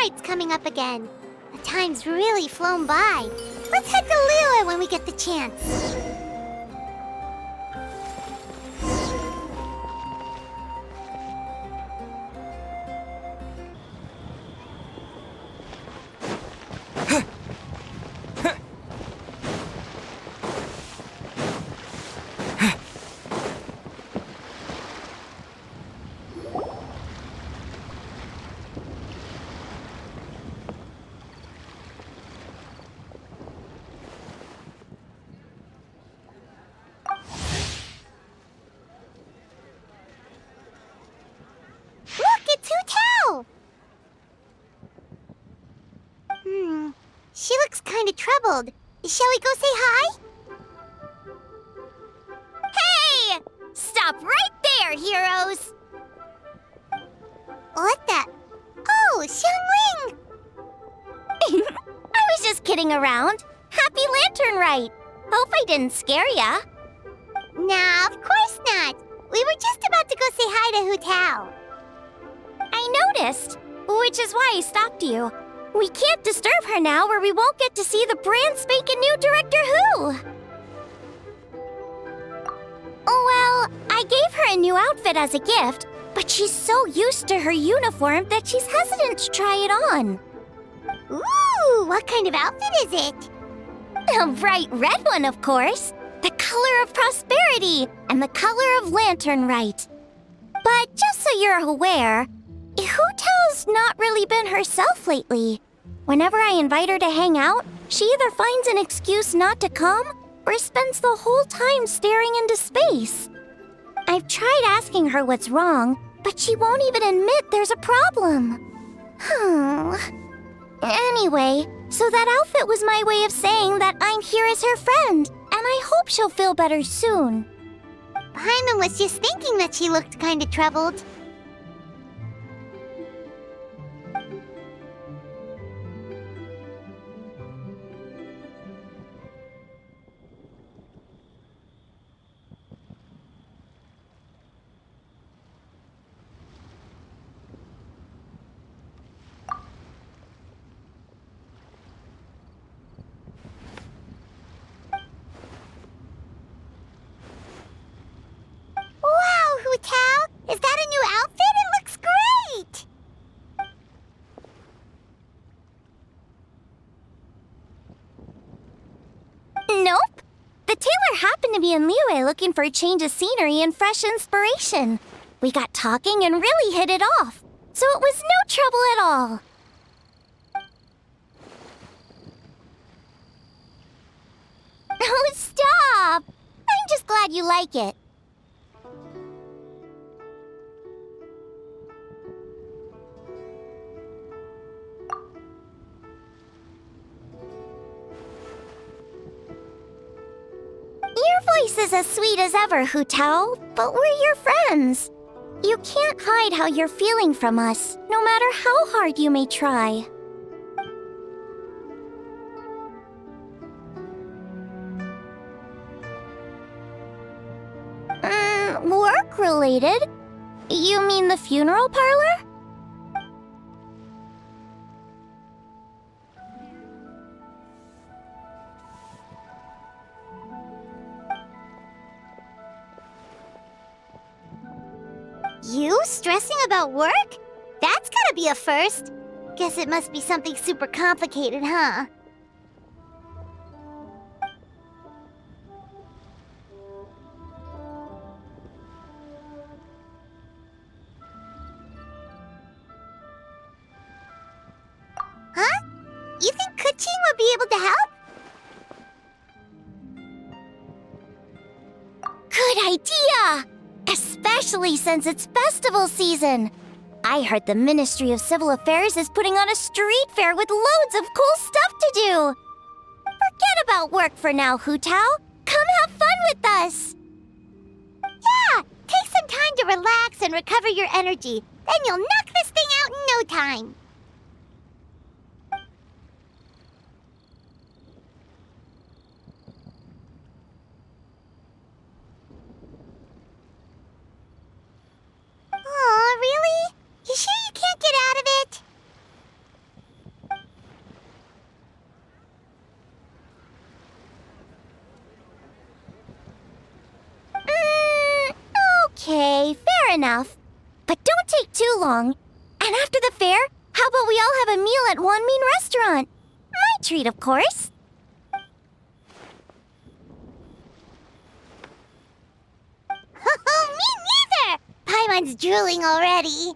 Rite's coming up again. The time's really flown by. Let's head to Liyue when we get the chance. She looks kind of troubled. Shall we go say hi? Hey! Stop right there, heroes! What the? Oh, Xiangling! I was just kidding around. Happy Lantern Rite. Hope I didn't scare ya. Nah, of course not. We were just about to go say hi to Hu Tao. I noticed, which is why I stopped you. We can't disturb her now or we won't get to see the brand spanking new Director Hu. Well, I gave her a new outfit as a gift, but she's so used to her uniform that she's hesitant to try it on. Ooh, what kind of outfit is it? A bright red one, of course. The color of prosperity and the color of Lantern Rite. But just so you're aware, Hu Tao's not really been herself lately. Whenever I invite her to hang out, she either finds an excuse not to come or spends the whole time staring into space. I've tried asking her what's wrong, but she won't even admit there's a problem. Anyway, so that outfit was my way of saying that I'm here as her friend, and I hope she'll feel better soon. Paimon was just thinking that she looked kind of troubled. Wow, Hu Tao! Is that a new outfit? It looks great! Nope. The tailor happened to be in Liyue looking for a change of scenery and fresh inspiration. We got talking and really hit it off, so it was no trouble at all. Oh, stop! I'm just glad you like it. Your voice is as sweet as ever, Hu Tao, but we're your friends. You can't hide how you're feeling from us, no matter how hard you may try. Work-related? You mean the funeral parlor? You stressing about work? That's gotta be a first. Guess it must be something super complicated, huh? Huh? You think Kuching would be able to help? Good idea! Especially since it's festival season. I heard the Ministry of Civil Affairs is putting on a street fair with loads of cool stuff to do. Forget about work for now, Hu Tao. Come have fun with us. Yeah, take some time to relax and recover your energy. Then you'll knock this thing out in no time. Aw, really? You sure you can't get out of it? enough. But don't take too long. And after the fair, how about we all have a meal at Wanmin restaurant? My treat, of course. Me neither! Paimon's drooling already.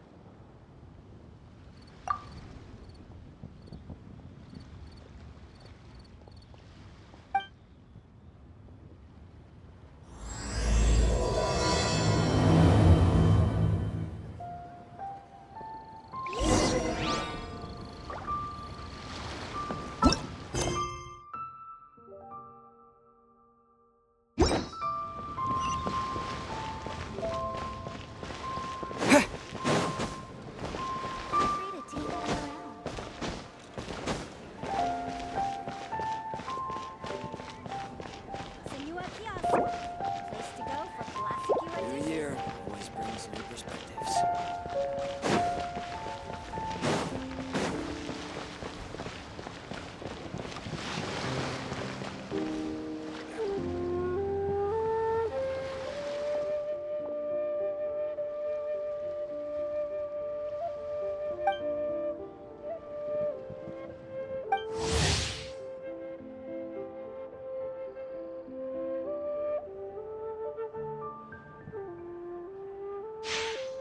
New year always brings new perspectives.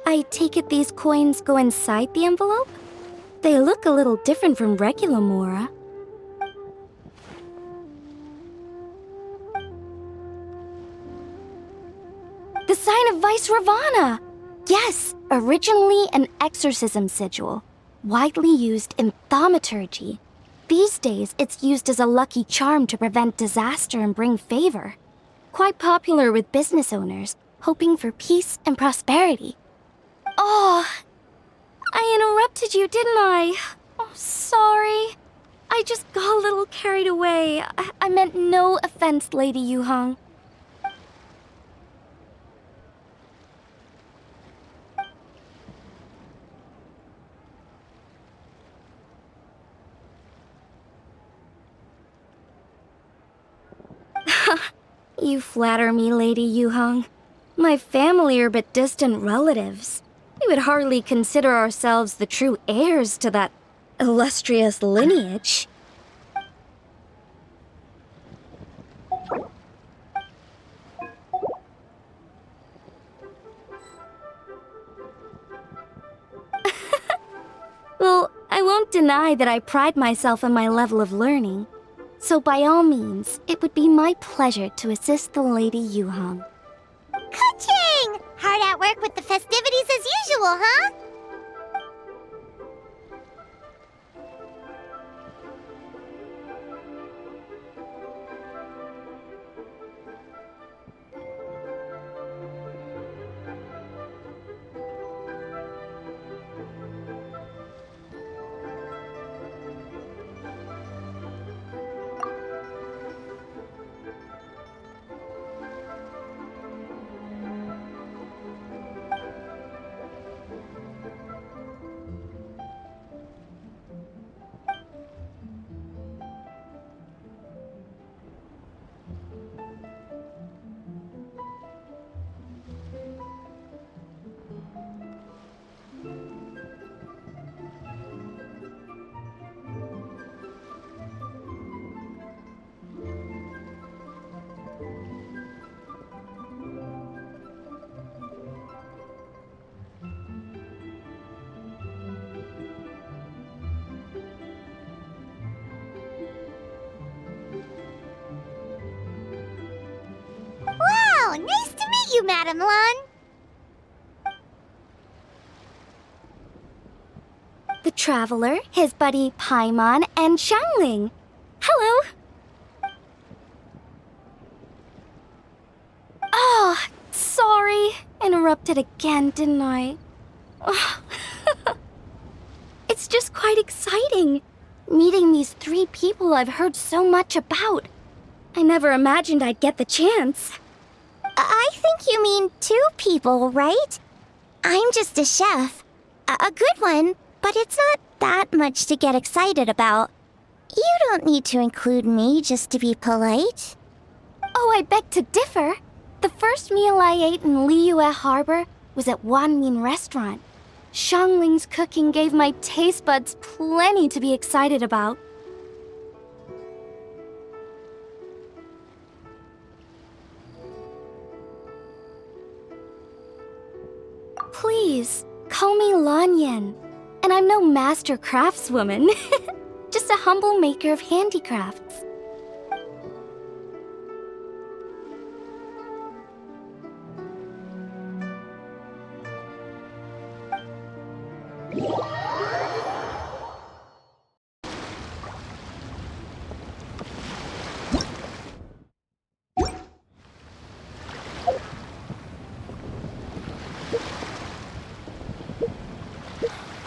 I take it these coins go inside the envelope? They look a little different from regular Mora. The sign of Vice Ravana! Yes, originally an exorcism sigil, widely used in thaumaturgy. These days, it's used as a lucky charm to prevent disaster and bring favor. Quite popular with business owners, hoping for peace and prosperity. Oh, I interrupted you, didn't I? Oh, sorry. I just got a little carried away. I meant no offense, Lady Yuhang. You flatter me, Lady Yuhang. My family are but distant relatives. We would hardly consider ourselves the true heirs to that illustrious lineage. Well, I won't deny that I pride myself on my level of learning. So by all means, it would be my pleasure to assist the Lady Yuhang. Ka-ching! Hard at work with the festivities as usual, huh? Wow, nice to meet you, Madam Lan. The Traveler, his buddy Paimon, and Xiangling. Hello! Oh, sorry. Interrupted again, didn't I? Oh. It's just quite exciting. Meeting these 3 people I've heard so much about. I never imagined I'd get the chance. I think you mean 2 people, right? I'm just a chef. A good one, but it's not that much to get excited about. You don't need to include me just to be polite. Oh, I beg to differ. The first meal I ate in Liyue Harbor was at Wanmin restaurant. Xiangling's cooking gave my taste buds plenty to be excited about. Please, call me Lanyan. And I'm no master craftswoman. Just a humble maker of handicrafts.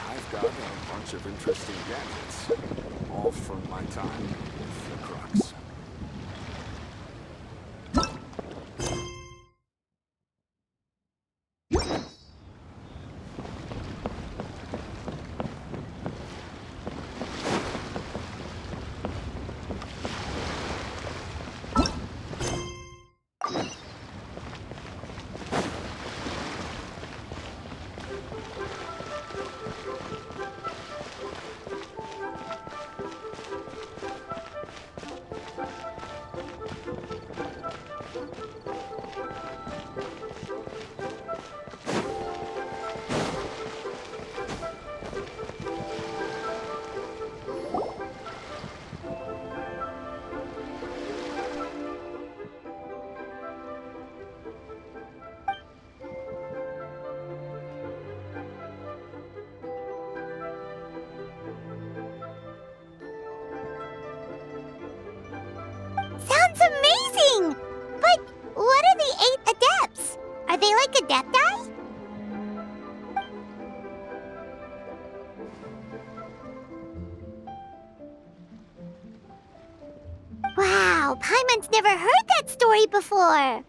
I've got a bunch of interesting gadgets, all from my time with the Crux. Sounds amazing! But what are the 8 adepts? Are they like adepti? Wow, Paimon's never heard that story before.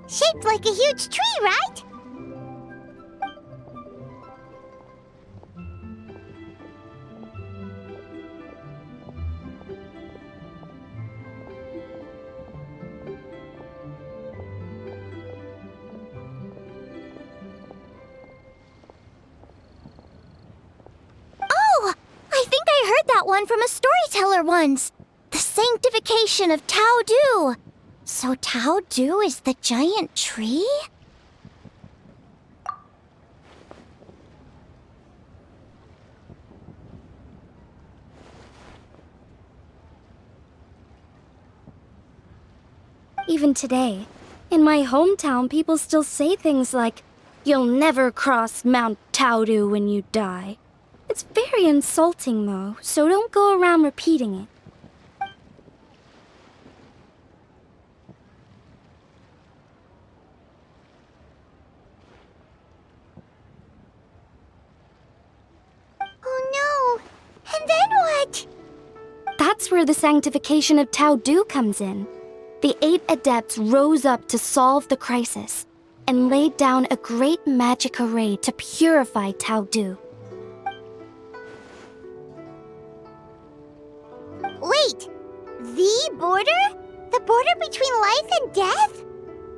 Shaped like a huge tree, right? Oh! I think I heard that one from a storyteller once. The sanctification of Tao Du. So Tao Du is the giant tree? Even today, in my hometown, people still say things like, "You'll never cross Mount Taodu when you die." It's very insulting, though, so don't go around repeating it. Oh no! And then what? That's where the sanctification of Tao Du comes in. The 8 adepts rose up to solve the crisis and laid down a great magic array to purify Tao Du. Wait! The border? The border between life and death?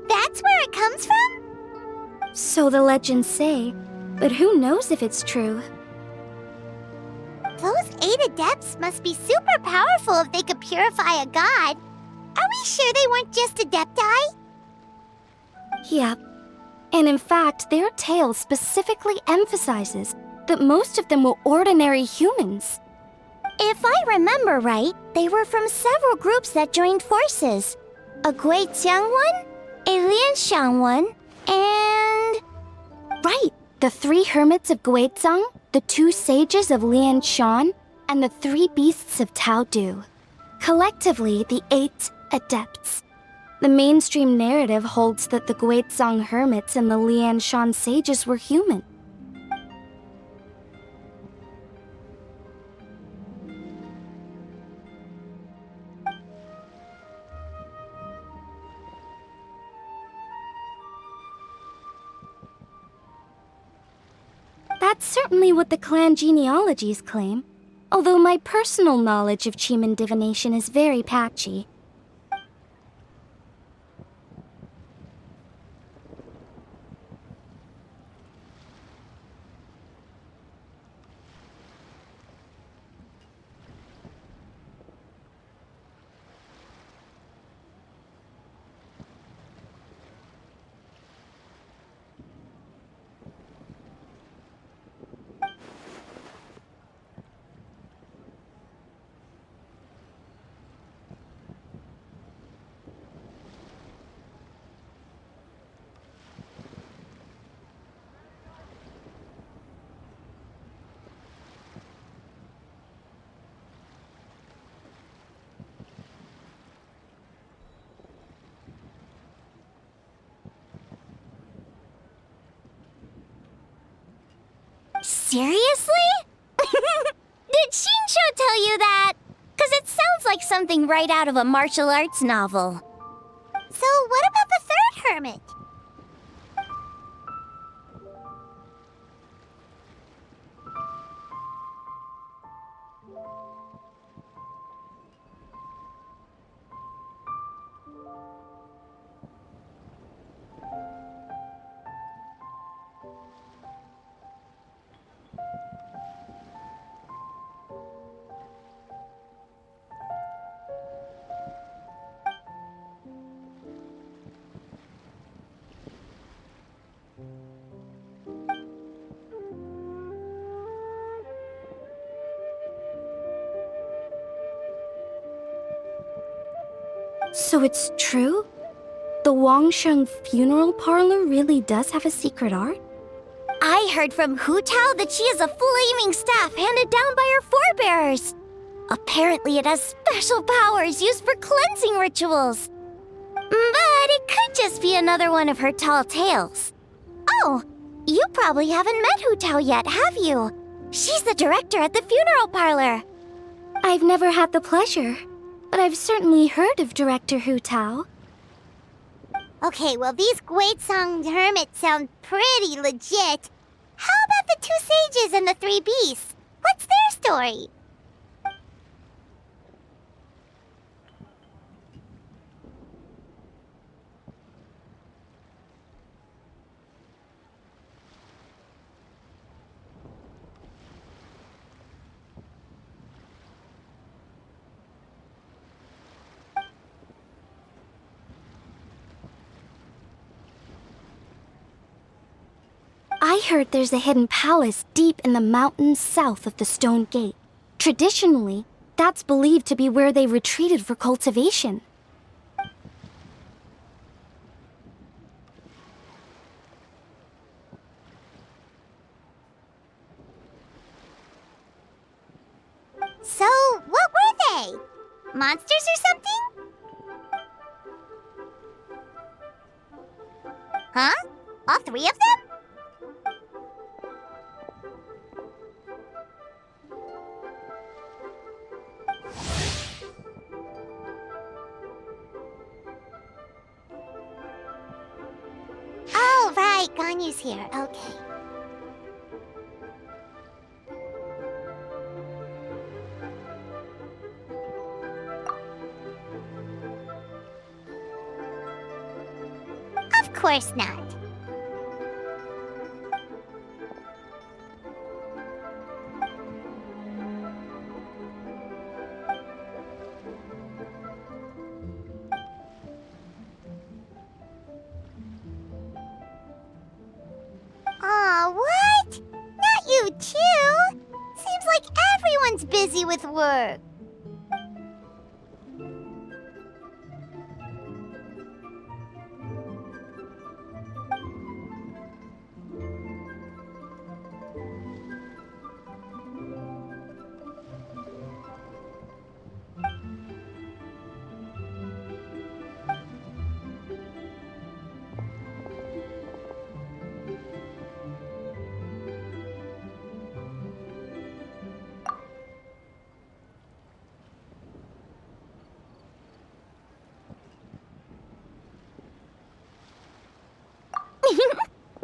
That's where it comes from? So the legends say, but who knows if it's true? Those 8 adepts must be super powerful if they could purify a god. Are we sure they weren't just adepti? Yep. And in fact, their tale specifically emphasizes that most of them were ordinary humans. If I remember right, they were from several groups that joined forces. A Guixiang one, a Lianxiang one, and... Right, the 3 hermits of Guizhang, the 2 sages of Lianshan, and the 3 beasts of Tao Du. Collectively, the 8 adepts. The mainstream narrative holds that the Guizhang hermits and the Lianshan sages were human. That's certainly what the clan genealogies claim, although my personal knowledge of Chemin divination is very patchy. Seriously? Did Xingqiiu tell you that? Because it sounds like something right out of a martial arts novel. So what about the third hermit? So it's true? The Wangsheng funeral parlor really does have a secret art? I heard from Hu Tao that she has a flaming staff handed down by her forebears. Apparently it has special powers used for cleansing rituals. But it could just be another one of her tall tales. Oh, you probably haven't met Hu Tao yet, have you? She's the director at the funeral parlor. I've never had the pleasure, but I've certainly heard of Director Hu Tao. Okay, well these Guizhong hermits sound pretty legit. How about the two sages and the three beasts? What's their story? I heard there's a hidden palace deep in the mountains south of the Stone Gate. Traditionally, that's believed to be where they retreated for cultivation. So, what were they? Monsters or something? Huh? All three of them? Oh, right, Ganyu's here. Okay. Of course not. Aw, what? Not you too? Seems like everyone's busy with work.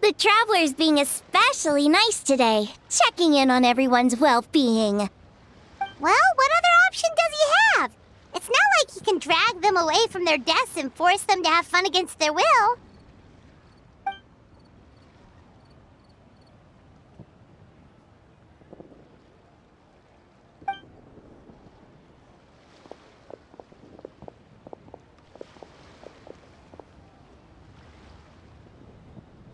The traveler's being especially nice today, checking in on everyone's well-being. Well, what other option does he have? It's not like he can drag them away from their desks and force them to have fun against their will.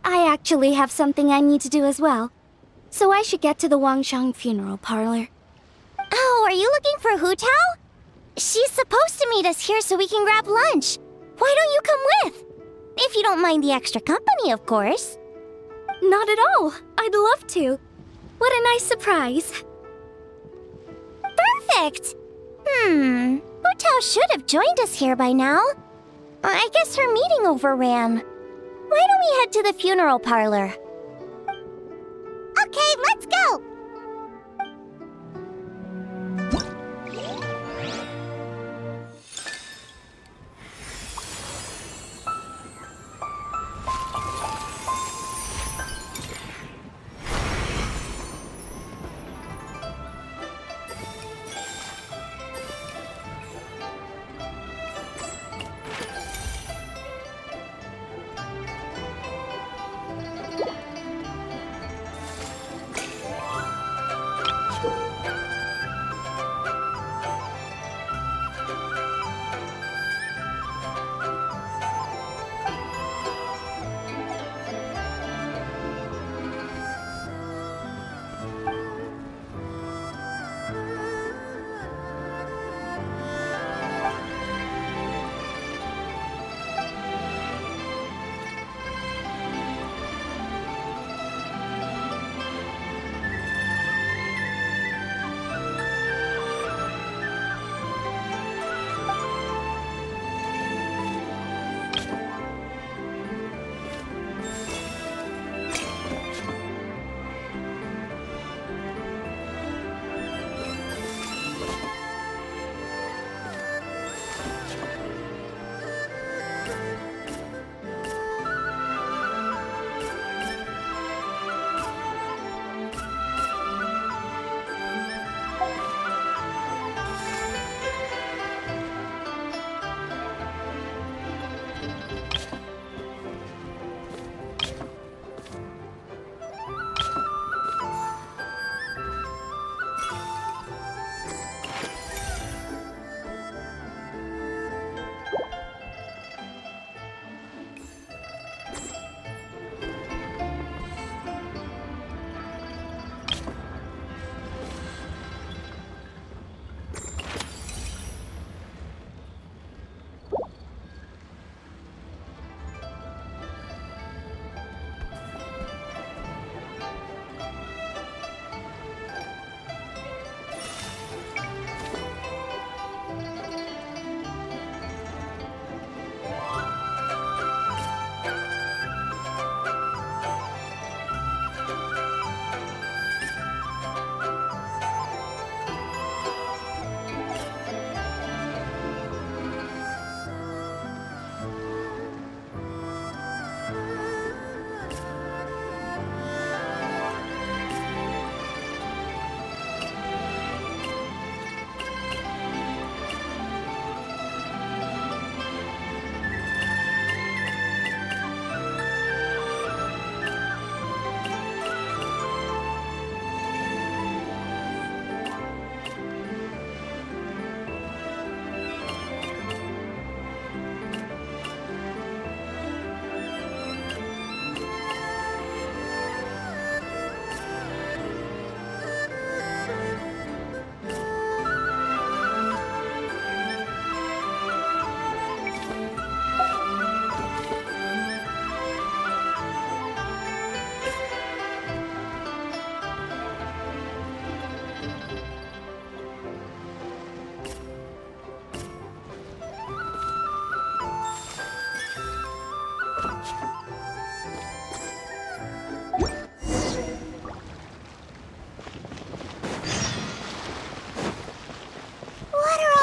I actually have something I need to do as well. So I should get to the Wangshang funeral parlor. Oh, are you looking for Hu Tao? She's supposed to meet us here so we can grab lunch. Why don't you come with? If you don't mind the extra company, of course. Not at all. I'd love to. What a nice surprise. Perfect! Hu Tao should have joined us here by now. I guess her meeting overran. Why don't we head to the funeral parlor? Okay, let's go!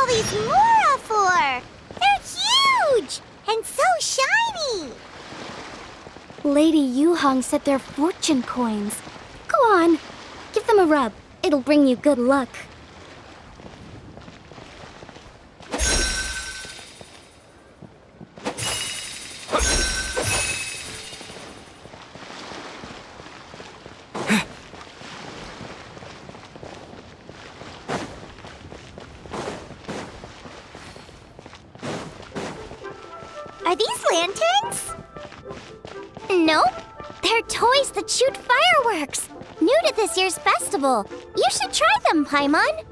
these Mora for? They're huge! And so shiny! Lady Yuhong said they're fortune coins. Go on, give them a rub. It'll bring you good luck. Are these lanterns? Nope, they're toys that shoot fireworks. New to this year's festival. You should try them, Paimon.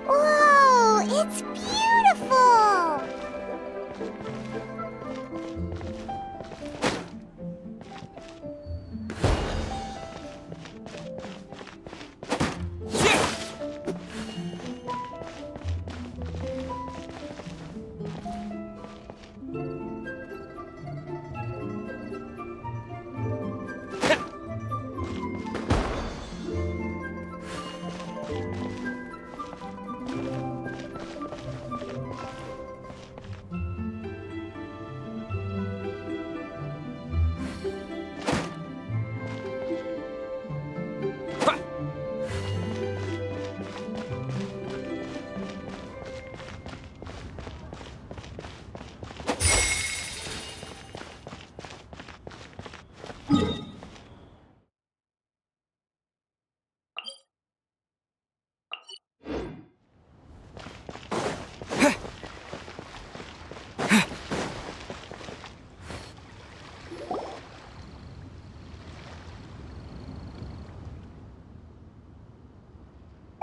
Whoa, it's beautiful!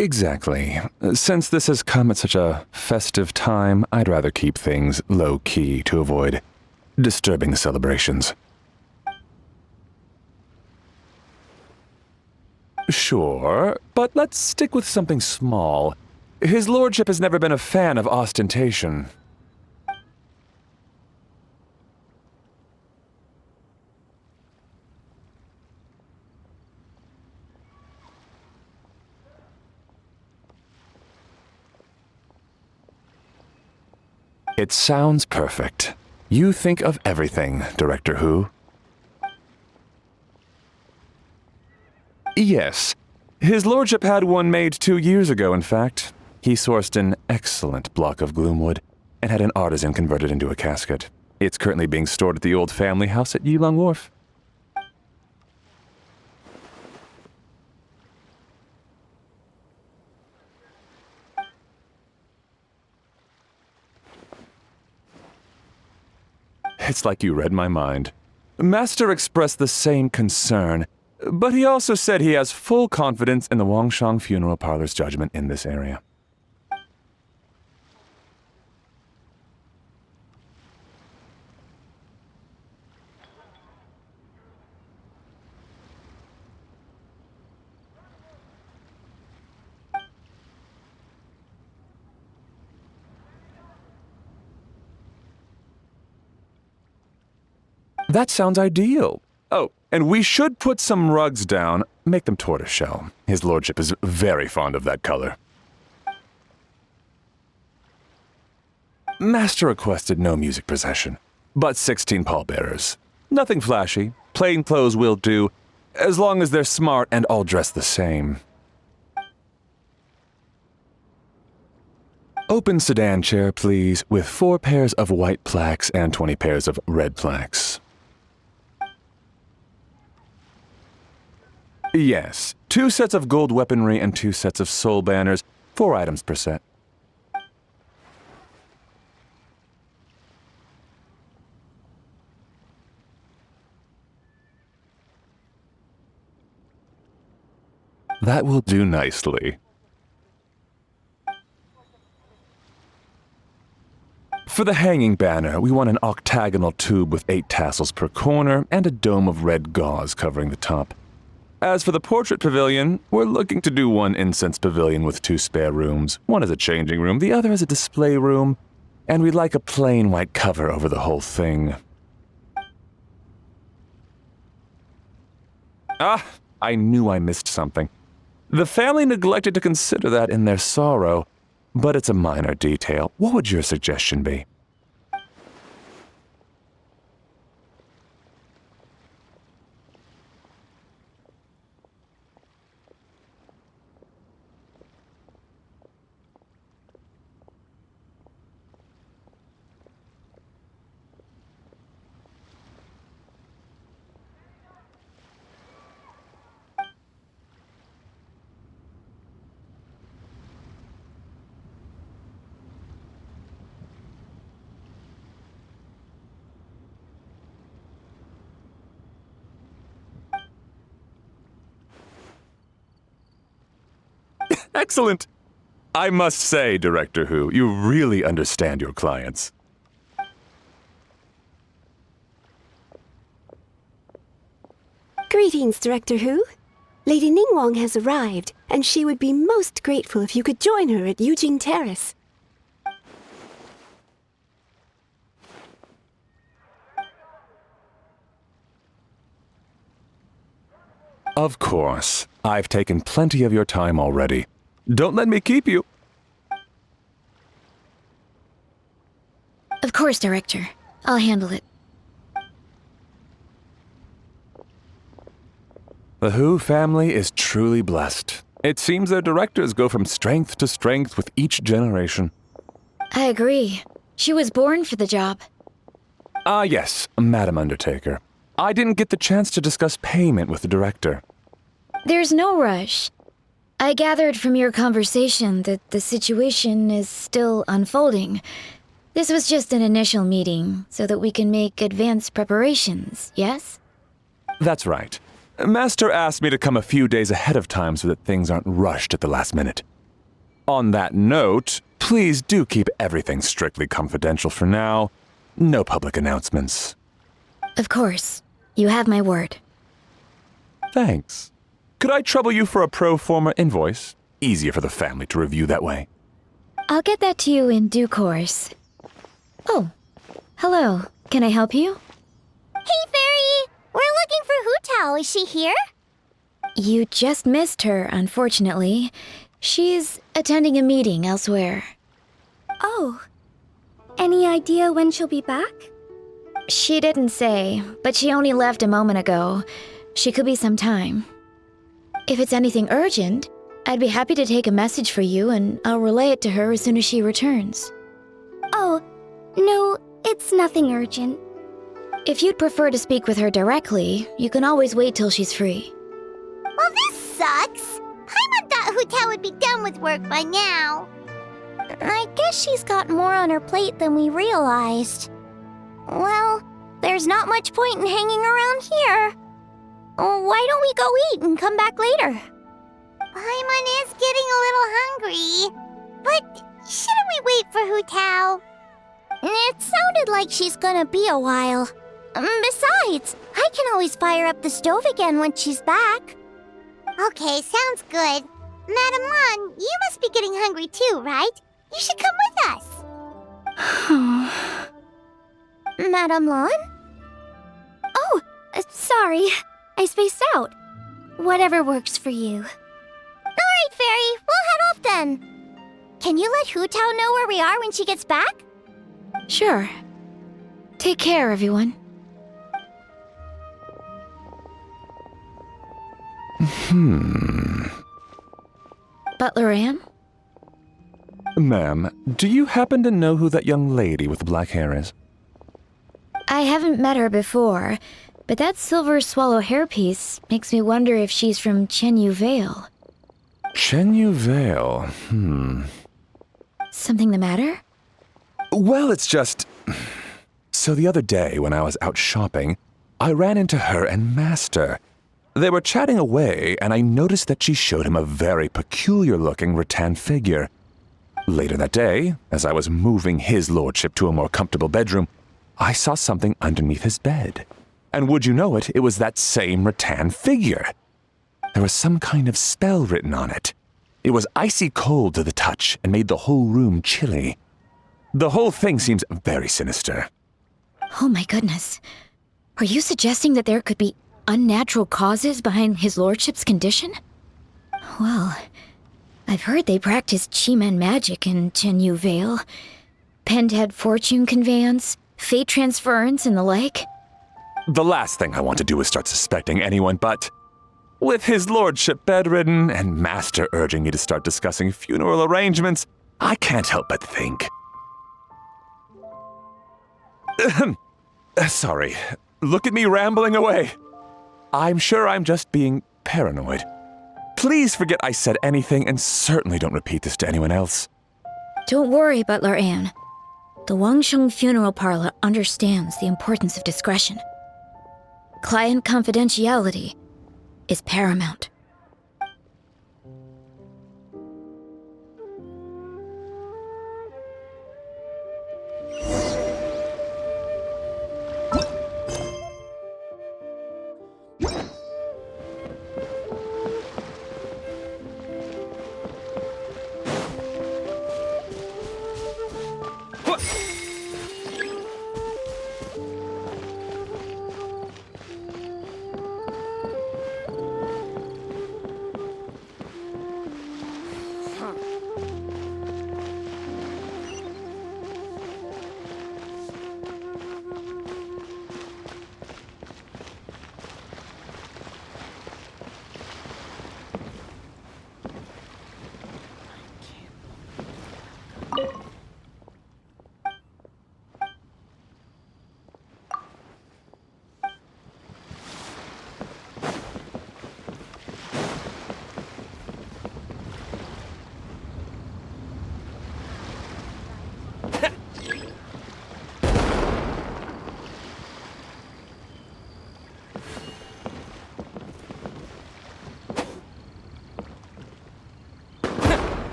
Exactly. Since this has come at such a festive time, I'd rather keep things low-key to avoid disturbing the celebrations. Sure, but let's stick with something small. His lordship has never been a fan of ostentation. It sounds perfect. You think of everything, Director Hu. Yes. His lordship had one made 2 years ago, in fact. He sourced an excellent block of gloomwood and had an artisan convert it into a casket. It's currently being stored at the old family house at Yilong Wharf. It's like you read my mind. Master expressed the same concern, but he also said he has full confidence in the Wangshang Funeral Parlor's judgment in this area. That sounds ideal. Oh, and we should put some rugs down. Make them tortoiseshell. His lordship is very fond of that color. Master requested no music procession, but 16 pallbearers. Nothing flashy. Plain clothes will do, as long as they're smart and all dressed the same. Open sedan chair, please, with 4 pairs of white plaques and 20 pairs of red plaques. Yes, 2 sets of gold weaponry and 2 sets of soul banners, 4 items per set. That will do nicely. For the hanging banner, we want an octagonal tube with 8 tassels per corner and a dome of red gauze covering the top. As for the portrait pavilion, we're looking to do one incense pavilion with 2 spare rooms. One is a changing room, the other is a display room, and we'd like a plain white cover over the whole thing. Ah, I knew I missed something. The family neglected to consider that in their sorrow, but it's a minor detail. What would your suggestion be? Excellent! I must say, Director Hu, you really understand your clients. Greetings, Director Hu. Lady Ningguang has arrived, and she would be most grateful if you could join her at Yujing Terrace. Of course. I've taken plenty of your time already. Don't let me keep you. Of course, Director. I'll handle it. The Hu family is truly blessed. It seems their directors go from strength to strength with each generation. I agree. She was born for the job. Ah, yes, Madam Undertaker. I didn't get the chance to discuss payment with the director. There's no rush. I gathered from your conversation that the situation is still unfolding. This was just an initial meeting, so that we can make advanced preparations, yes? That's right. Master asked me to come a few days ahead of time so that things aren't rushed at the last minute. On that note, please do keep everything strictly confidential for now. No public announcements. Of course. You have my word. Thanks. Could I trouble you for a pro forma invoice? Easier for the family to review that way. I'll get that to you in due course. Oh, hello. Can I help you? Hey, Fairy! We're looking for Hu Tao. Is she here? You just missed her, unfortunately. She's attending a meeting elsewhere. Oh. Any idea when she'll be back? She didn't say, but she only left a moment ago. She could be some time. If it's anything urgent, I'd be happy to take a message for you and I'll relay it to her as soon as she returns. Oh, no, it's nothing urgent. If you'd prefer to speak with her directly, you can always wait till she's free. Well, this sucks. Paimon thought Hu Tao would be done with work by now. I guess she's got more on her plate than we realized. Well, there's not much point in hanging around here. Why don't we go eat and come back later? Paimon is getting a little hungry. But shouldn't we wait for Hu Tao? It sounded like she's gonna be a while. Besides, I can always fire up the stove again when she's back. Okay, sounds good. Madam Lan, you must be getting hungry too, right? You should come with us. Madame Lan? Oh, sorry. I spaced out. Whatever works for you. Alright, Fairy, we'll head off then. Can you let Hu Tao know where we are when she gets back? Sure. Take care, everyone. Butler Ann? Ma'am, do you happen to know who that young lady with the black hair is? I haven't met her before, but that silver swallow hairpiece makes me wonder if she's from Xiangqiiu Vale. Xiangqiiu Vale, Something the matter? Well, it's just... So the other day, when I was out shopping, I ran into her and Master. They were chatting away, and I noticed that she showed him a very peculiar-looking rattan figure. Later that day, as I was moving his lordship to a more comfortable bedroom, I saw something underneath his bed. And would you know it, it was that same rattan figure. There was some kind of spell written on it. It was icy cold to the touch and made the whole room chilly. The whole thing seems very sinister. Oh my goodness. Are you suggesting that there could be unnatural causes behind his lordship's condition? Well, I've heard they practice Chi-Men magic in Xingqiiu Vale. Penned-head fortune conveyance, fate transference, and the like. The last thing I want to do is start suspecting anyone, but with his lordship bedridden and Master urging me to start discussing funeral arrangements, I can't help but think. Sorry, look at me rambling away. I'm sure I'm just being paranoid. Please forget I said anything and certainly don't repeat this to anyone else. Don't worry, Butler Anne. The Wangsheng Funeral Parlor understands the importance of discretion. Client confidentiality is paramount.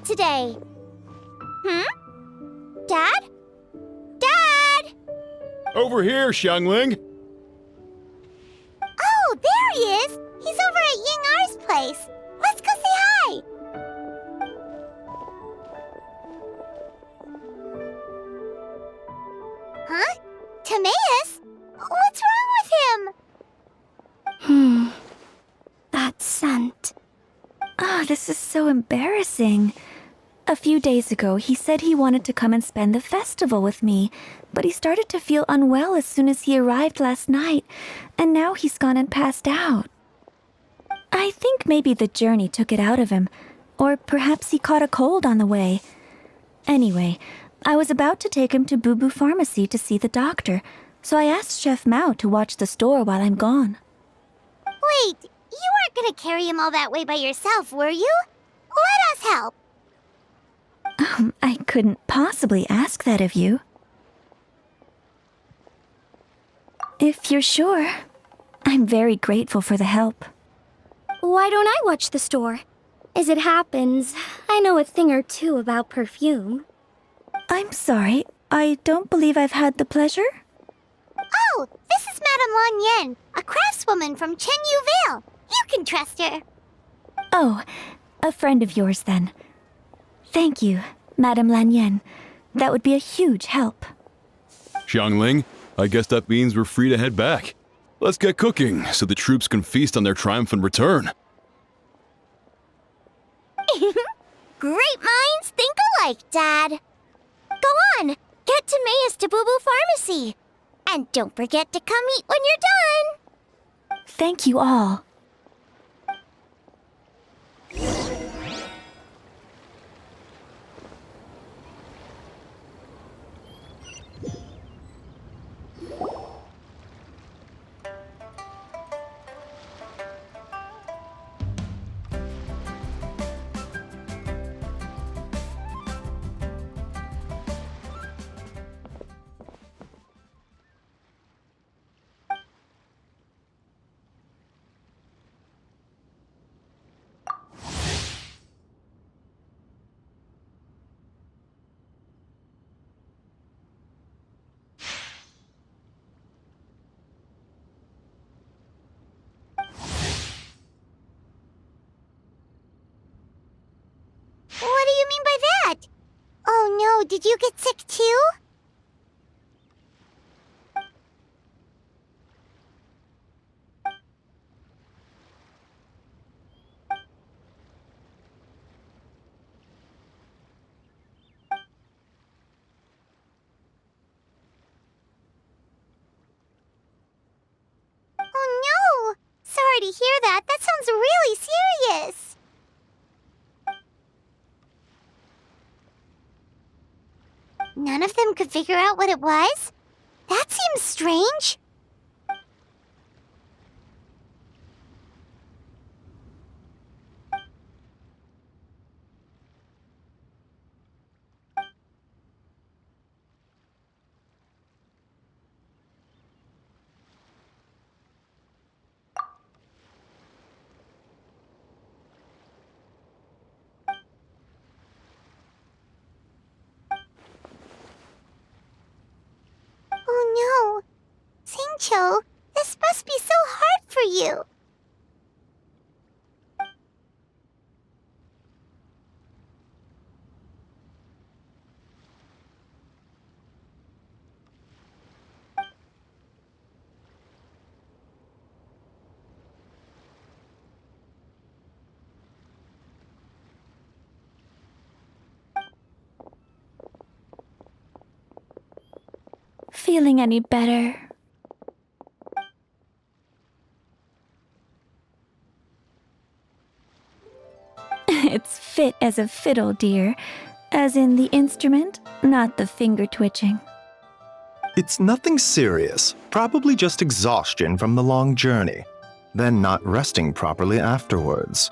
Today. Dad? Dad! Over here, Xiangling. Oh, there he is! He's over at Ying R's place. Let's go say hi! Huh? Timaeus? What's wrong with him? That scent. Oh, this is so embarrassing. A few days ago, he said he wanted to come and spend the festival with me, but he started to feel unwell as soon as he arrived last night, and now he's gone and passed out. I think maybe the journey took it out of him, or perhaps he caught a cold on the way. Anyway, I was about to take him to Boo Boo Pharmacy to see the doctor, so I asked Chef Mao to watch the store while I'm gone. Wait, you weren't gonna carry him all that way by yourself, were you? Let us help. I couldn't possibly ask that of you. If you're sure, I'm very grateful for the help. Why don't I watch the store? As it happens, I know a thing or two about perfume. I'm sorry, I don't believe I've had the pleasure. Oh, this is Madame Lan Yen, a craftswoman from Xingqiiu Vale. You can trust her. Oh, a friend of yours then. Thank you, Madame Lan Yen. That would be a huge help. Xiangling, I guess that means we're free to head back. Let's get cooking so the troops can feast on their triumphant return. Great minds think alike, Dad. Go on, get Timaeus to Boo Boo Pharmacy. And don't forget to come eat when you're done. Thank you all. What do you mean by that? Oh no, did you get sick too? Oh no! Sorry to hear that. That sounds really serious. None of them could figure out what it was? That seems strange. Oh no! Xingqiiu, this must be so hard for you. Feeling any better? It's fit as a fiddle, dear. As in the instrument, not the finger twitching. It's nothing serious, probably just exhaustion from the long journey, then not resting properly afterwards.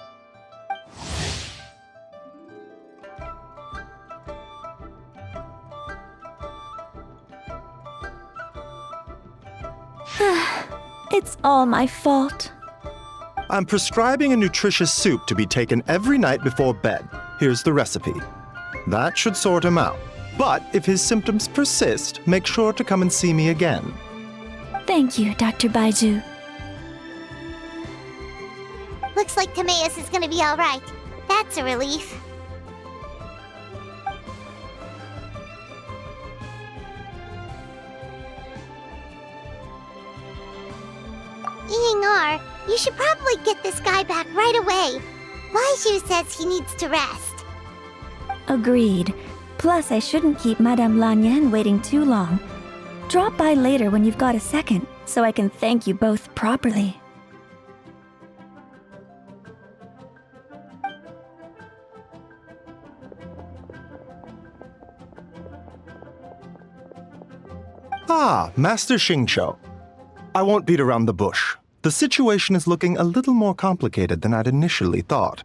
It's all my fault. I'm prescribing a nutritious soup to be taken every night before bed. Here's the recipe. That should sort him out. But if his symptoms persist, make sure to come and see me again. Thank you, Dr. Baiju. Looks like Timaeus is gonna be alright. That's a relief. Ying-ar, you should probably get this guy back right away. Baiju says he needs to rest. Agreed. Plus, I shouldn't keep Madame Lanyan waiting too long. Drop by later when you've got a second, so I can thank you both properly. Ah, Master Xingqiiu. I won't beat around the bush. The situation is looking a little more complicated than I'd initially thought.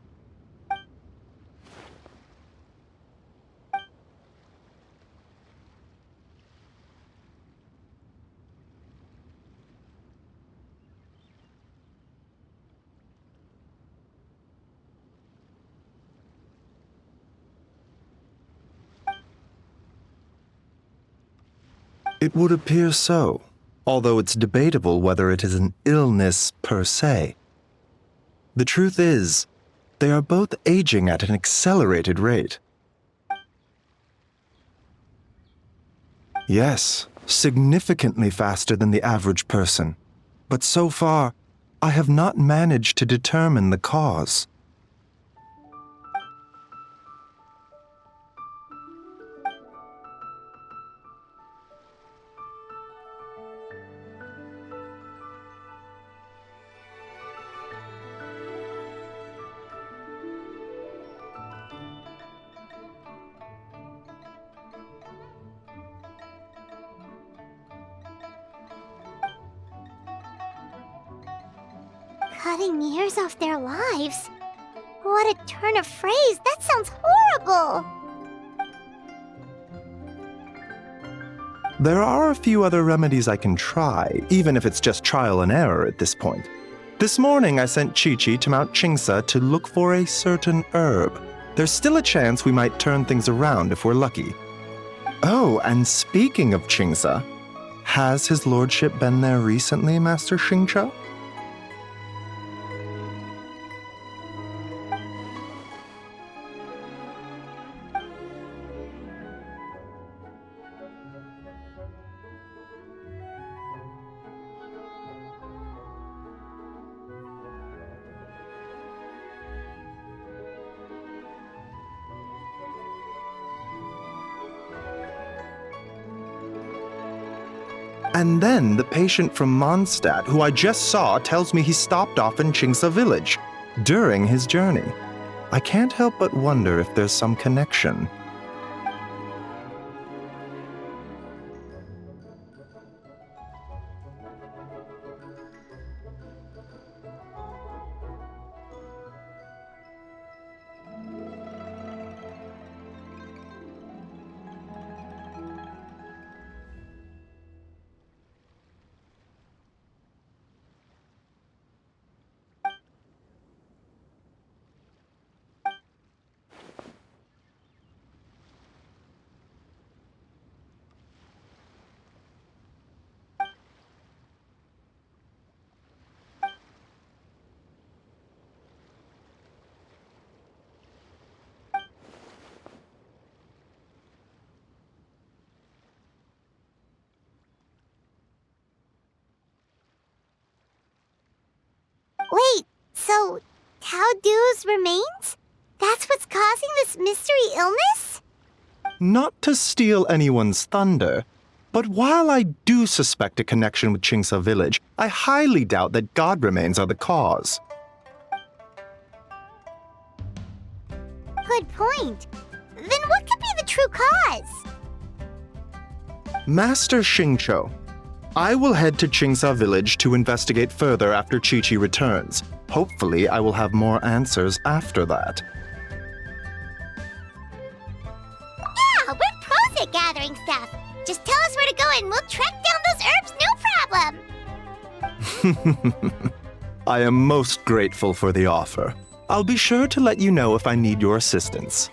It would appear so, although it's debatable whether it is an illness per se. The truth is, they are both aging at an accelerated rate. Yes, significantly faster than the average person. But so far, I have not managed to determine the cause. Cutting years off their lives? What a turn of phrase! That sounds horrible! There are a few other remedies I can try, even if it's just trial and error at this point. This morning I sent Chi-Chi to Mount Qingsa to look for a certain herb. There's still a chance we might turn things around if we're lucky. Oh, and speaking of Qingsa, has his lordship been there recently, Master Xingqiiu? And then the patient from Mondstadt, who I just saw, tells me he stopped off in Qingsa village during his journey. I can't help but wonder if there's some connection. Wait, so Tao Du's remains? That's what's causing this mystery illness? Not to steal anyone's thunder, but while I do suspect a connection with Qingsa village, I highly doubt that god remains are the cause. Good point. Then what could be the true cause? Master Xingqiiu, I will head to Qingsa village to investigate further after Chi-Chi returns. Hopefully, I will have more answers after that. Yeah, we're pros at gathering stuff. Just tell us where to go and we'll track down those herbs, no problem. I am most grateful for the offer. I'll be sure to let you know if I need your assistance.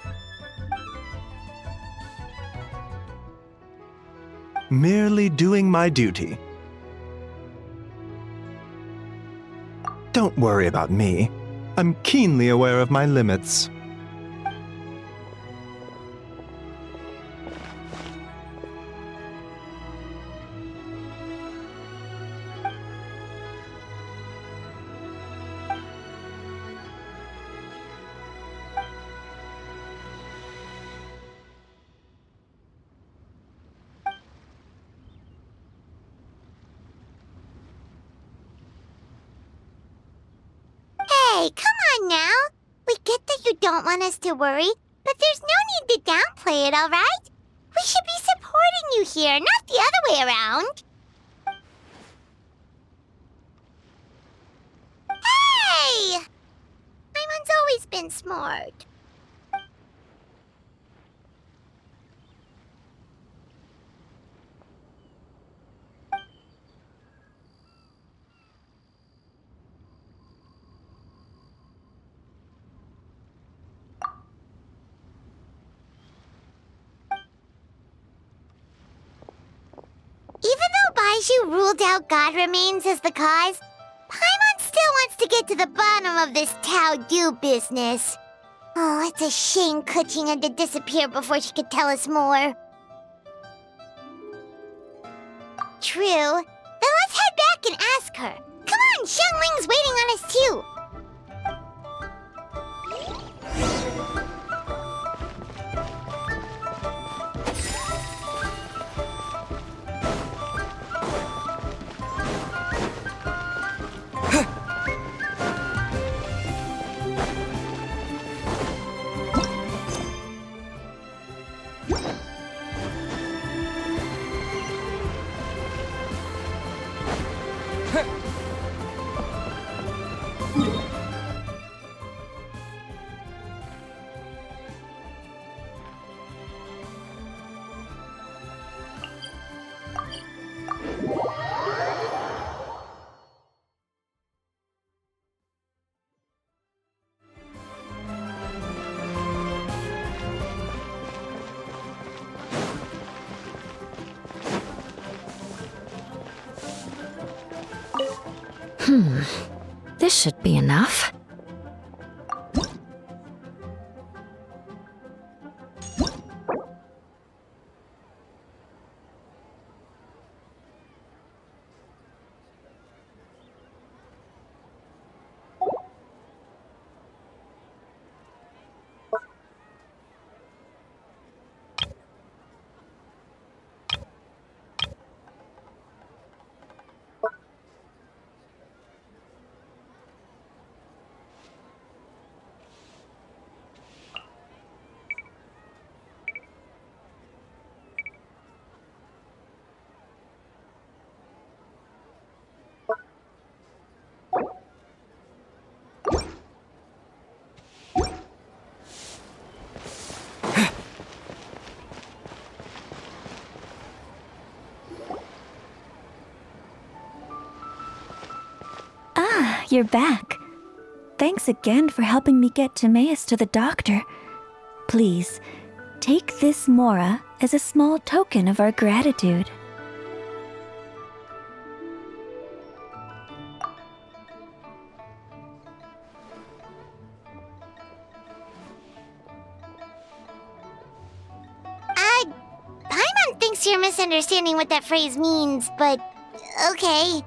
Merely doing my duty. Don't worry about me. I'm keenly aware of my limits. Hey, come on now. We get that you don't want us to worry, but there's no need to downplay it, all right? We should be supporting you here, not the other way around. Hey! Paimon's always been smart. Even though Baizhu ruled out God remains as the cause, Paimon still wants to get to the bottom of this Tao Du business. Oh, it's a shame Kuching had to disappear before she could tell us more. True. Then let's head back and ask her. Come on, Xiangling's waiting on us too. This should be enough. You're back. Thanks again for helping me get Timaeus to the doctor. Please, take this Mora as a small token of our gratitude. Paimon thinks you're misunderstanding what that phrase means, but okay.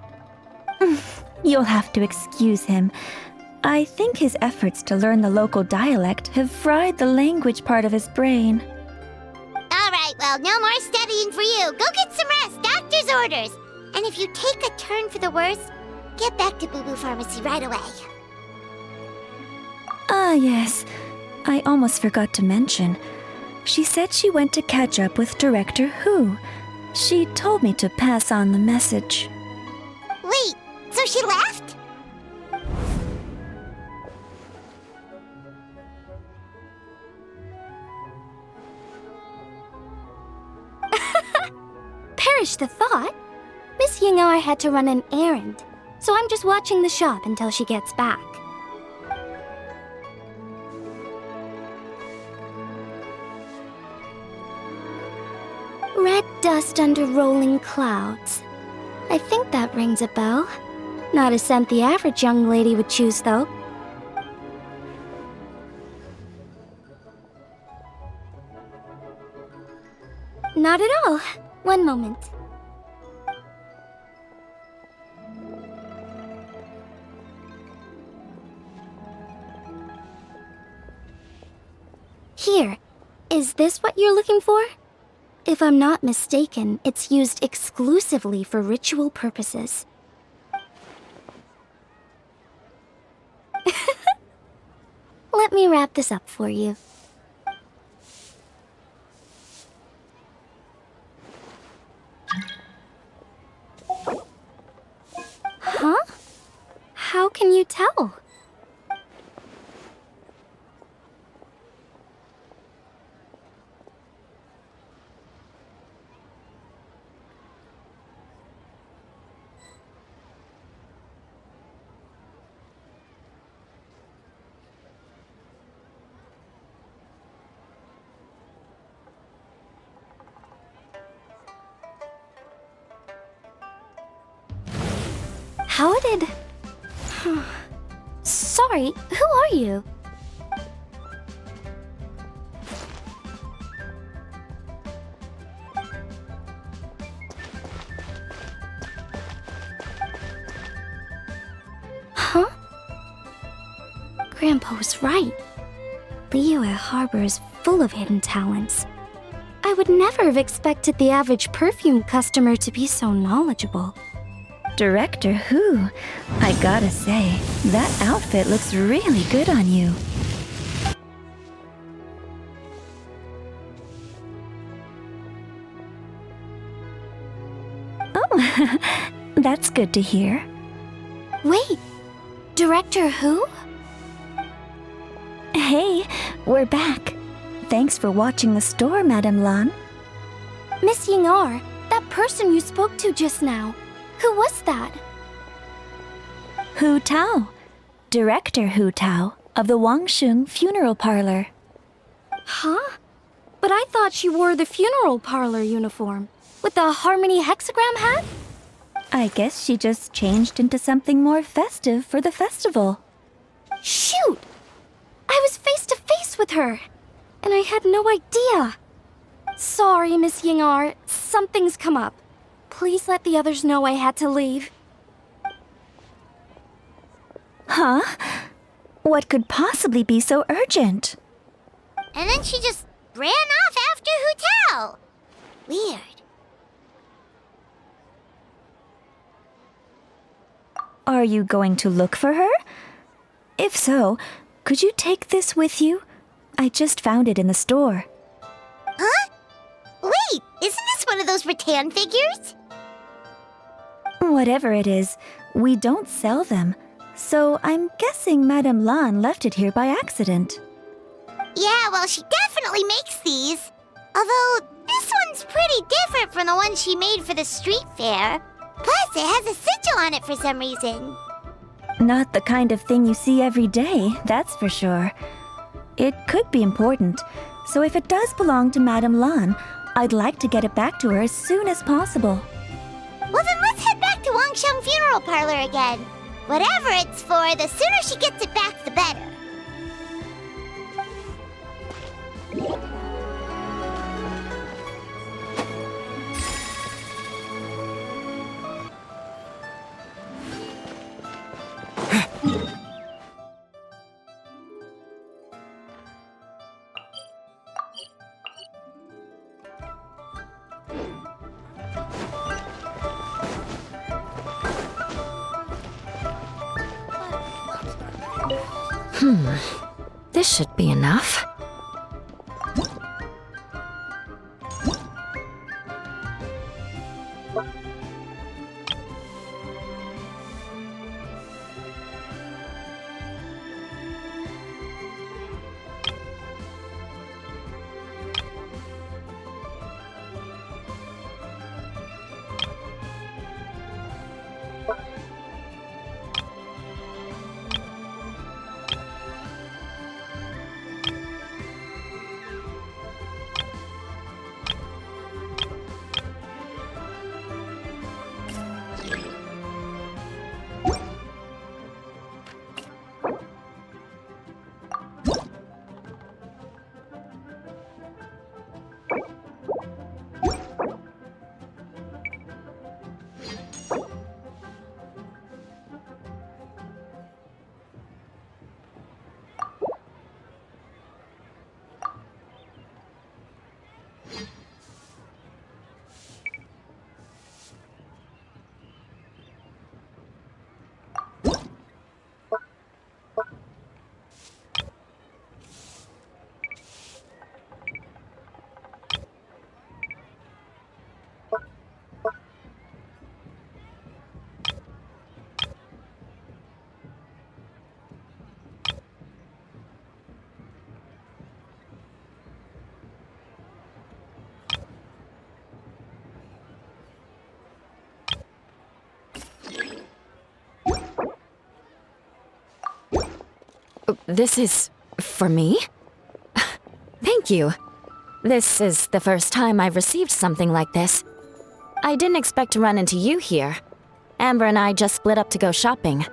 You'll have to excuse him. I think his efforts to learn the local dialect have fried the language part of his brain. Alright, well, no more studying for you. Go get some rest, doctor's orders. And if you take a turn for the worse, get back to Boo Boo Pharmacy right away. Ah, yes. I almost forgot to mention. She said she went to catch up with Director Hu. She told me to pass on the message. Wait, so she left? Perish the thought. Miss Ying and I had to run an errand, so I'm just watching the shop until she gets back. Red dust under rolling clouds. I think that rings a bell. Not a scent the average young lady would choose, though. Not at all. One moment. Here. Is this what you're looking for? If I'm not mistaken, it's used exclusively for ritual purposes. Let me wrap this up for you. Huh? How can you tell? How did... Sorry, who are you? Huh? Grandpa was right. Liyue Harbor is full of hidden talents. I would never have expected the average perfume customer to be so knowledgeable. Director Hu, I gotta say, that outfit looks really good on you. Oh, that's good to hear. Wait, Director Hu? Hey, we're back. Thanks for watching the store, Madame Lan. Miss Ying-er, that person you spoke to just now. Who was that? Hu Tao, Director Hu Tao of the Wangsheng Funeral Parlor. Huh? But I thought she wore the funeral parlor uniform with the Harmony hexagram hat? I guess she just changed into something more festive for the festival. Shoot! I was face to face with her, and I had no idea. Sorry, Miss Ying-er, something's come up. Please let the others know I had to leave. Huh? What could possibly be so urgent? And then she just ran off after Hu Tao. Weird. Are you going to look for her? If so, could you take this with you? I just found it in the store. Huh? Wait, isn't this one of those rattan figures? Whatever it is, we don't sell them. So I'm guessing Madame Lan left it here by accident. Yeah, well, she definitely makes these. Although, this one's pretty different from the one she made for the street fair. Plus, it has a sigil on it for some reason. Not the kind of thing you see every day, that's for sure. It could be important, so if it does belong to Madame Lan, I'd like to get it back to her as soon as possible. Well, then let's head back to Wangsheng Funeral Parlor again. Whatever it's for, the sooner she gets it back, the better. This should be enough. This is for me? Thank you. This is the first time I've received something like this. I didn't expect to run into you here. Amber and I just split up to go shopping.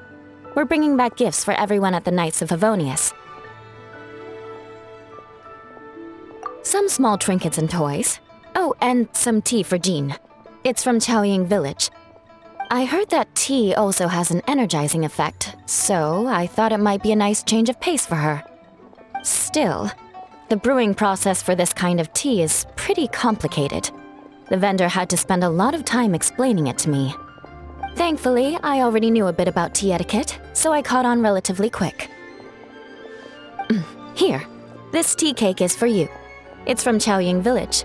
We're bringing back gifts for everyone at the Knights of Favonius. Some small trinkets and toys. Oh, and some tea for Jean. It's from Xiangling village. I heard that tea also has an energizing effect, so I thought it might be a nice change of pace for her. Still, the brewing process for this kind of tea is pretty complicated. The vendor had to spend a lot of time explaining it to me. Thankfully, I already knew a bit about tea etiquette, so I caught on relatively quick. Here, this tea cake is for you. It's from Xiangling village.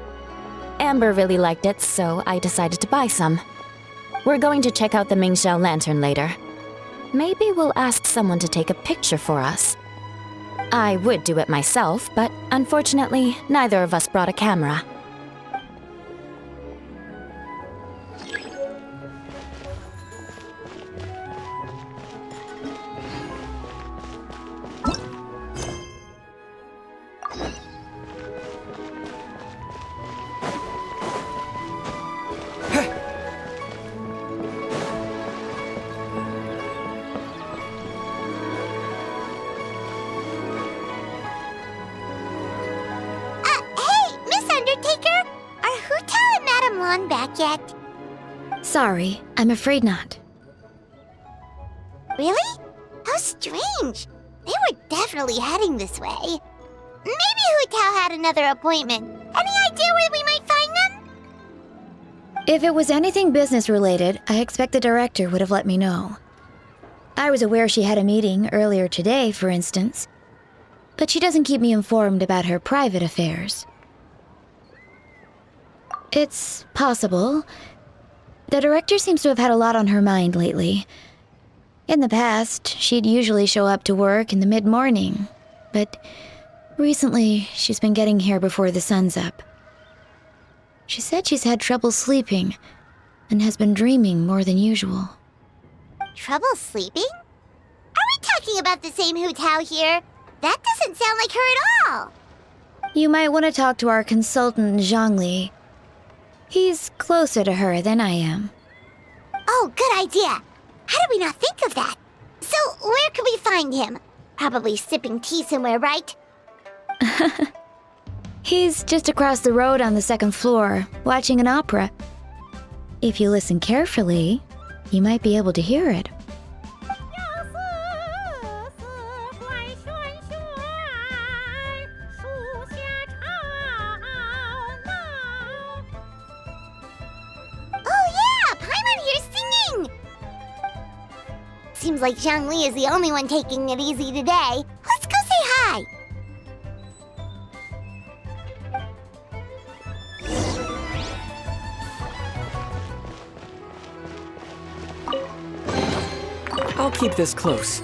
Amber really liked it, so I decided to buy some. We're going to check out the Mingxiao lantern later. maybe we'll ask someone to take a picture for us. I would do it myself, but unfortunately, neither of us brought a camera. Back yet? Sorry, I'm afraid not. Really? How strange. They were definitely heading this way. Maybe Hu Tao had another appointment. Any idea where we might find them? If it was anything business-related, I expect the director would have let me know. I was aware she had a meeting earlier today, for instance. But she doesn't keep me informed about her private affairs. It's possible. The director seems to have had a lot on her mind lately. In the past, she'd usually show up to work in the mid-morning, but recently she's been getting here before the sun's up. She said she's had trouble sleeping and has been dreaming more than usual. Trouble sleeping? Are we talking about the same Hu Tao here? That doesn't sound like her at all. You might want to talk to our consultant, Xiangling. He's closer to her than I am. Oh, good idea. How did we not think of that? So, where could we find him? Probably sipping tea somewhere, right? He's just across the road on the second floor, watching an opera. If you listen carefully, you might be able to hear it. Seems like Xiangling is the only one taking it easy today. Let's go say hi. I'll keep this close.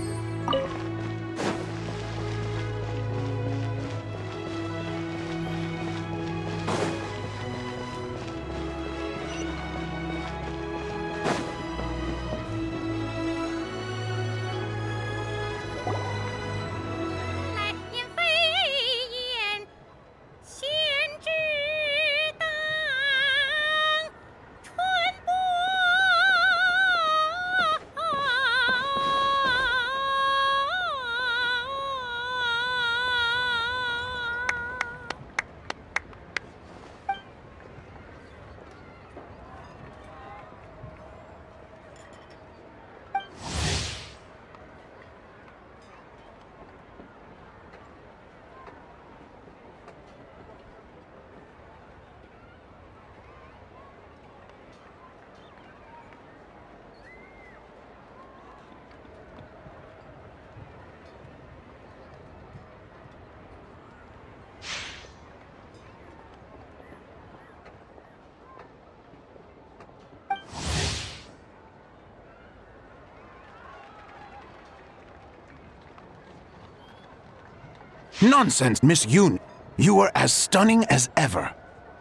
Nonsense, Miss Yoon. You were as stunning as ever.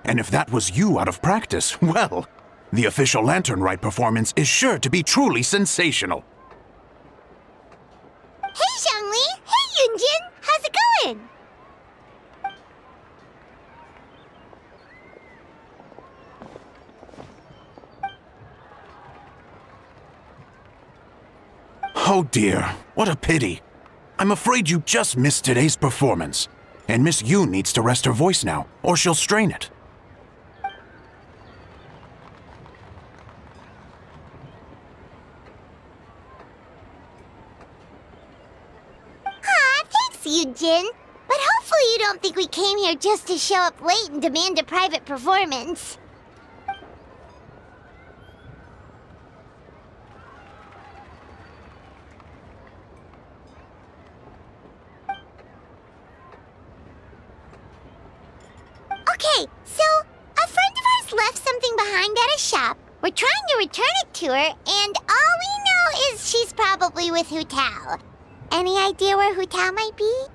And if that was you out of practice, well, the official Lantern Rite performance is sure to be truly sensational. Hey, Xiangling! Hey, Yunjin! How's it going? Oh dear, what a pity. I'm afraid you just missed today's performance. And Miss Yoon needs to rest her voice now, or she'll strain it. Thanks, Yunjin. But hopefully you don't think we came here just to show up late and demand a private performance. Okay, so a friend of ours left something behind at a shop. We're trying to return it to her, and all we know guesses she's probably with Hu Tao. Any idea where Hu Tao might be?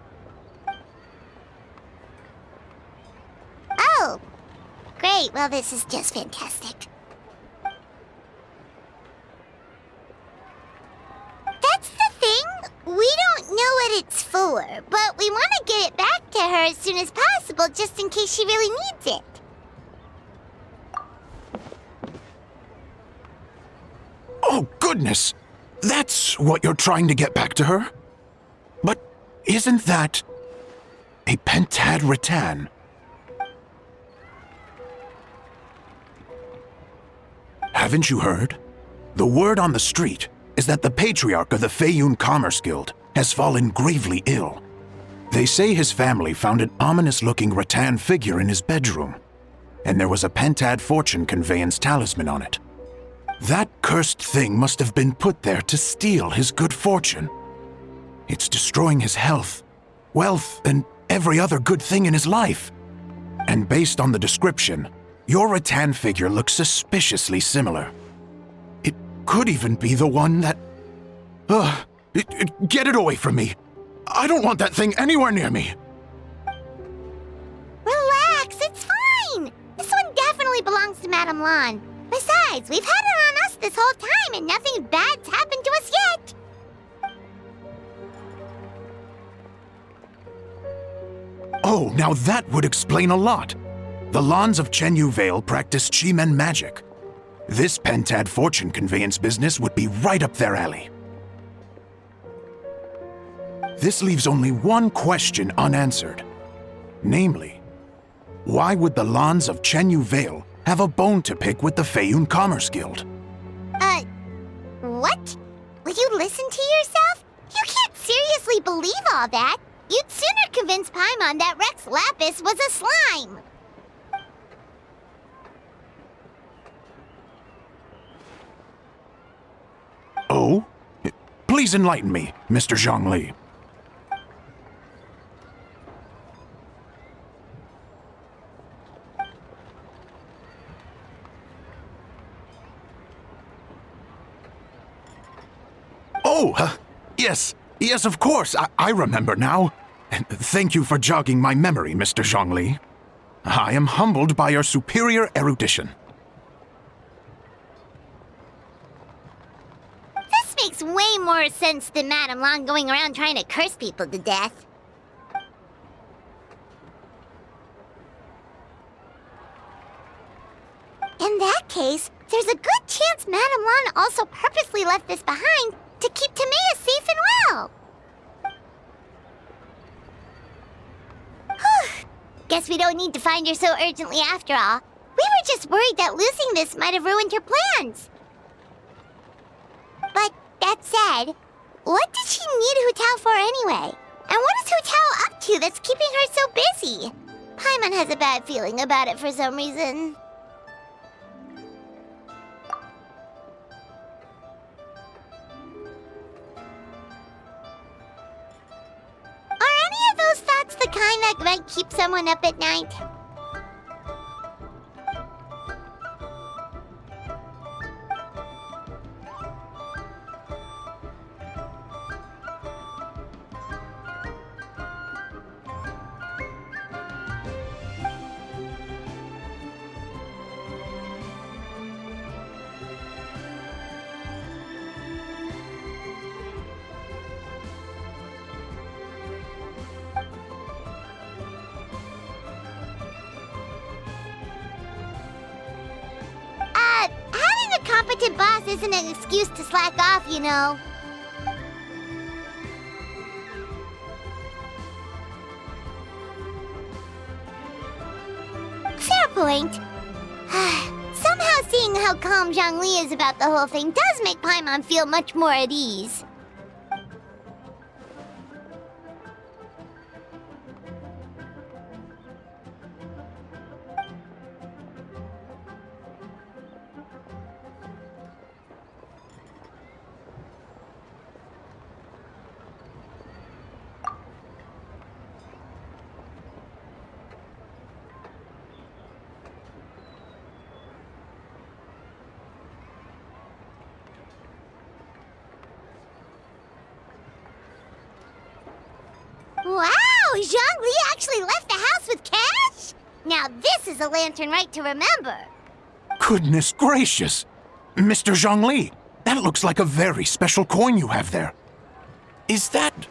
Oh! Great, well this is just fantastic. That's the thing! We don't know what it's for, but we want to get it back to her as soon as possible just in case she really needs it. Oh, goodness! That's what you're trying to get back to her? But isn't that a pentad rattan? Haven't you heard? The word on the street is that the patriarch of the Feiyun Commerce Guild has fallen gravely ill. They say his family found an ominous-looking rattan figure in his bedroom, and there was a pentad fortune conveyance talisman on it. That cursed thing must have been put there to steal his good fortune. It's destroying his health, wealth, and every other good thing in his life. And based on the description, your rattan figure looks suspiciously similar. It could even be the one that... Get it away from me! I don't want that thing anywhere near me! Relax, it's fine! This one definitely belongs to Madame Lan. Besides, we've had it on us this whole time and nothing bad's happened to us yet! Oh, now that would explain a lot. The Lans of Chenyu Vale practice Chi-Men magic. This pentad fortune conveyance business would be right up their alley. This leaves only one question unanswered. Namely, why would the Lans of Chenyu Vale have a bone to pick with the Feiyun Commerce Guild? What? Will you listen to yourself? You can't seriously believe all that. You'd sooner convince Paimon that Rex Lapis was a slime. Oh? Please enlighten me, Mr. Zhongli. Oh, yes, of course. I remember now. And thank you for jogging my memory, Mr. Zhongli. I am humbled by your superior erudition. This makes way more sense than Madame Lan going around trying to curse people to death. In that case, there's a good chance Madame Lan also purposely left this behind to keep Timea safe and well. Whew. Guess we don't need to find her so urgently after all. We were just worried that losing this might have ruined her plans. But that said, what did she need Hu Tao for anyway? And what is Hu Tao up to that's keeping her so busy? Paimon has a bad feeling about it for some reason. Are any of those thoughts the kind that might keep someone up at night? Having a competent boss isn't an excuse to slack off, you know. Fair point. Somehow seeing how calm Zhongli is about the whole thing does make Paimon feel much more at ease. Wow, Zhongli actually left the house with cash? Now this is a Lantern Rite to remember. Goodness gracious! Mr. Zhongli, that looks like a very special coin you have there. Is that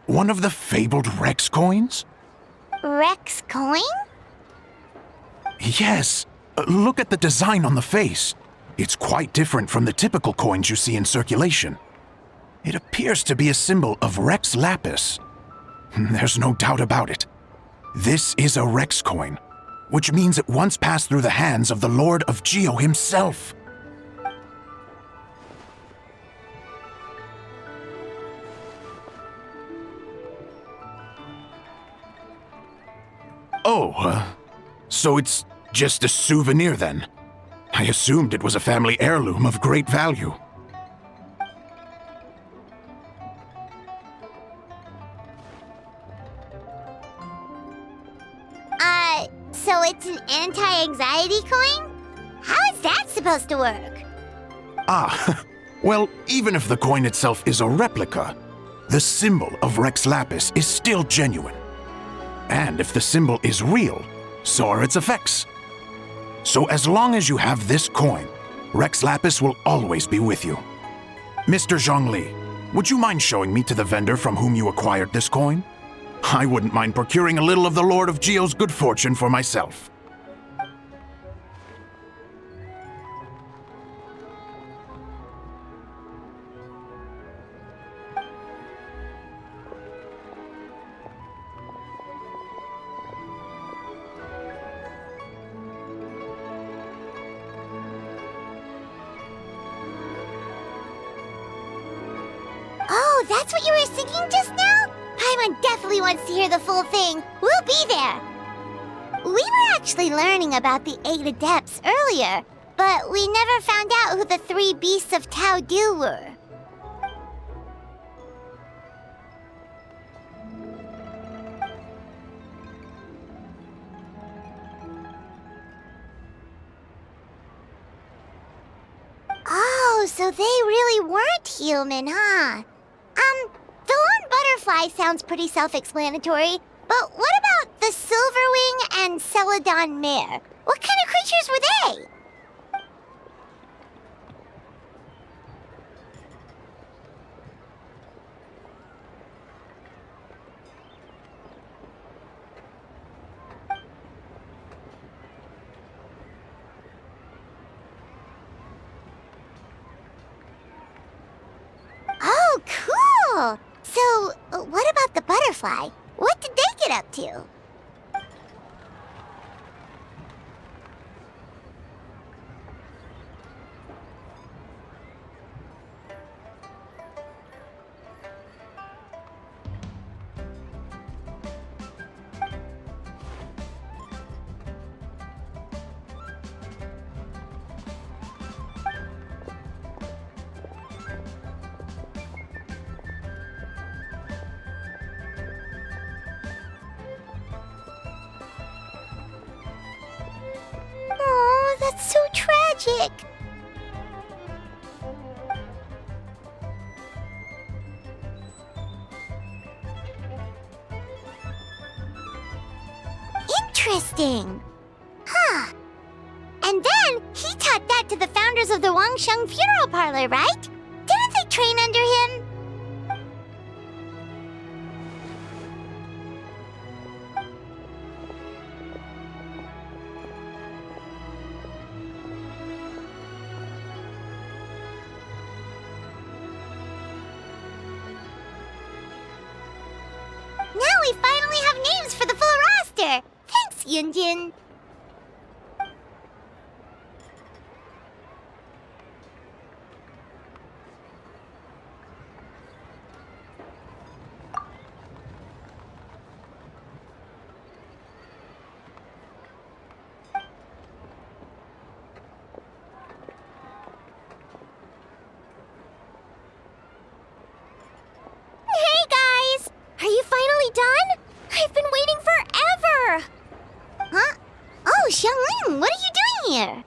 one of the fabled Rex coins? Rex coin? Yes. Look at the design on the face. It's quite different from the typical coins you see in circulation. It appears to be a symbol of Rex Lapis. There's no doubt about it. This is a Rex coin, which means it once passed through the hands of the Lord of Geo himself. Oh, so it's just a souvenir then? I assumed it was a family heirloom of great value. So it's an anti-anxiety coin? How is that supposed to work? Ah, well, even if the coin itself is a replica, the symbol of Rex Lapis is still genuine. And if the symbol is real, so are its effects. So as long as you have this coin, Rex Lapis will always be with you. Mr. Zhongli, would you mind showing me to the vendor from whom you acquired this coin? I wouldn't mind procuring a little of the Lord of Geo's good fortune for myself. Oh, that's what you were singing just now? Paimon definitely wants to hear the full thing. We'll be there. We were actually learning about the 8 adepts earlier, but we never found out who the 3 beasts of Tao Du were. Oh, so they really weren't human, huh? The lone butterfly sounds pretty self-explanatory, but what about the Silverwing and Celadon mare? What kind of creatures were they? Oh, cool! So, what about the butterfly? What did they get up to? Oh, that's so tragic. Interesting. Huh. And then he taught that to the founders of the Wangsheng Funeral Parlor, right? Didn't they train under him? Now we finally have names for the full roster! Thanks, Yunjin! Hey guys! Are you finally done? I've been waiting forever! Huh? Oh, Xiangling, what are you doing here?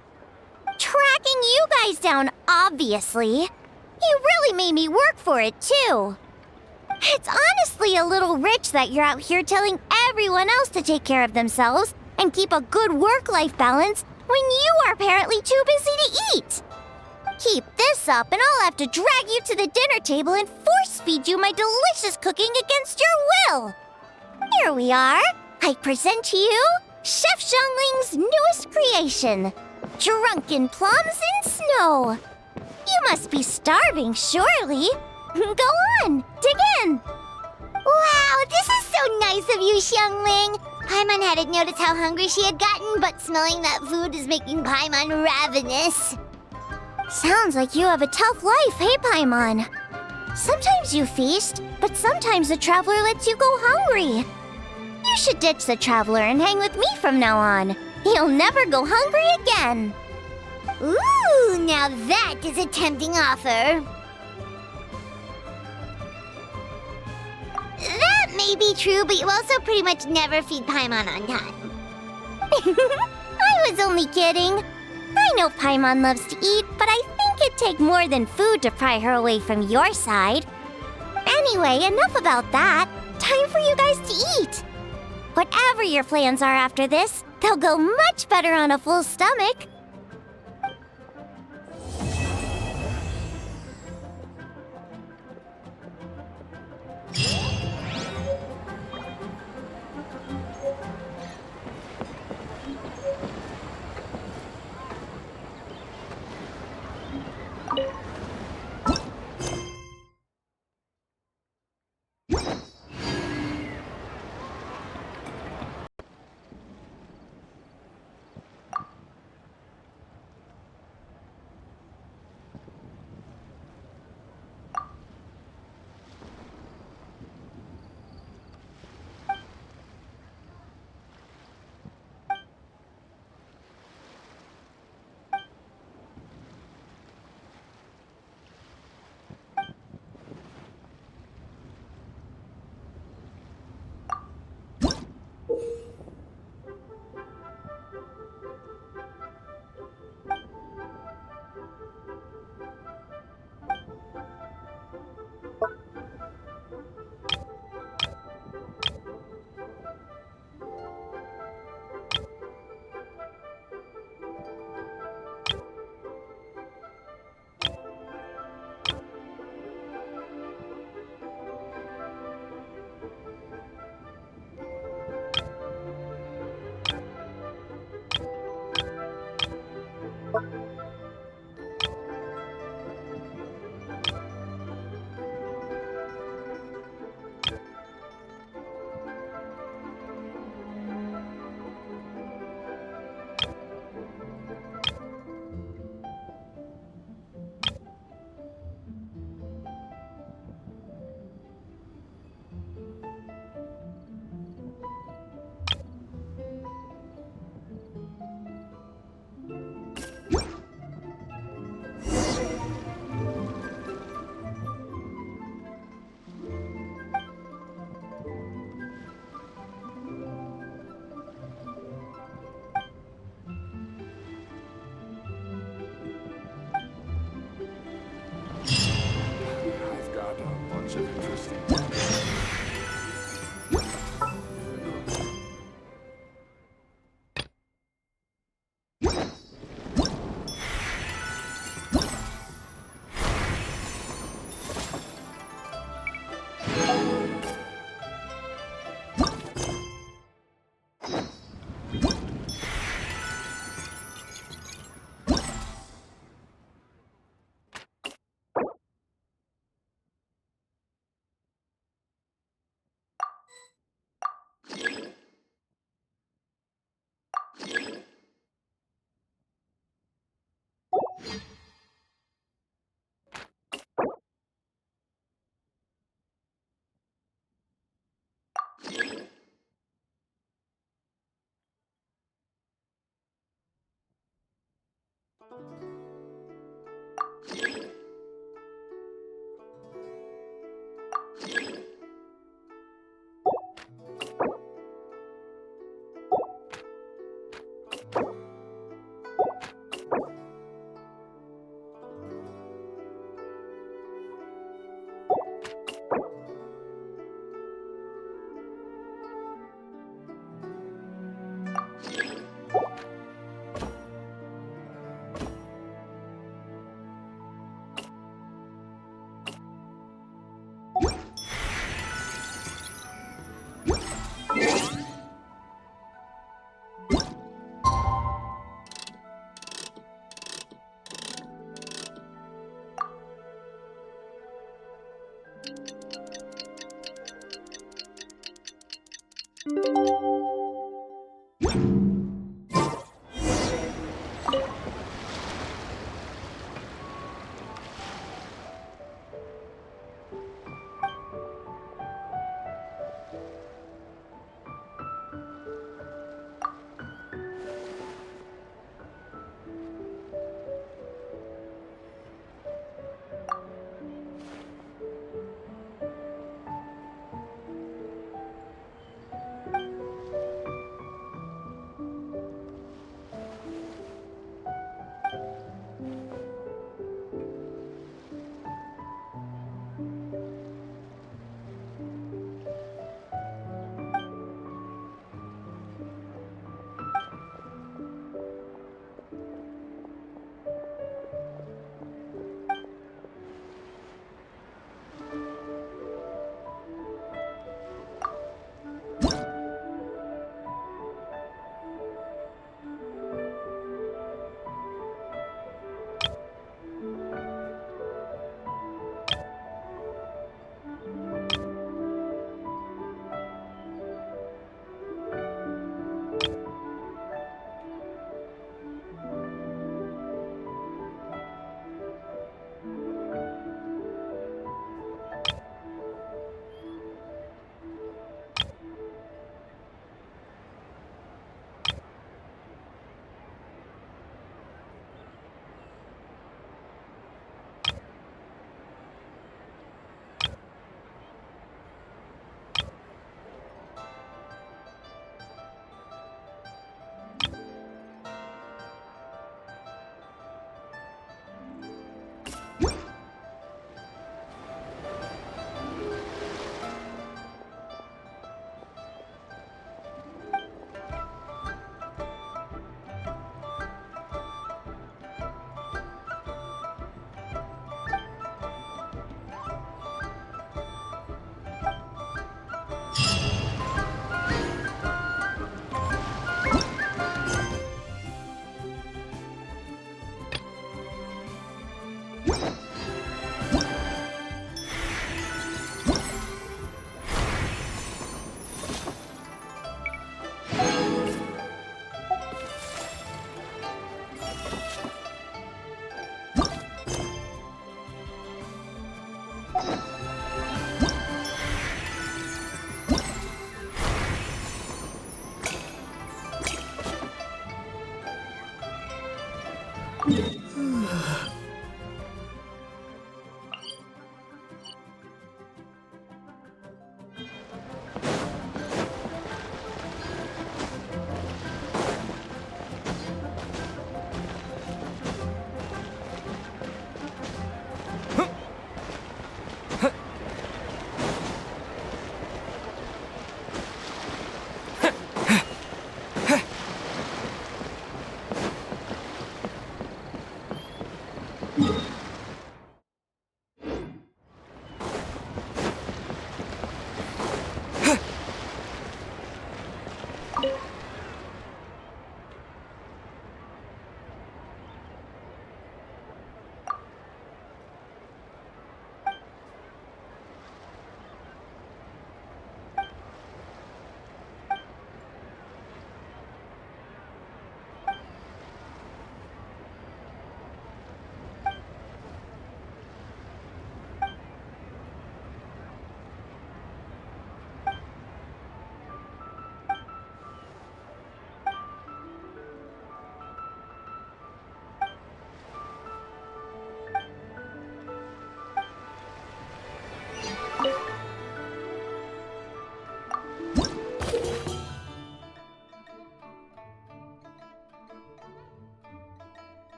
Tracking you guys down, obviously. You really made me work for it, too. It's honestly a little rich that you're out here telling everyone else to take care of themselves and keep a good work-life balance when you are apparently too busy to eat. Keep this up and I'll have to drag you to the dinner table and force-feed you my delicious cooking against your will. Here we are. I present to you Chef Xiangling's newest creation, Drunken Plums in Snow. You must be starving, surely. Go on, dig in. Wow, this is so nice of you, Xiangling. Paimon hadn't noticed how hungry she had gotten, but smelling that food is making Paimon ravenous. Sounds like you have a tough life, hey, Paimon? Sometimes you feast, but sometimes the traveler lets you go hungry. You should ditch the traveler and hang with me from now on. You'll never go hungry again. Ooh, now that is a tempting offer. That may be true, but you also pretty much never feed Paimon on time. I was only kidding. I know Paimon loves to eat, but I think it'd take more than food to pry her away from your side. Anyway, enough about that. Time for you guys to eat. Whatever your plans are after this, they'll go much better on a full stomach.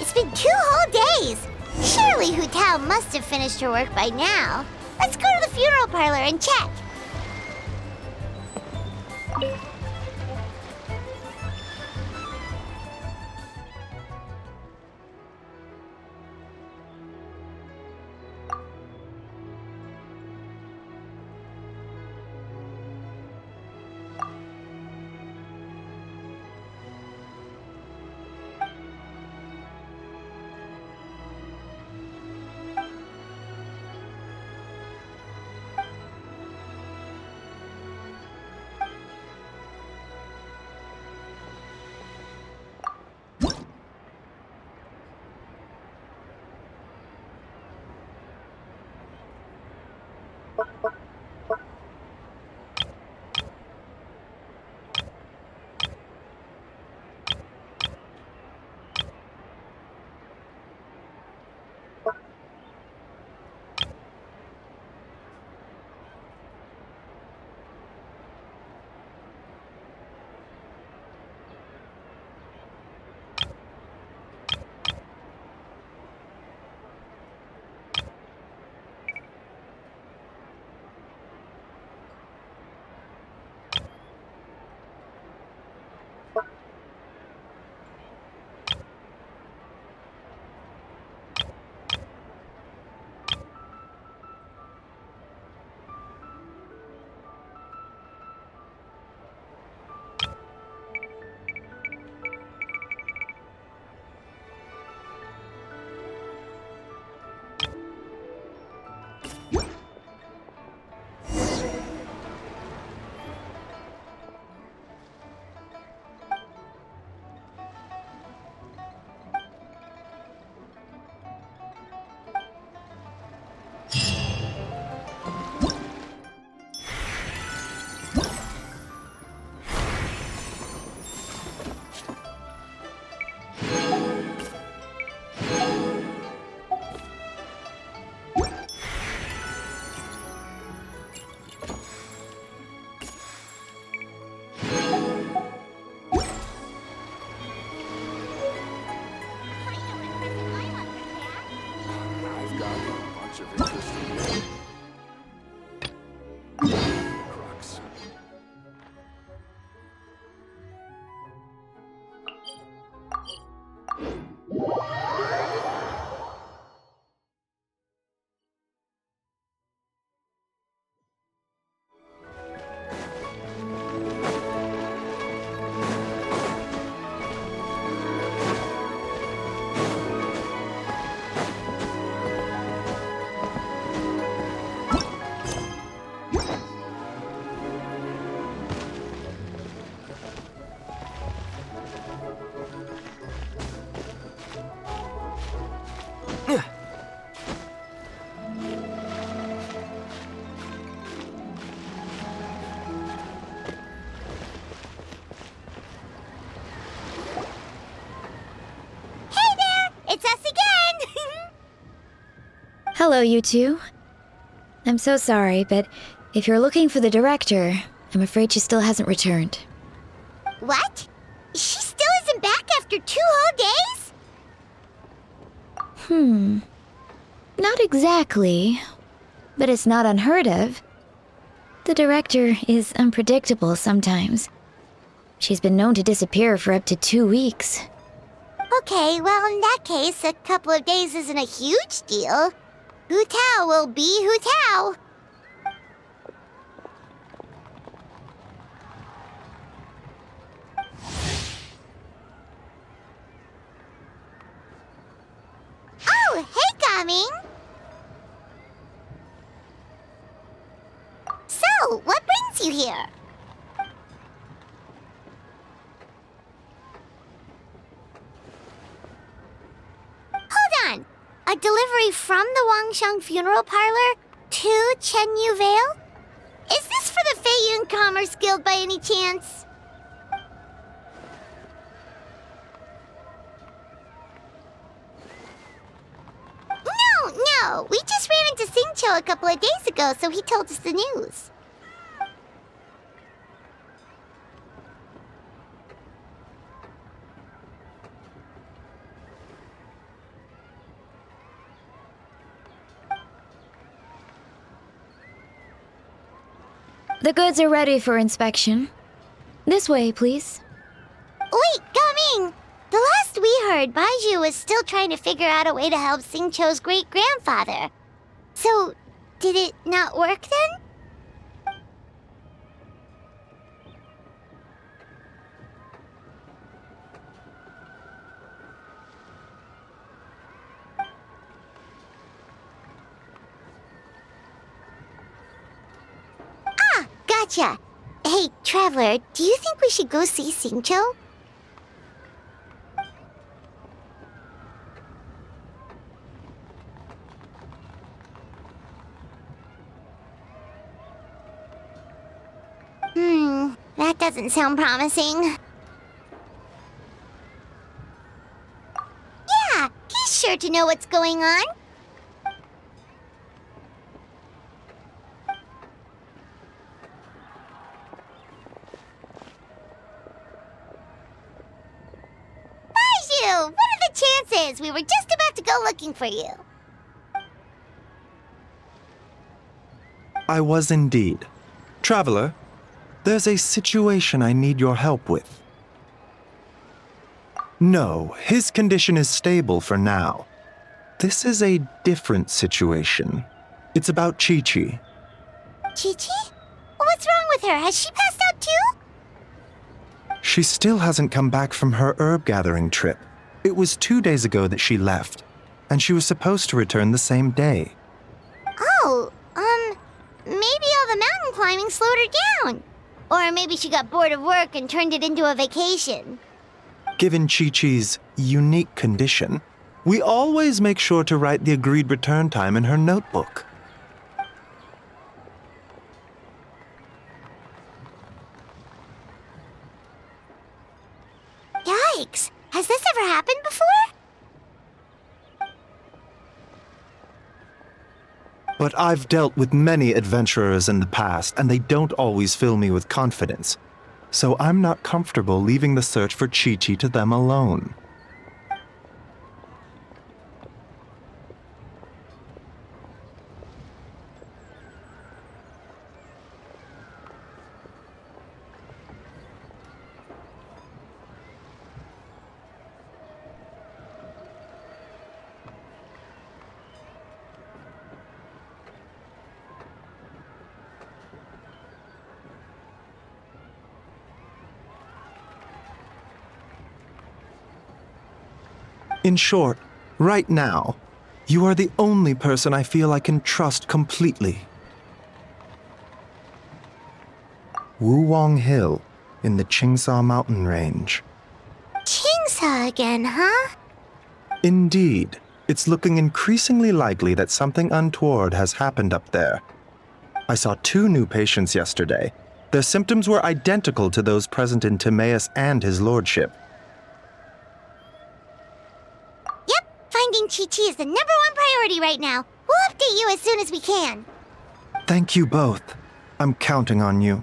It's been 2 whole days! Surely Hu Tao must have finished her work by now. Let's go to the funeral parlor and check. bunch of interesting crux. It's us again! Hello, you two. I'm so sorry, but if you're looking for the director, I'm afraid she still hasn't returned. What? She still isn't back after 2 whole days? Not exactly, but it's not unheard of. The director is unpredictable sometimes. She's been known to disappear for up to 2 weeks. Okay, well, in that case, a couple of days isn't a huge deal. Hu Tao will be Hu Tao. Oh, hey, Gam Ing. So, what brings you here? Hold on. A delivery from the Wangsheng funeral parlor to Chenyu Vale? Is this for the Feiyun Commerce Guild by any chance? No. We just ran into Xingqiiu a couple of days ago, so he told us the news. The goods are ready for inspection. This way, please. Wait, Gam Ing! The last we heard, Baiju was still trying to figure out a way to help Xingqiu's great-grandfather. So, did it not work then? Ah, gotcha. Hey, Traveler, do you think we should go see Xingqiu? That doesn't sound promising. Yeah, he's sure to know what's going on. Baiju, what are the chances? We were just about to go looking for you. I was indeed. Traveler, there's a situation I need your help with. No, his condition is stable for now. This is a different situation. It's about Chi-Chi. Chi-Chi? What's wrong with her? Has she passed out too? She still hasn't come back from her herb gathering trip. It was 2 days ago that she left, and she was supposed to return the same day. Oh, maybe all the mountain climbing slowed her down. Or maybe she got bored of work and turned it into a vacation. Given Chi-Chi's unique condition, we always make sure to write the agreed return time in her notebook. Yikes! Has this ever happened before? But I've dealt with many adventurers in the past, and they don't always fill me with confidence. So I'm not comfortable leaving the search for Chi-Chi to them alone. In short, right now, you are the only person I feel I can trust completely. Wuwang Hill, in the Qingsa mountain range. Qingsa again, huh? Indeed. It's looking increasingly likely that something untoward has happened up there. I saw 2 new patients yesterday. Their symptoms were identical to those present in Timaeus and his lordship. Yep, finding Chi-Chi is the #1 priority right now. We'll update you as soon as we can. Thank you both. I'm counting on you.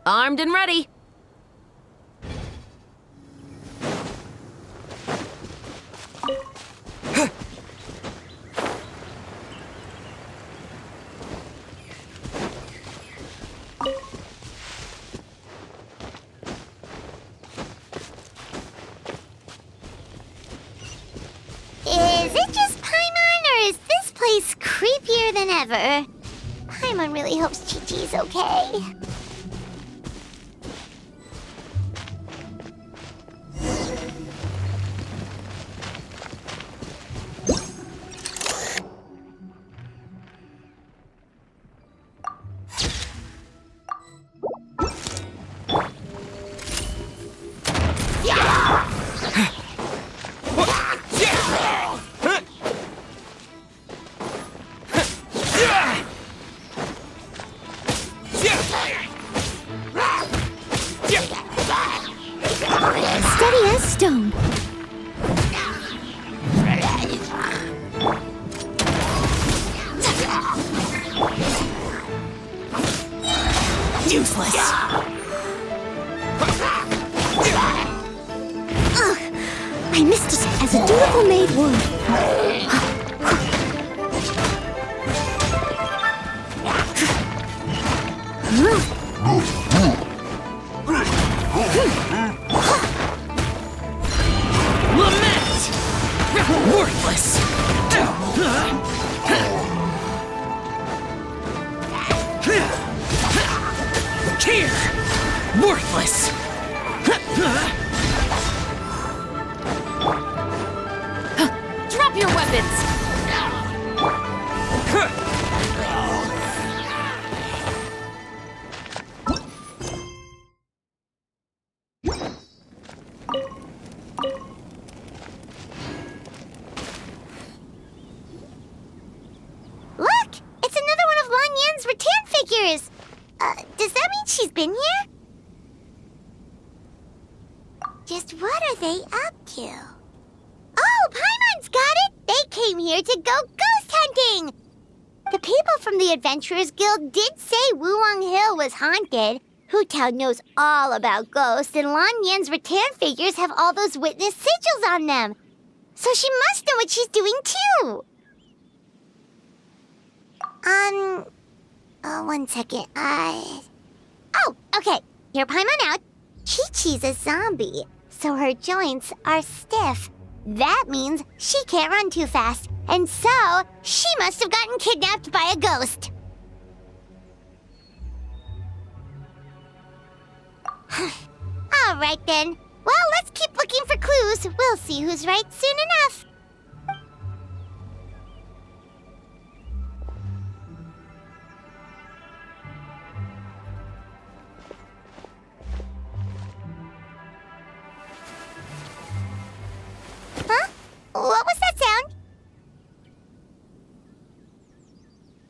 Armed and ready. Is it just Paimon, or is this place creepier than ever? Paimon really hopes Chi-Chi's okay. Steady as stone. Useless. Ugh, I missed it as a dutiful maid would. Lament! Worthless! Here! Worthless! Drop your weapons! Look! It's another one of Lan Yan's rattan figures! Does that mean she's been here? Just what are they up to? Oh, Paimon's got it! They came here to go ghost hunting! The people from the Adventurers Guild did say Wuwang Hill was haunted. Hu Tao knows all about ghosts, and Lan Yan's rattan figures have all those witness sigils on them. So she must know what she's doing, too! One second, Oh, okay. Hear Paimon out. Chi-Chi's a zombie, so her joints are stiff. That means she can't run too fast. And so, she must have gotten kidnapped by a ghost. Alright then. Well, let's keep looking for clues. We'll see who's right soon enough. Huh? What was that sound?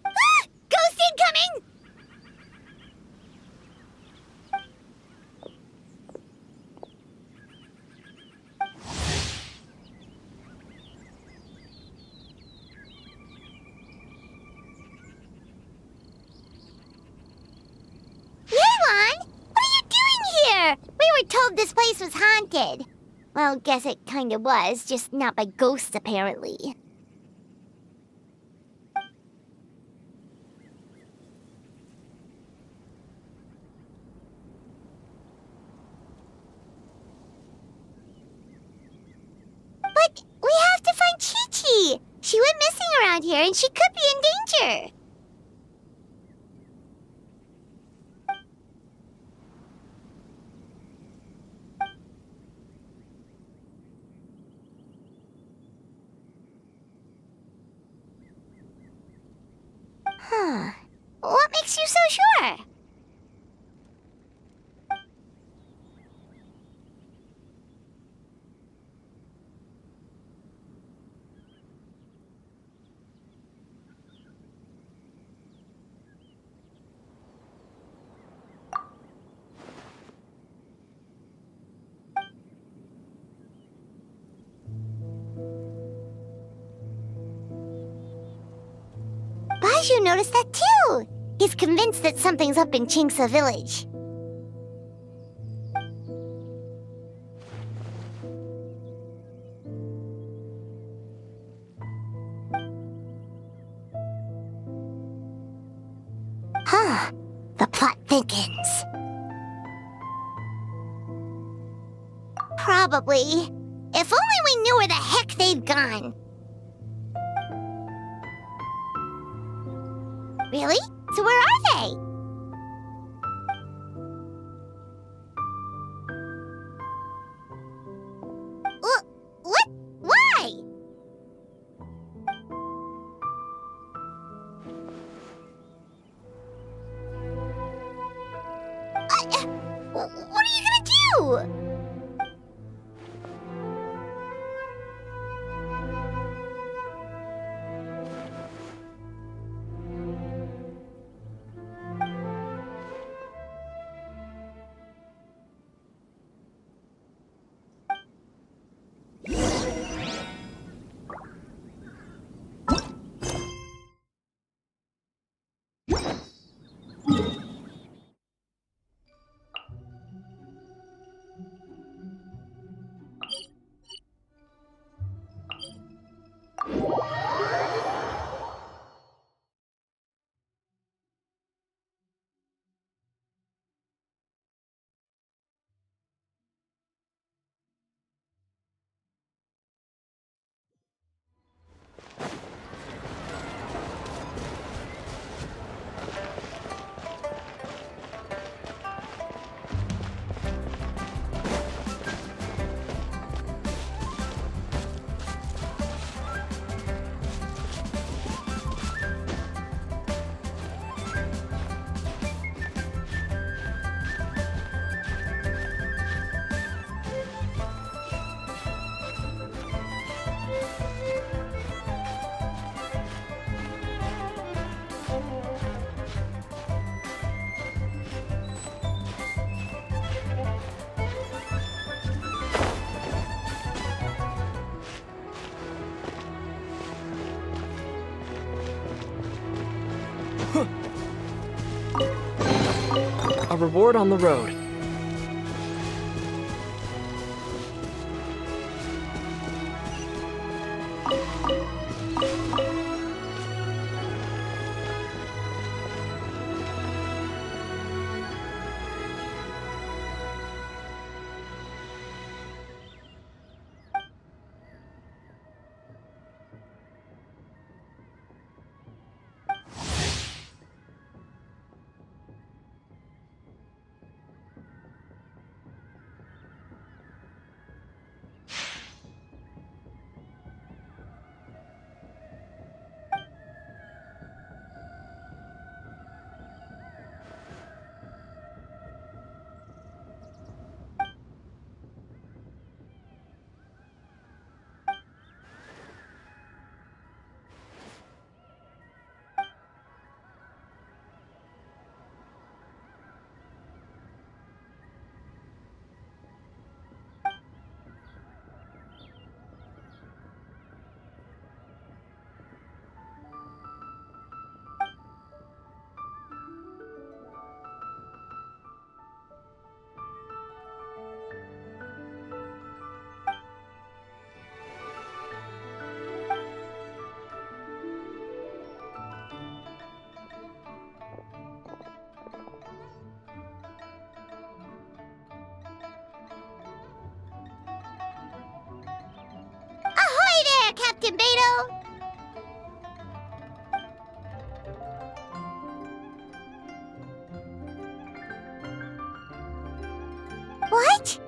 Ah! Ghost incoming! Yelan, what are you doing here? We were told this place was haunted. Well, guess it kinda was, just not by ghosts apparently. But we have to find Chi-Chi! She went missing around here and she could be in danger! Huh. What makes you so sure? Baiju noticed that too! He's convinced that something's up in Qingce village. Huh. The plot thickens. Probably. If only we knew where the heck they've gone. Really? So where are they? What? Why? What are you gonna do? A reward on the road. Captain Beto. What?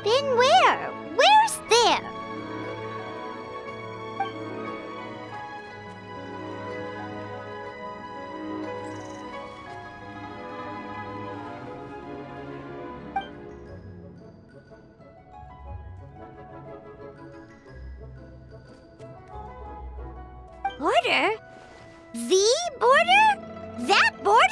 Been where? Where's there? Border? The border? That border?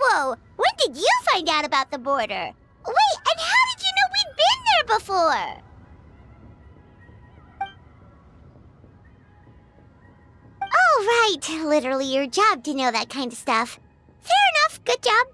Whoa! When did you find out about the border? Wait, and how did you know we'd been there before? Oh, right. Literally your job to know that kind of stuff. Fair enough. Good job.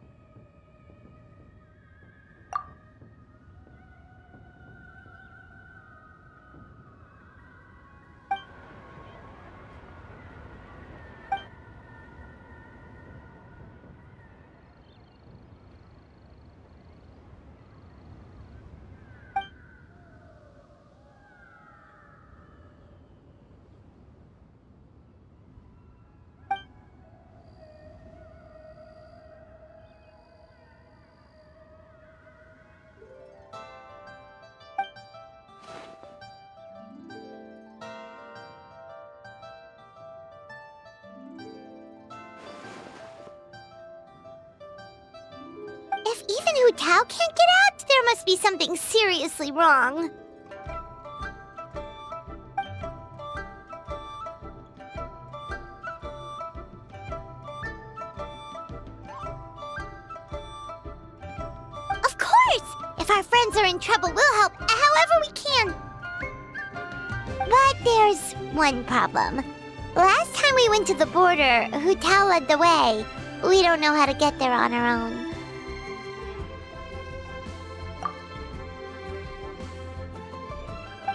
If even Hu Tao can't get out, there must be something seriously wrong. Of course! If our friends are in trouble, we'll help however we can. But there's one problem. Last time we went to the border, Hu Tao led the way. We don't know how to get there on our own.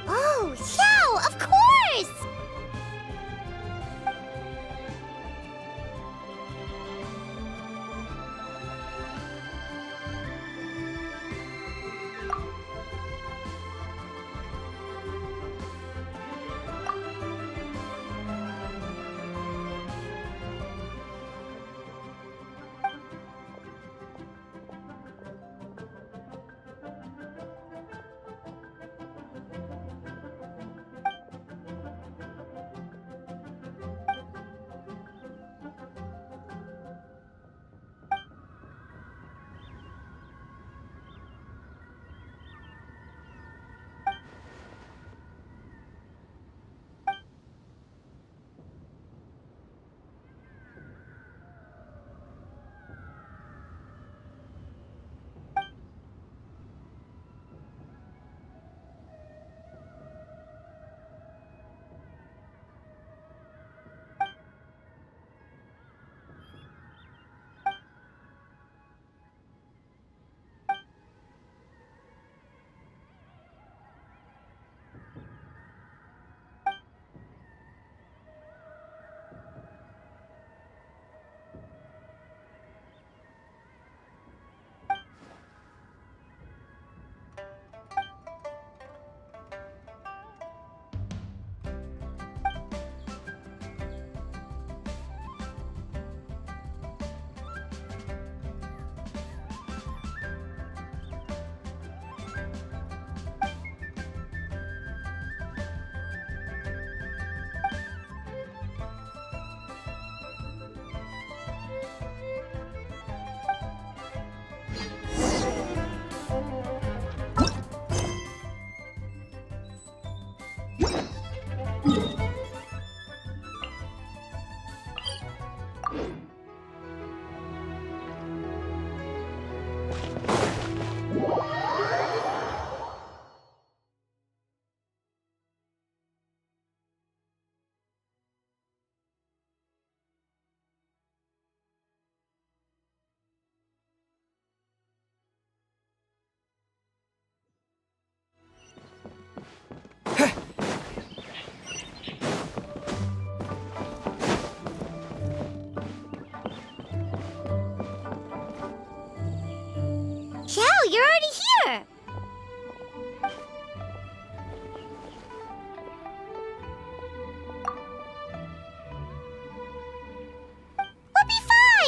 Oh, Xiao, of course!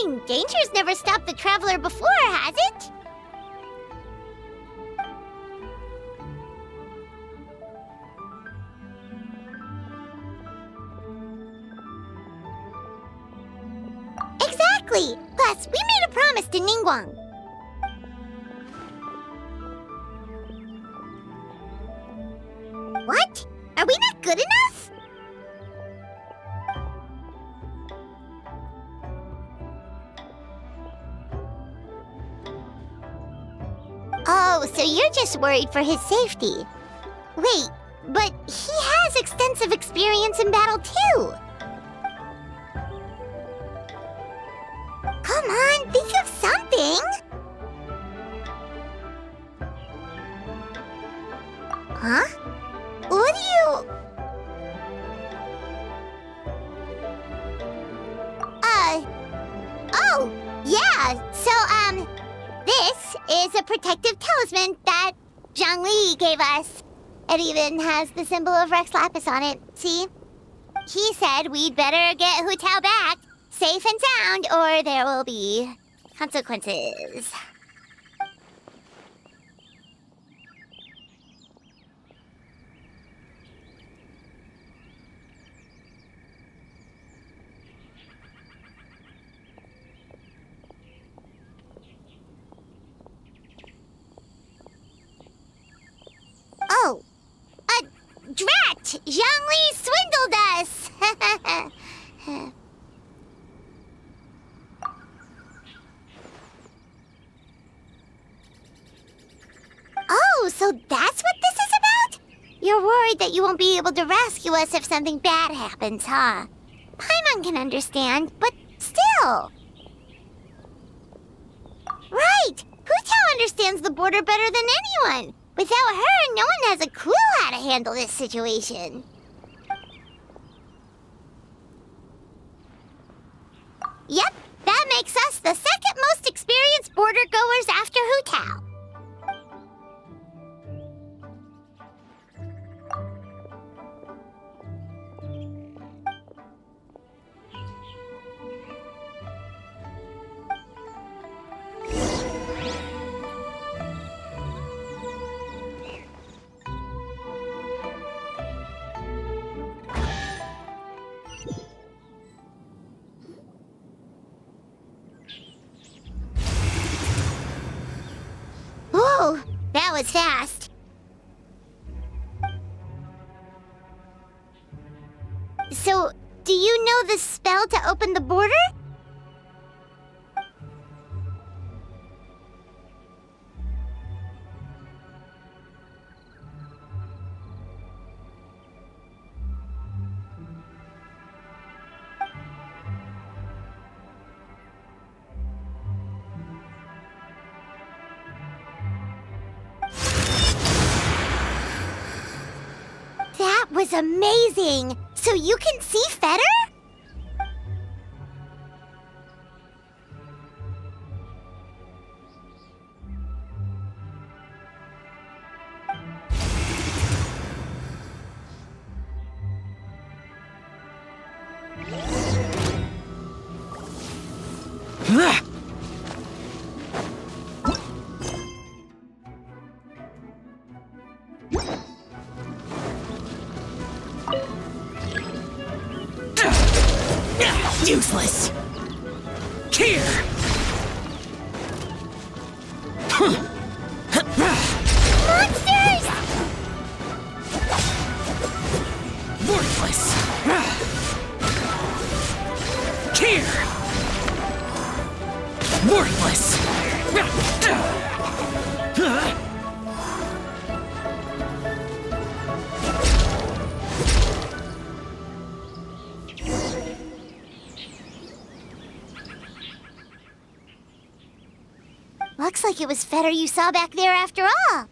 fine. Danger's never stopped the traveler before, has it? Exactly! Plus, we made a promise to Ningguang. What? Are we not good enough? Oh, so you're just worried for his safety. Wait, but he has extensive experience in battle too. Come on, think of something. Huh? What do you... Oh, yeah, so, this is a protective talisman that Xiangling gave us. It even has the symbol of Rex Lapis on it, see? He said we'd better get Hu Tao back, safe and sound, or there will be consequences. Oh, drat! Xiangling swindled us! Oh, so that's what this is about? You're worried that you won't be able to rescue us if something bad happens, huh? Paimon can understand, but still. Right! Hu Tao understands the border better than anyone. Without her, no one has a clue how to handle this situation. Yep, that makes us the second most experienced border goers after Hu Tao. Whoa, that was fast. So, do you know the spell to open the border? That was amazing! So you can see Fetter? Useless! Here! Monsters! Worthless! Here! Worthless! Looks like it was Fetter you saw back there after all.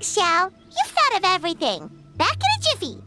Thanks, Xiao. You've thought of everything. Back in a jiffy.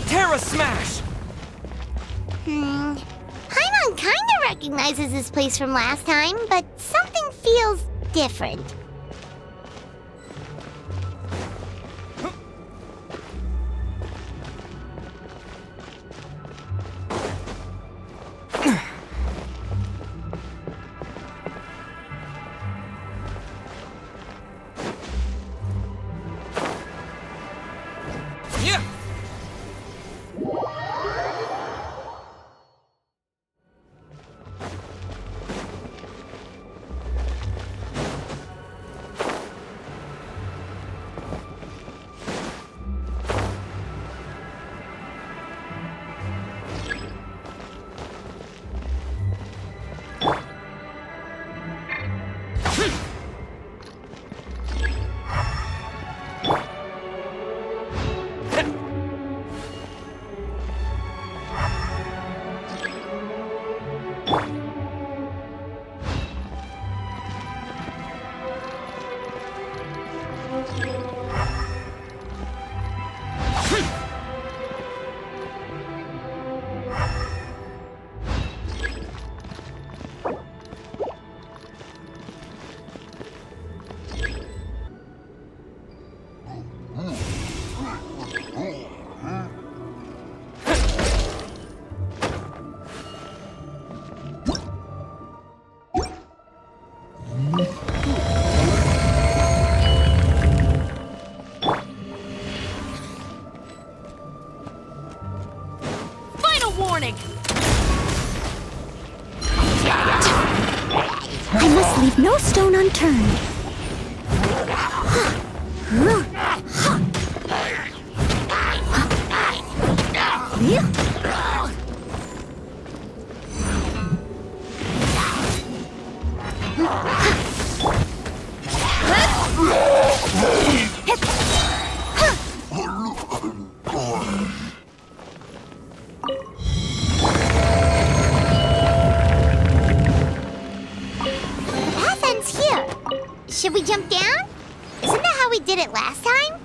Terra Smash! Paimon kinda recognizes this place from last time, but something feels different. Leave no stone unturned. Should we jump down? Isn't that how we did it last time?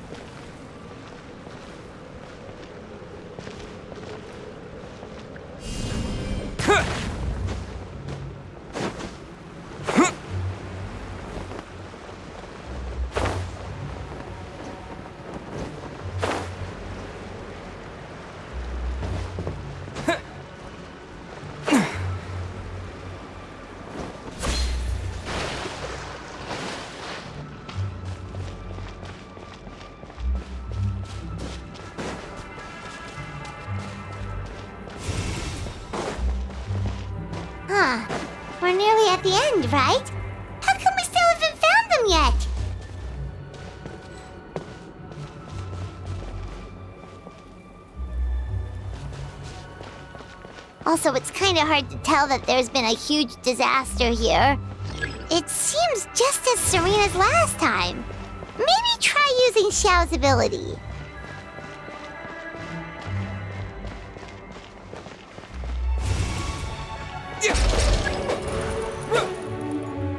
We're nearly at the end, right? How come we still haven't found them yet? Also, it's kind of hard to tell that there's been a huge disaster here. It seems just as serene as last time. Maybe try using Xiao's ability.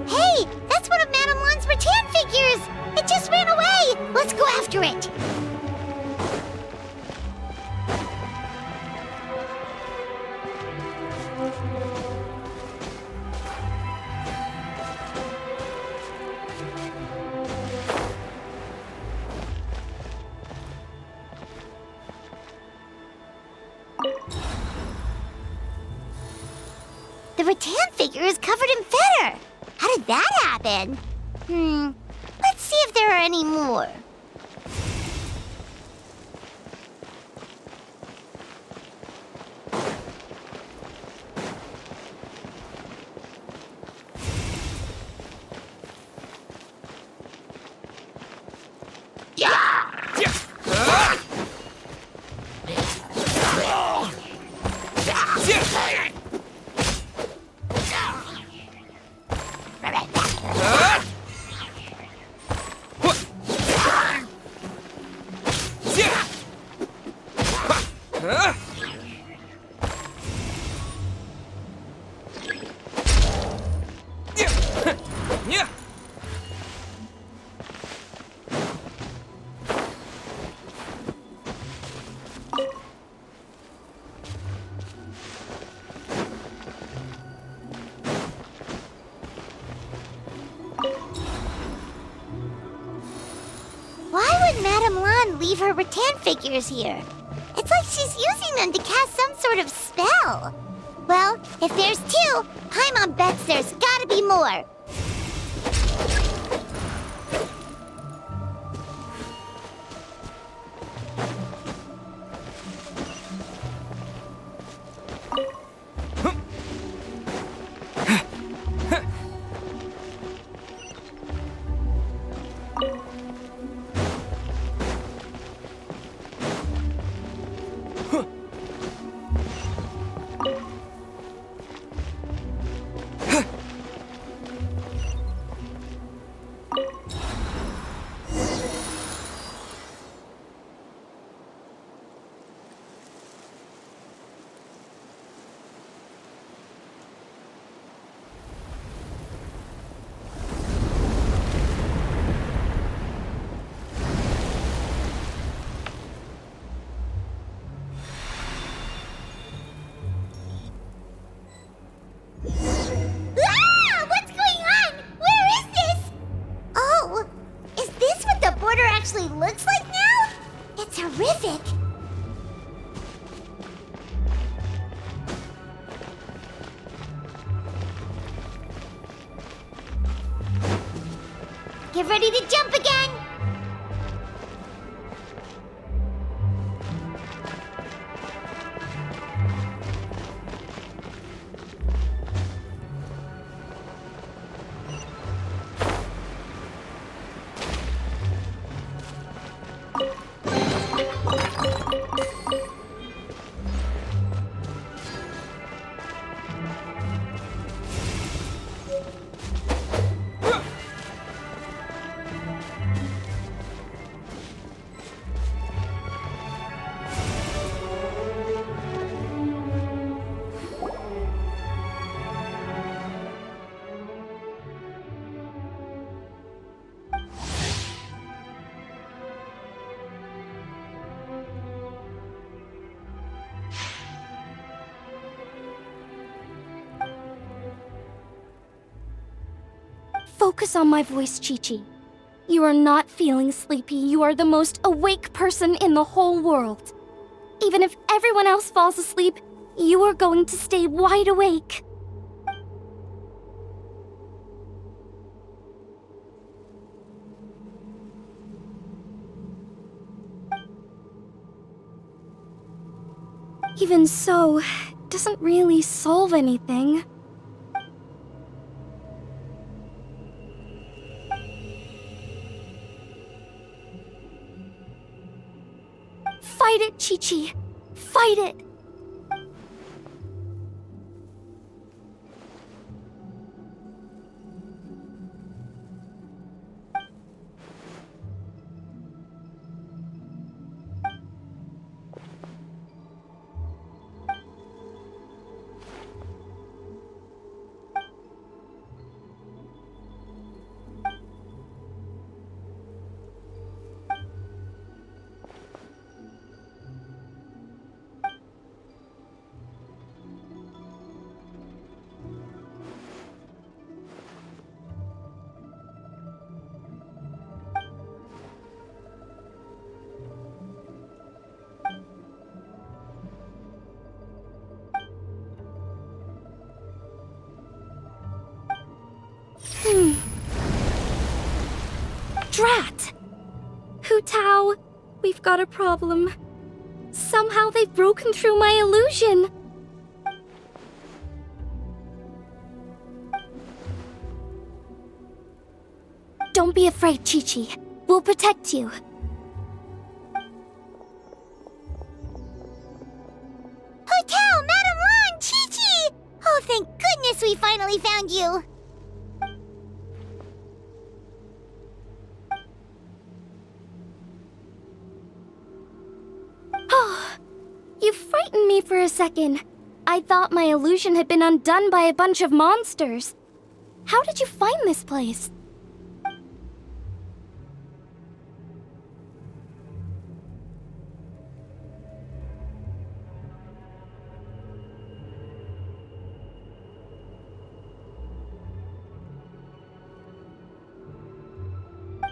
Hey, that's one of Madame Lan's rattan figures! It just ran away! Let's go after it! The rattan figure is covered in feather! How did that happen? Let's see if there are any more. Leave her rattan figures here. It's like she's using them to cast some sort of spell. Well, if there's two, Paimon bets there's gotta be more. Actually looks like now? It's horrific. Get ready to jump again. Focus on my voice, Chi-Chi. You are not feeling sleepy. You are the most awake person in the whole world. Even if everyone else falls asleep, you are going to stay wide awake. Even so, it doesn't really solve anything. Fight it, Chi-Chi. Fight it! Drat! Hu Tao, we've got a problem. Somehow they've broken through my illusion. Don't be afraid, Chi-Chi. We'll protect you. Hu Tao, Madame Lan, Chi-Chi! Oh, thank goodness we finally found you. You frightened me for a second. I thought my illusion had been undone by a bunch of monsters. How did you find this place?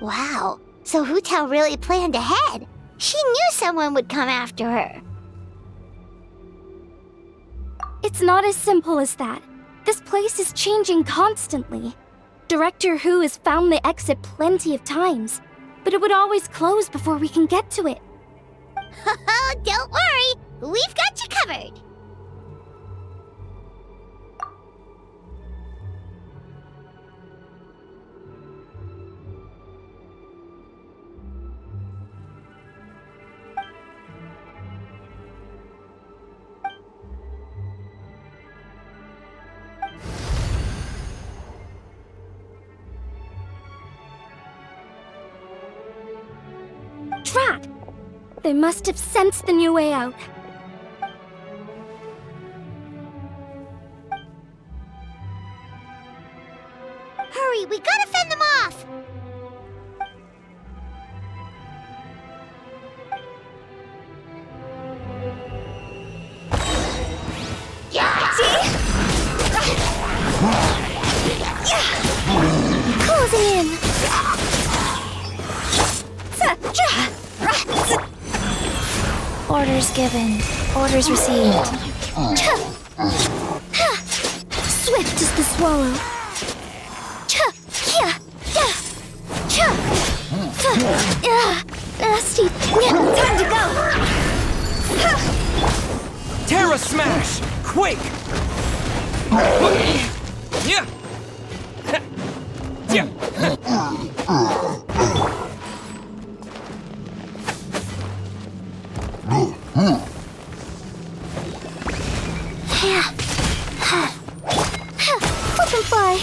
Wow, so Hu Tao really planned ahead. She knew someone would come after her. It's not as simple as that. This place is changing constantly. Director Hu has found the exit plenty of times, but it would always close before we can get to it. Don't worry, we've got you covered. Drat! They must have sensed the new way out. Hurry, we gotta fend them off! Closing in! Orders given. Orders received. Swift as the swallow. Nasty. Time to go! Terra Smash! Quake! Yeah! Yeah! Flip and fly!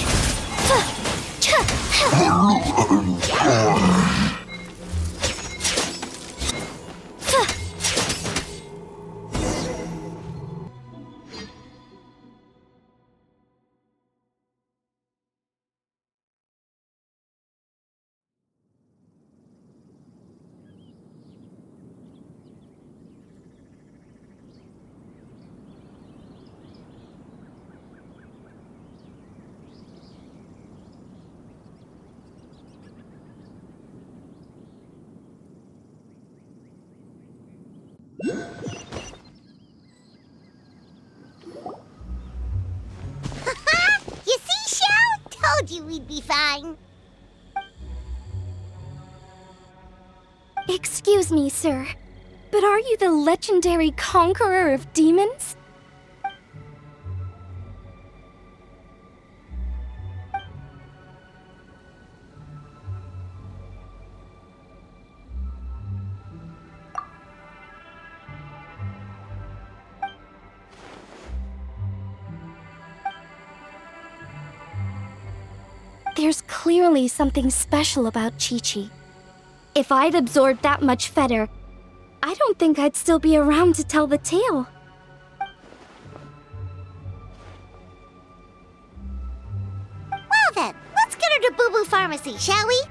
fine. Excuse me, sir, but are you the legendary conqueror of demons? There's clearly something special about Chi-Chi. If I'd absorbed that much fetter, I don't think I'd still be around to tell the tale. Well then, let's get her to Boo Boo Pharmacy, shall we?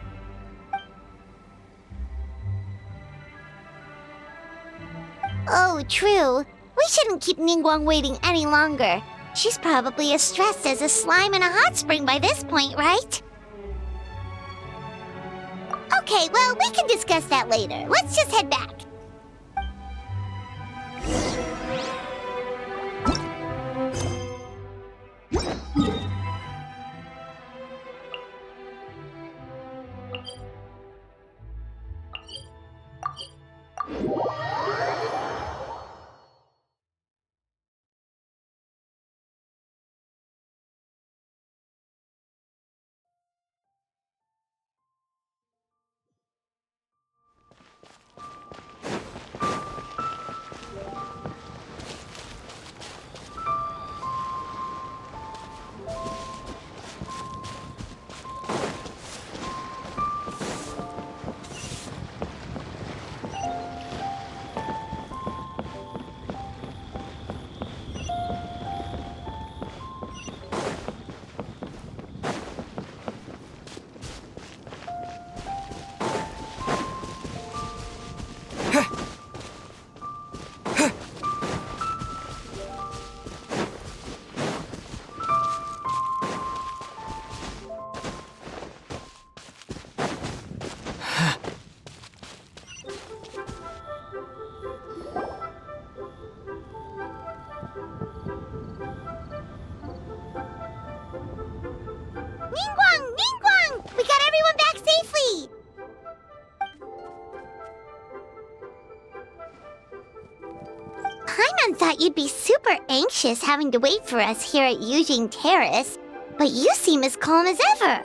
Oh, true. We shouldn't keep Ningguang waiting any longer. She's probably as stressed as a slime in a hot spring by this point, right? Okay, well, we can discuss that later. Let's just head back. Thought you'd be super anxious having to wait for us here at Yujing Terrace, but you seem as calm as ever.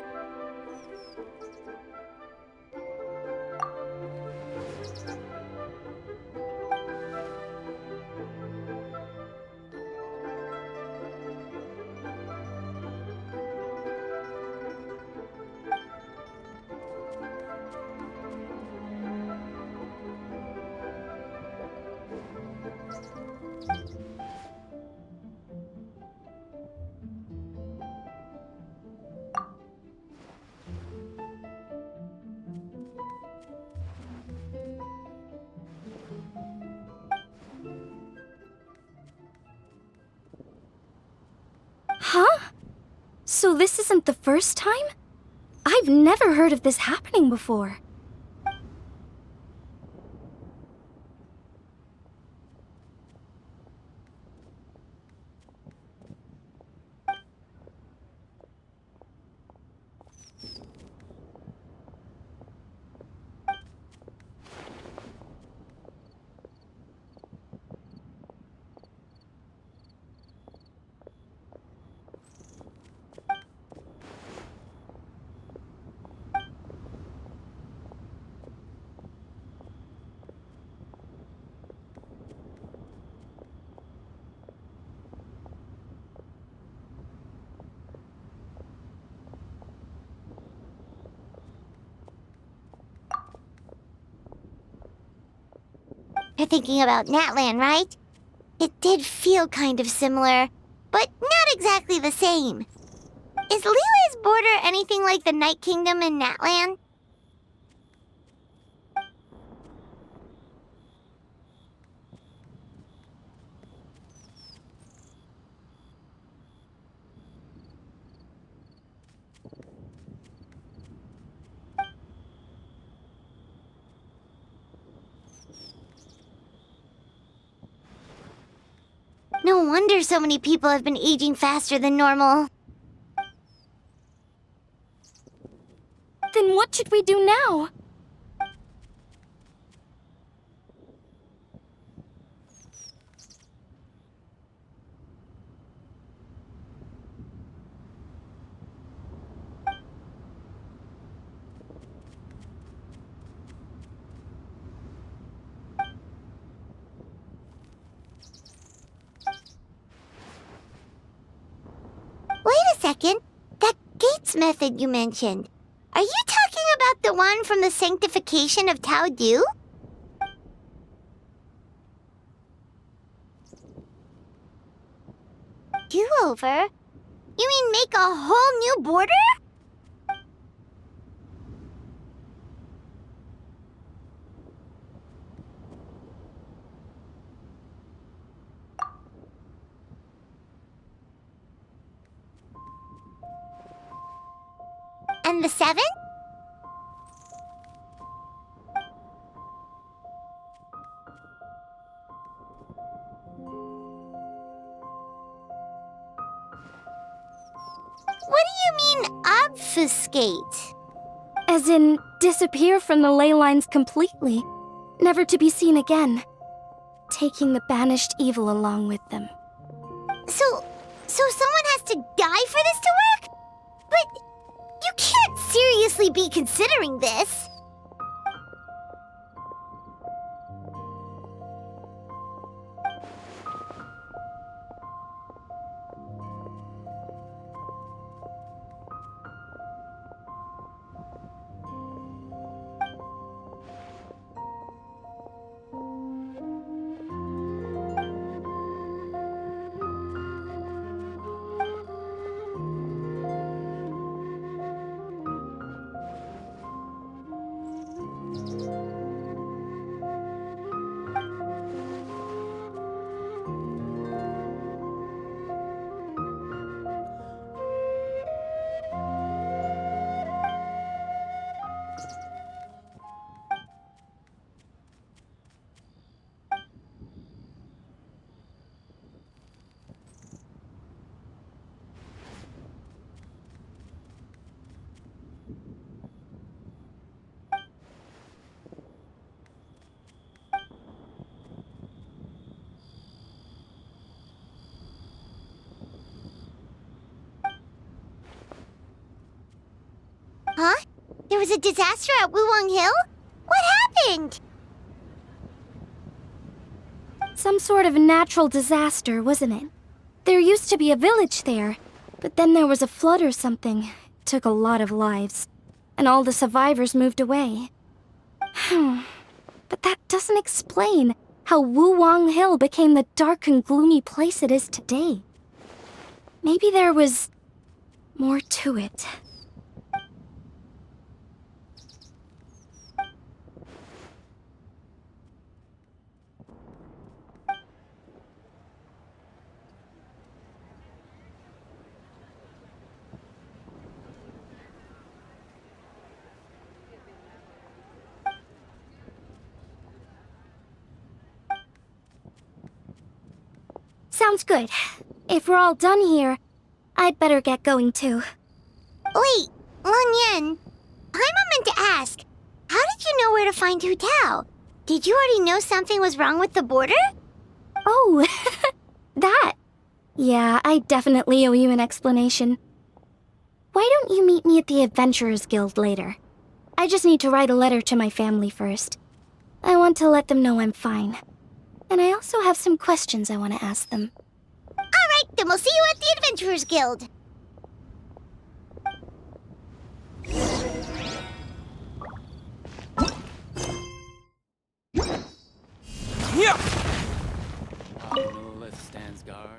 Huh? So this isn't the first time? I've never heard of this happening before. You're thinking about Natlan, right? It did feel kind of similar, but not exactly the same. Is Liyue's border anything like the Night Kingdom in Natlan? No wonder so many people have been aging faster than normal. Then what should we do now? Wait a second. That gates method you mentioned. Are you talking about the one from the sanctification of Tao Du? Do-over? You mean make a whole new border? And the 7? What do you mean, obfuscate? As in, disappear from the ley lines completely, never to be seen again, taking the banished evil along with them. So someone has to die for this to work? But you can't seriously be considering this. Huh? There was a disaster at Wuwang Hill? What happened? Some sort of natural disaster, wasn't it? There used to be a village there, but then there was a flood or something. It took a lot of lives, and all the survivors moved away. But that doesn't explain how Wuwang Hill became the dark and gloomy place it is today. Maybe there was more to it. Sounds good. If we're all done here, I'd better get going too. Wait, Lun Yan. Paimon meant to ask, how did you know where to find Hu Tao? Did you already know something was wrong with the border? Oh, that. Yeah, I definitely owe you an explanation. Why don't you meet me at the Adventurers Guild later? I just need to write a letter to my family first. I want to let them know I'm fine. And I also have some questions I want to ask them. Alright, then we'll see you at the Adventurers Guild. Yeah! Lilith stands guard.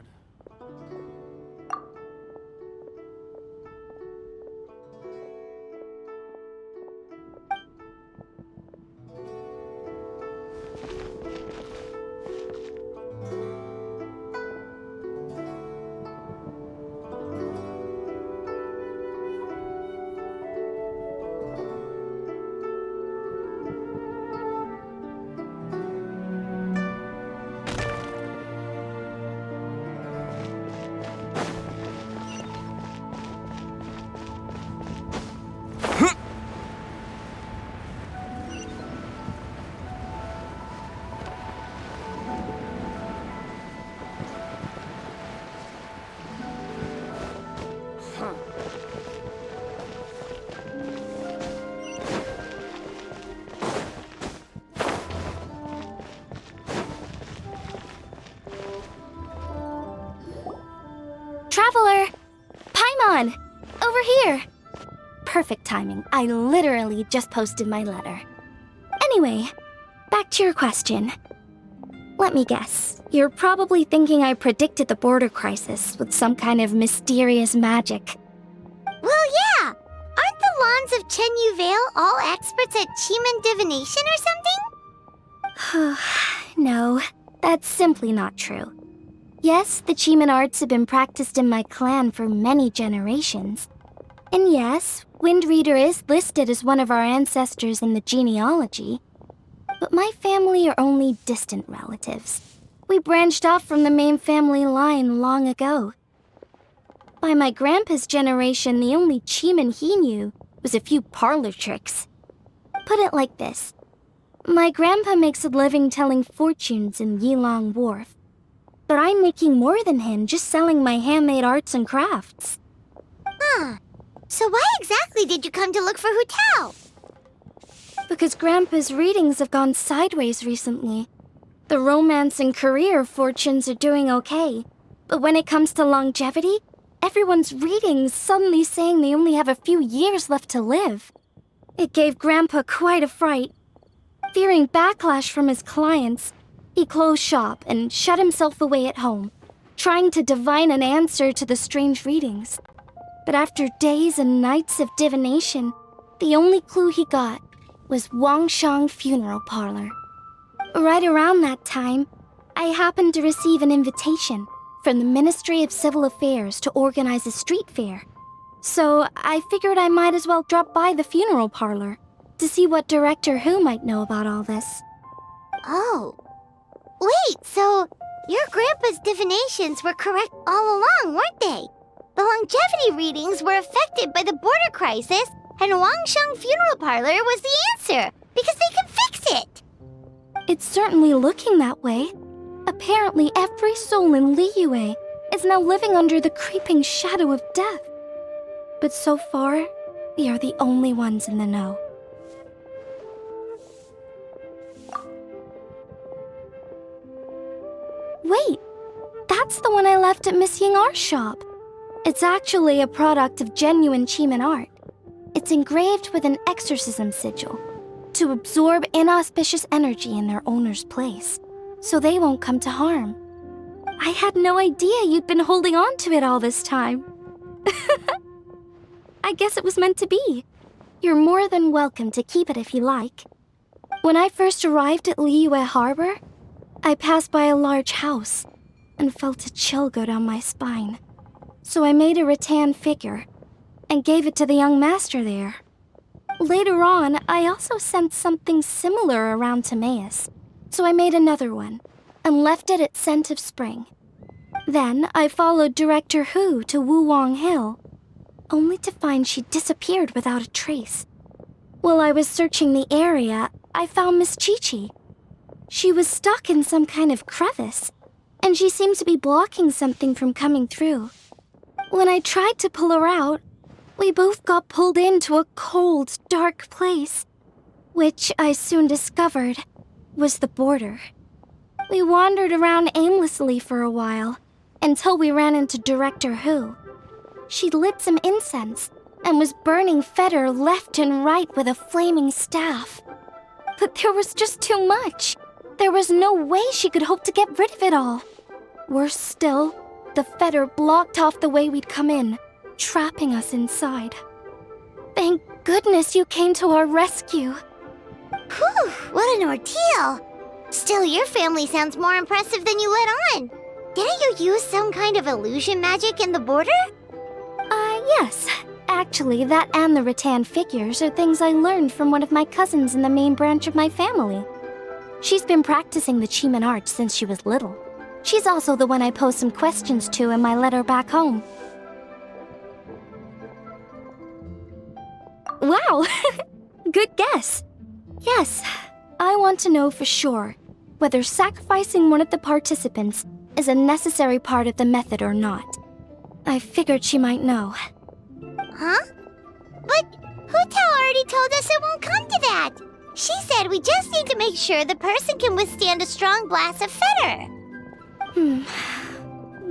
traveler! Paimon! Over here! Perfect timing. I literally just posted my letter. Anyway, back to your question. Let me guess. You're probably thinking I predicted the border crisis with some kind of mysterious magic. Well, yeah! Aren't the Lawns of Chenyu Vale all experts at Chiman divination or something? No, that's simply not true. Yes, the Chiman arts have been practiced in my clan for many generations. And yes, Wind Reader is listed as one of our ancestors in the genealogy. But my family are only distant relatives. We branched off from the main family line long ago. By my grandpa's generation, the only Chiman he knew was a few parlor tricks. Put it like this. My grandpa makes a living telling fortunes in Yilong Wharf. But I'm making more than him just selling my handmade arts and crafts. Huh. So why exactly did you come to look for Hu Tao? Because Grandpa's readings have gone sideways recently. The romance and career fortunes are doing okay. But when it comes to longevity, everyone's readings suddenly saying they only have a few years left to live. It gave Grandpa quite a fright. Fearing backlash from his clients, he closed shop and shut himself away at home, trying to divine an answer to the strange readings. But after days and nights of divination, the only clue he got was Wangshang Funeral Parlor. Right around that time, I happened to receive an invitation from the Ministry of Civil Affairs to organize a street fair. So I figured I might as well drop by the funeral parlor to see what Director Hu might know about all this. Oh. Wait, so your grandpa's divinations were correct all along, weren't they? The longevity readings were affected by the border crisis, and Wangshang Funeral Parlor was the answer, because they can fix it! It's certainly looking that way. Apparently every soul in Liyue is now living under the creeping shadow of death. But so far, we are the only ones in the know. Wait, that's the one I left at Miss Ying-Ar's shop. It's actually a product of genuine Chiman art. It's engraved with an exorcism sigil to absorb inauspicious energy in their owner's place, so they won't come to harm. I had no idea you'd been holding on to it all this time. I guess it was meant to be. You're more than welcome to keep it if you like. When I first arrived at Liyue Harbor, I passed by a large house and felt a chill go down my spine. So I made a rattan figure and gave it to the young master there. Later on, I also sensed something similar around Timaeus, so I made another one and left it at Scent of Spring. Then I followed Director Hu to Wuwang Hill, only to find she disappeared without a trace. While I was searching the area, I found Miss Chi-Chi. She was stuck in some kind of crevice, and she seemed to be blocking something from coming through. When I tried to pull her out, we both got pulled into a cold, dark place, which I soon discovered was the border. We wandered around aimlessly for a while, until we ran into Director Hu. She'd lit some incense and was burning Feder left and right with a flaming staff. But there was just too much. There was no way she could hope to get rid of it all. Worse still, the Feder blocked off the way we'd come in, trapping us inside. Thank goodness you came to our rescue. Whew, what an ordeal! Still, your family sounds more impressive than you let on. Didn't you use some kind of illusion magic in the border? Yes. Actually, that and the rattan figures are things I learned from one of my cousins in the main branch of my family. She's been practicing the Chiman arts since she was little. She's also the one I posed some questions to in my letter back home. Wow! Good guess. Yes, I want to know for sure whether sacrificing one of the participants is a necessary part of the method or not. I figured she might know. Huh? But Hu Tao already told us it won't come to that. She said we just need to make sure the person can withstand a strong blast of Feder.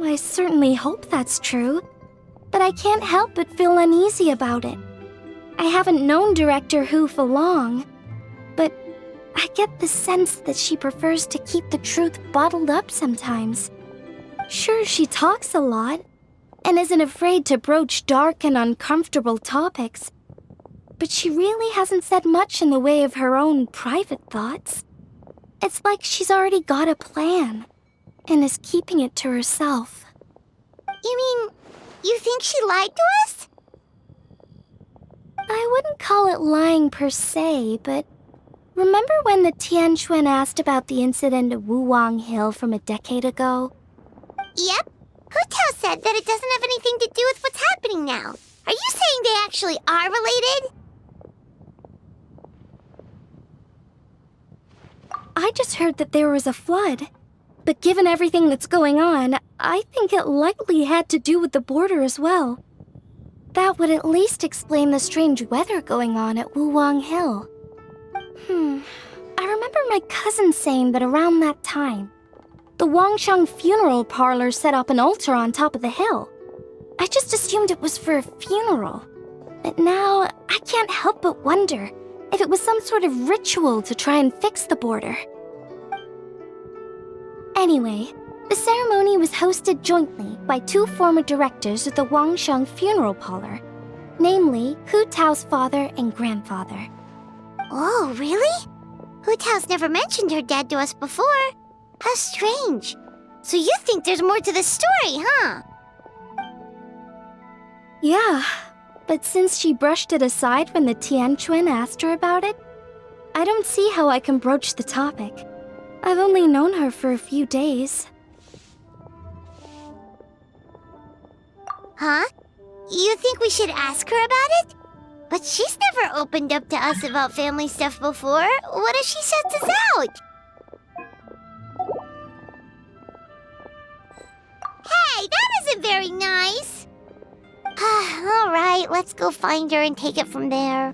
I certainly hope that's true. but I can't help but feel uneasy about it. I haven't known Director Hu for long, but I get the sense that she prefers to keep the truth bottled up sometimes. Sure, she talks a lot, and isn't afraid to broach dark and uncomfortable topics, but she really hasn't said much in the way of her own private thoughts. It's like she's already got a plan, and is keeping it to herself. You mean, you think she lied to us? I wouldn't call it lying per se, but remember when the Tianquan asked about the incident at Wuwang Hill from a decade ago? Yep. Hu Tao said that it doesn't have anything to do with what's happening now. Are you saying they actually are related? I just heard that there was a flood. But given everything that's going on, I think it likely had to do with the border as well. That would at least explain the strange weather going on at Wuwang Hill. I remember my cousin saying that around that time, the Wangsheng funeral parlor set up an altar on top of the hill. I just assumed it was for a funeral. But now, I can't help but wonder if it was some sort of ritual to try and fix the border. Anyway, the ceremony was hosted jointly by two former directors of the Wangsheng funeral parlor, namely Hu Tao's father and grandfather. Oh, really? Hu Tao's never mentioned her dad to us before. How strange. So you think there's more to the story, huh? Yeah, but since she brushed it aside when the Tianquan asked her about it, I don't see how I can broach the topic. I've only known her for a few days. Huh? You think we should ask her about it? But she's never opened up to us about family stuff before. What if she shuts us out? Hey, that isn't very nice. All right, let's go find her and take it from there.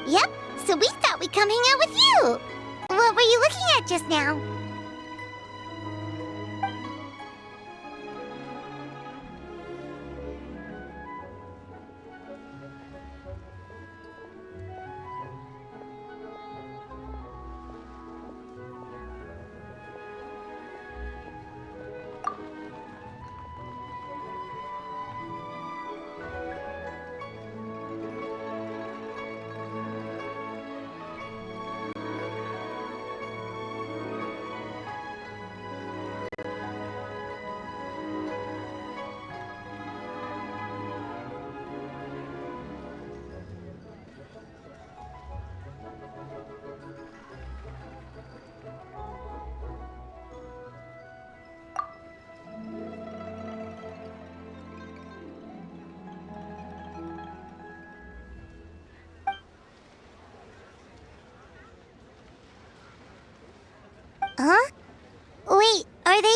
Yep, so we thought we'd come hang out with you. What were you looking at just now? Huh? Wait, are they?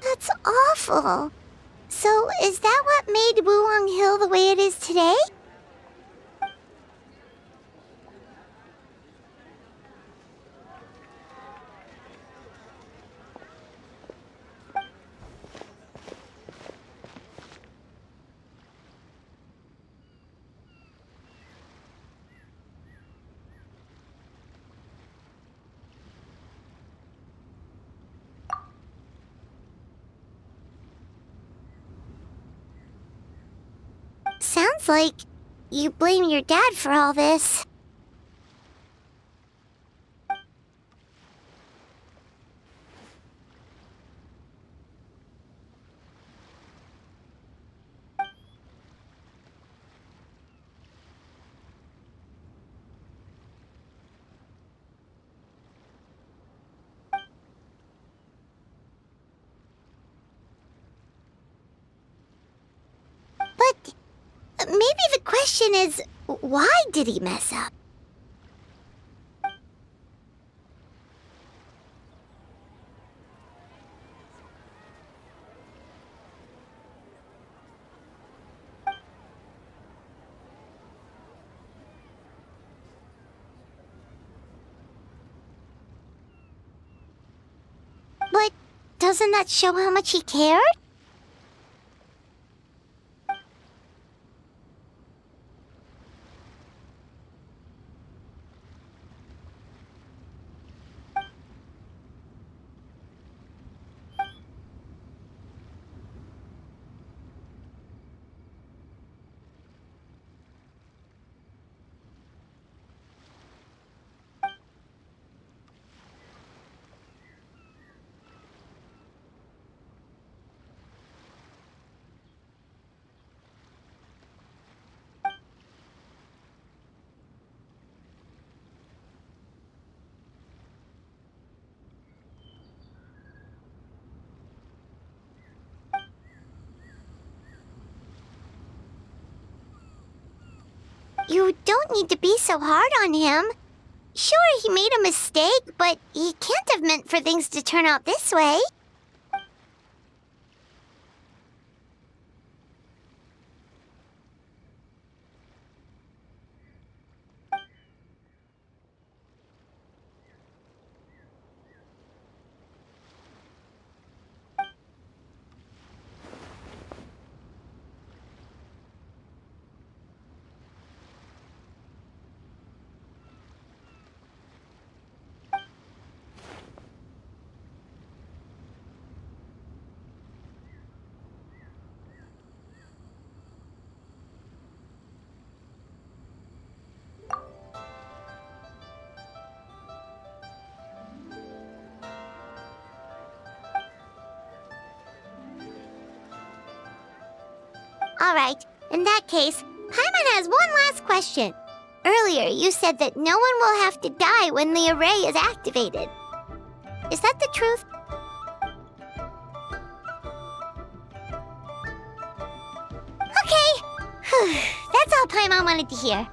That's awful. So, is that what made Wuwang Hill the way it is today? sounds like you blame your dad for all this. But maybe the question is, why did he mess up? But doesn't that show how much he cared? You don't need to be so hard on him. Sure, he made a mistake, but he can't have meant for things to turn out this way. Alright, in that case, Paimon has one last question. Earlier, you said that no one will have to die when the array is activated. Is that the truth? Okay! That's all Paimon wanted to hear.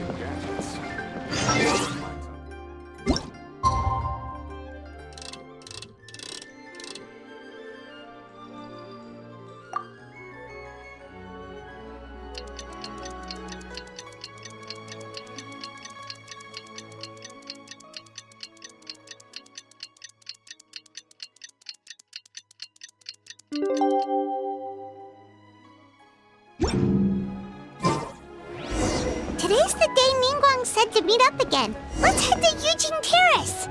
interesting gadgets. All from my time. Today's the day Ningguang said to meet up again. Let's head to Eugene Terrace.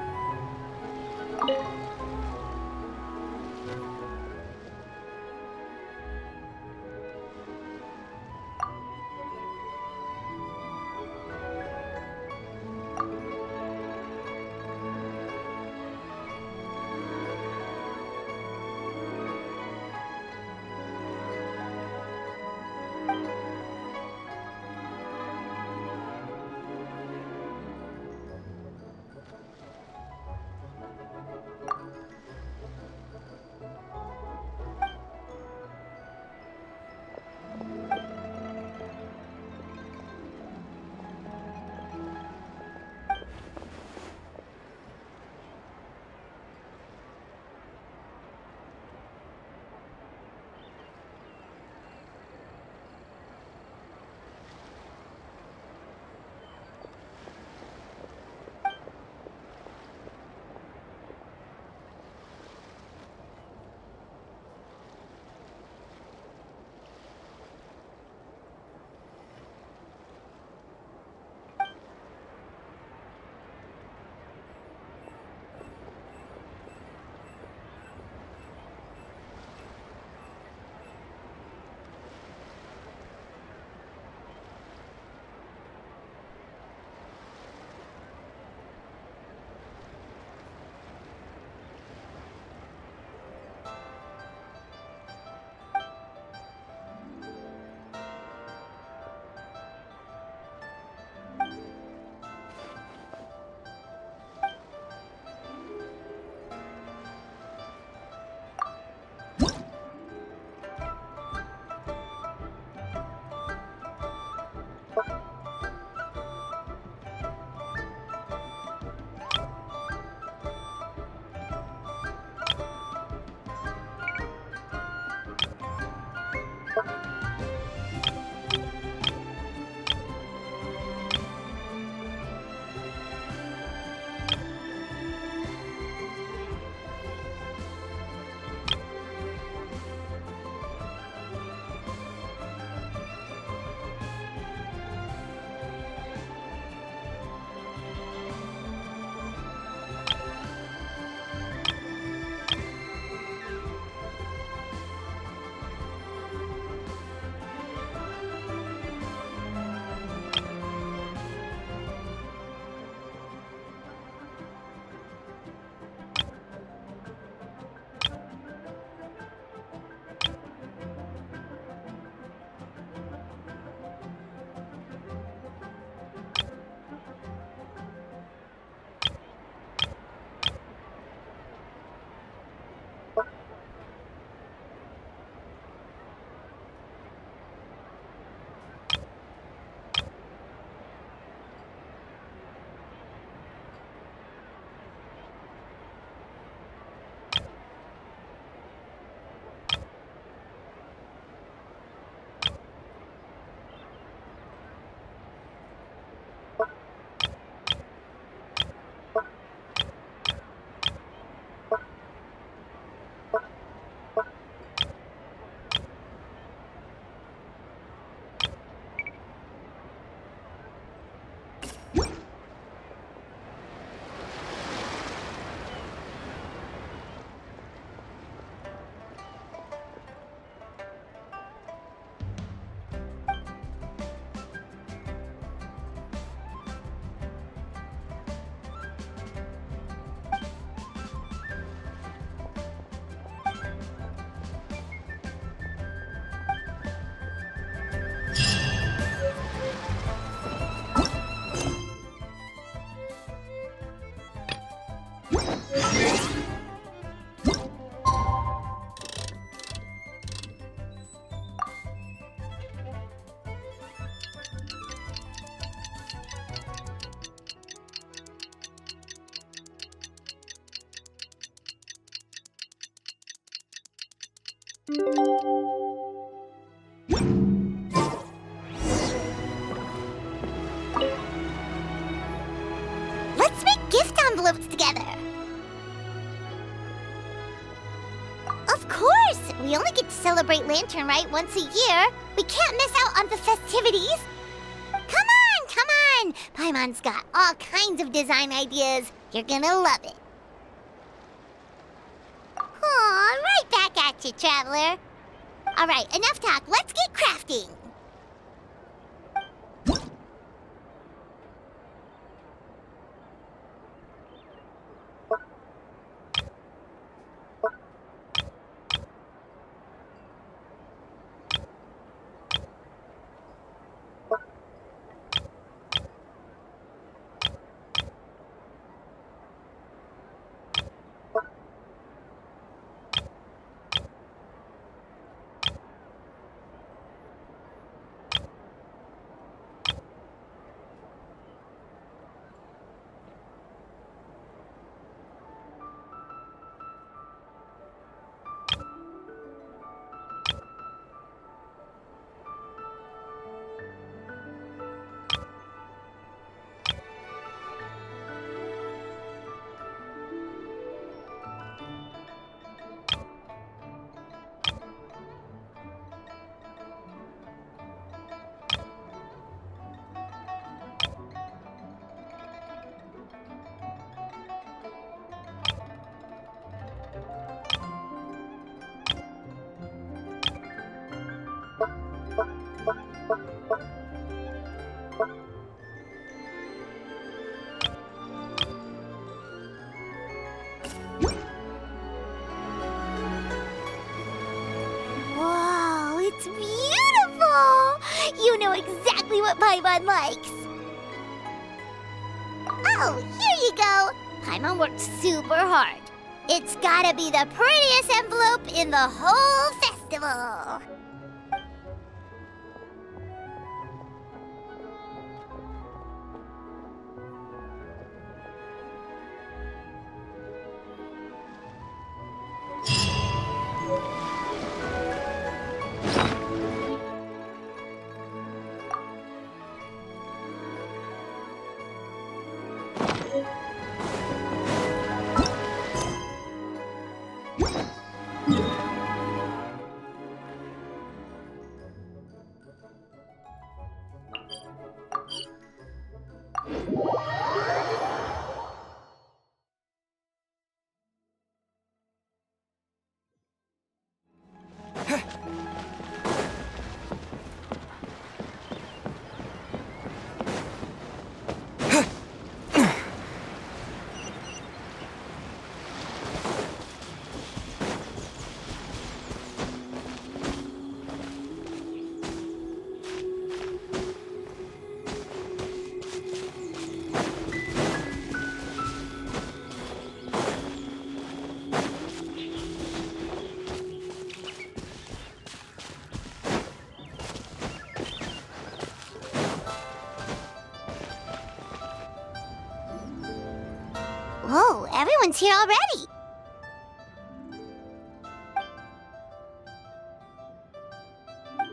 Let's make gift envelopes together. Of course! We only get to celebrate Lantern Rite once a year. We can't miss out on the festivities. Come on, come on! Paimon's got all kinds of design ideas. You're gonna love it. Aw, right back at you, Traveler. Alright, enough talk. Let's get crafting. Whoa, it's beautiful! You know exactly what Paimon likes. Oh, here you go. Paimon worked super hard. It's gotta be the prettiest envelope in the whole festival. Whoa, everyone's here already.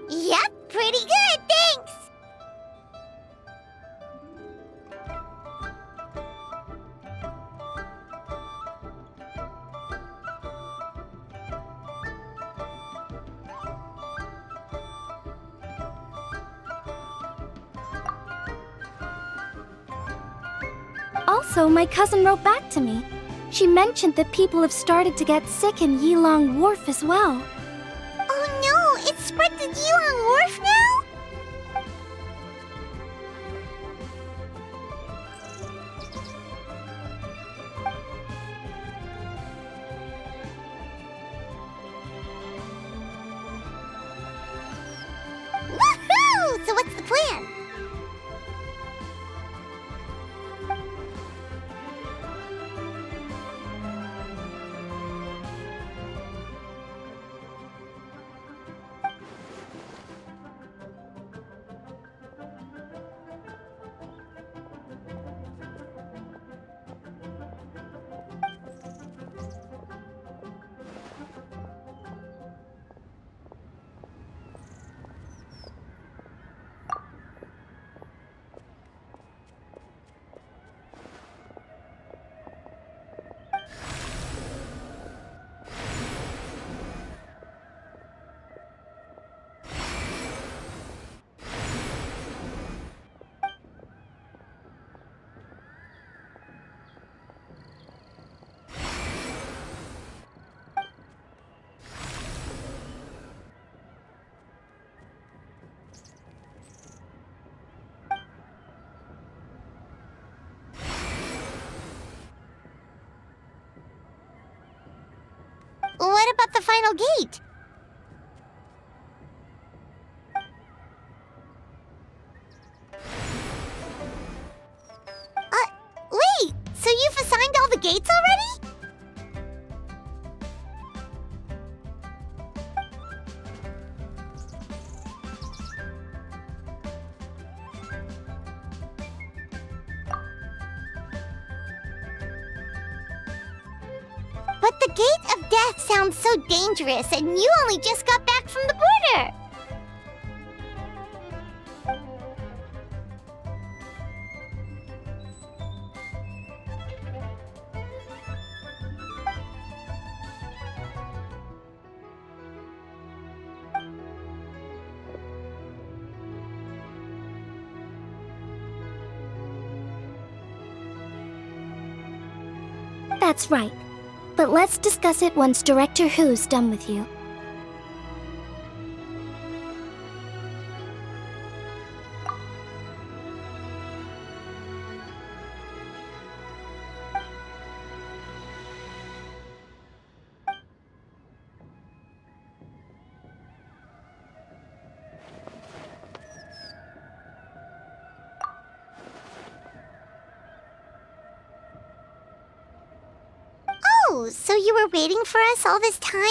Yep, pretty good, thanks. Also, my cousin wrote back to me. She mentioned that people have started to get sick in Yilong Wharf as well. Oh no, it's spread to Yilong Wharf now? Woohoo! So what's the plan? final gate. Wait, so you've assigned all the gates already? But the Gate of Death sounds so dangerous, and you only just got back from the border! That's right. But let's discuss it once Director Hu's done with you. Oh, so you were waiting for us all this time?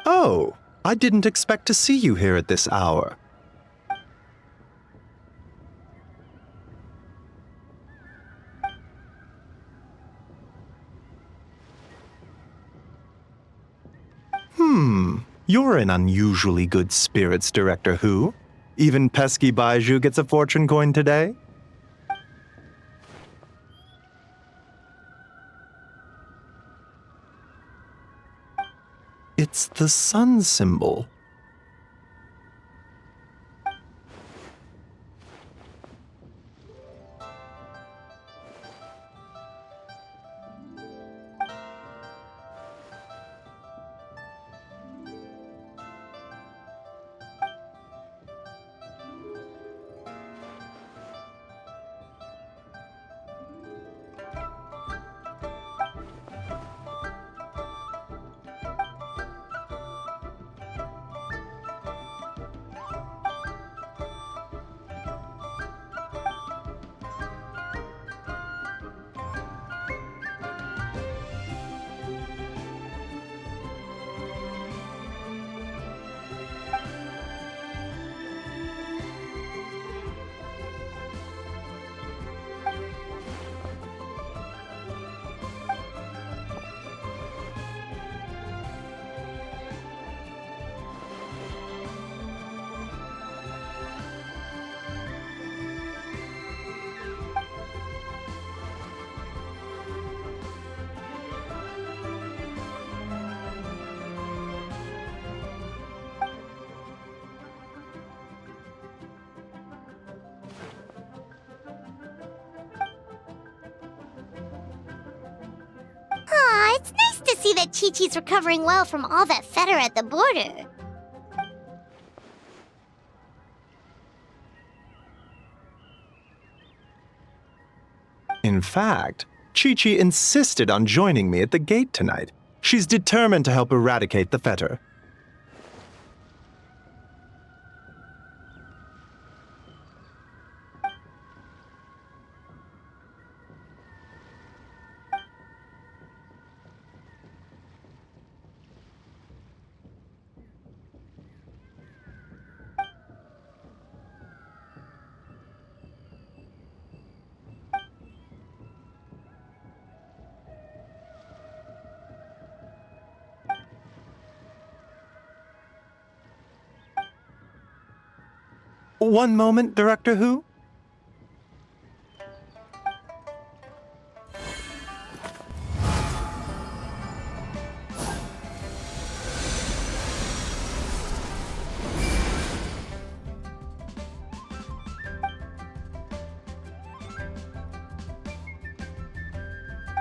Oh, I didn't expect to see you here at this hour. You're in unusually good spirits, Director Hu. Even pesky Baiju gets a fortune coin today? It's the sun symbol. see that Chi-Chi's recovering well from all that fetter at the border. In fact, Chi-Chi insisted on joining me at the gate tonight. She's determined to help eradicate the fetter. One moment, Director Hu.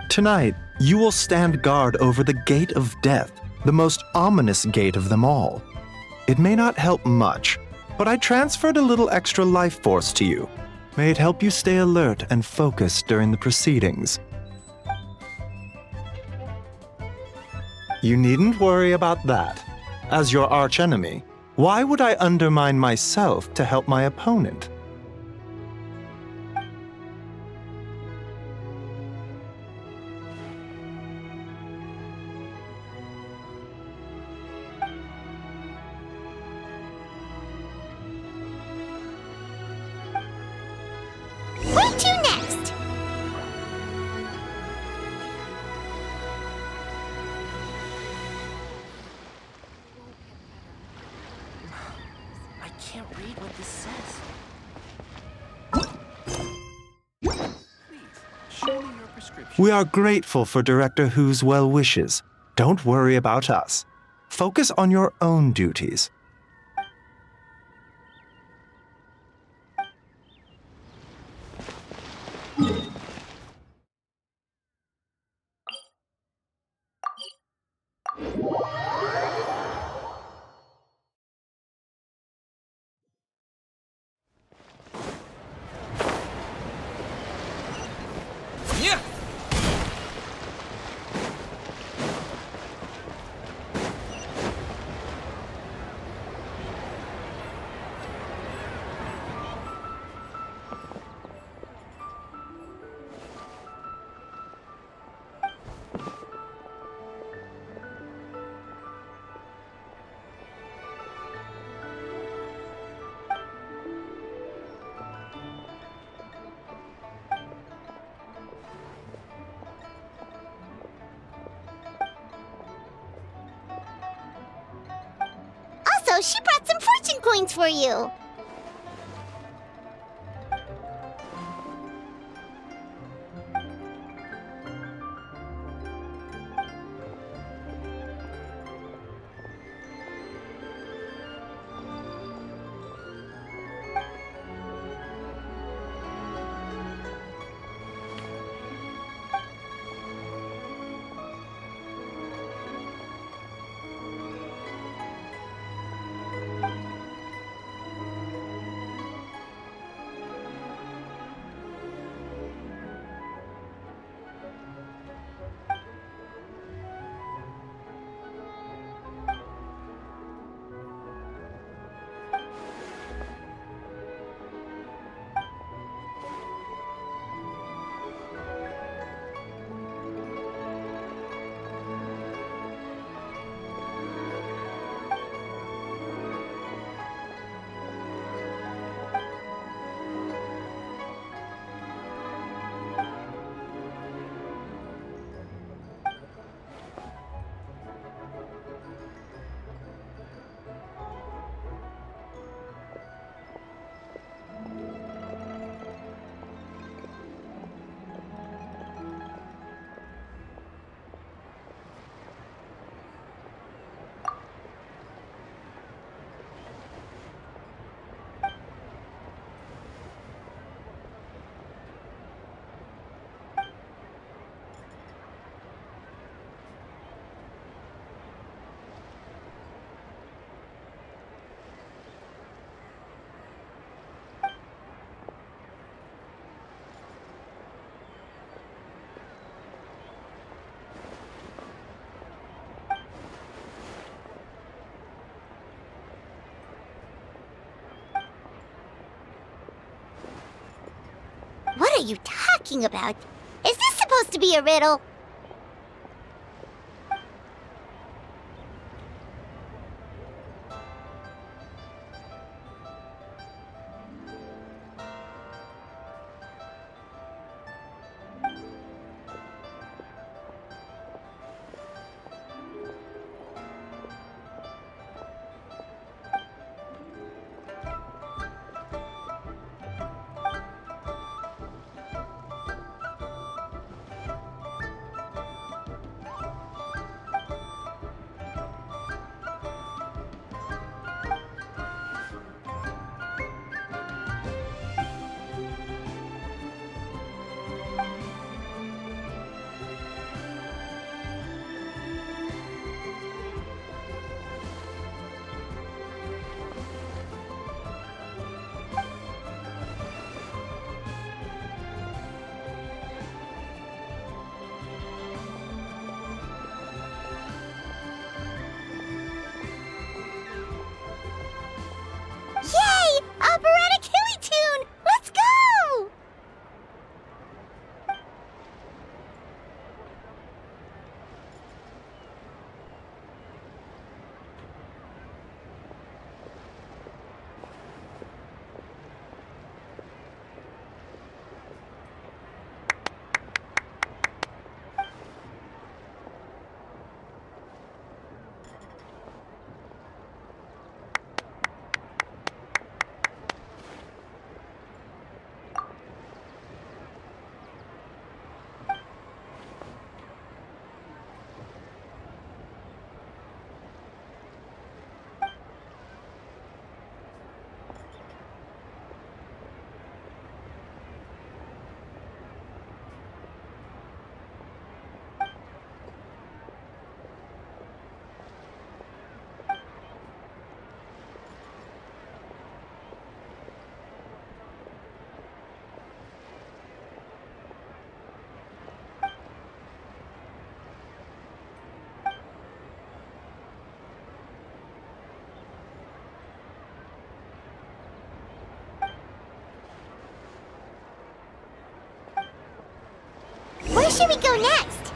Tonight, you will stand guard over the Gate of Death, the most ominous gate of them all. It may not help much, but I transferred a little extra life force to you. May it help you stay alert and focused during the proceedings. You needn't worry about that. As your archenemy, why would I undermine myself to help my opponent? Where to next? I can't read what this says. Please, show me your prescription. We are grateful for Director Hu's well wishes. Don't worry about us. Focus on your own duties. Yeah. Also, she brought some fortune coins for you. are you talking about? Is this supposed to be a riddle? Yay! Operatic Hilly Tune! Let's go! Where should we go next?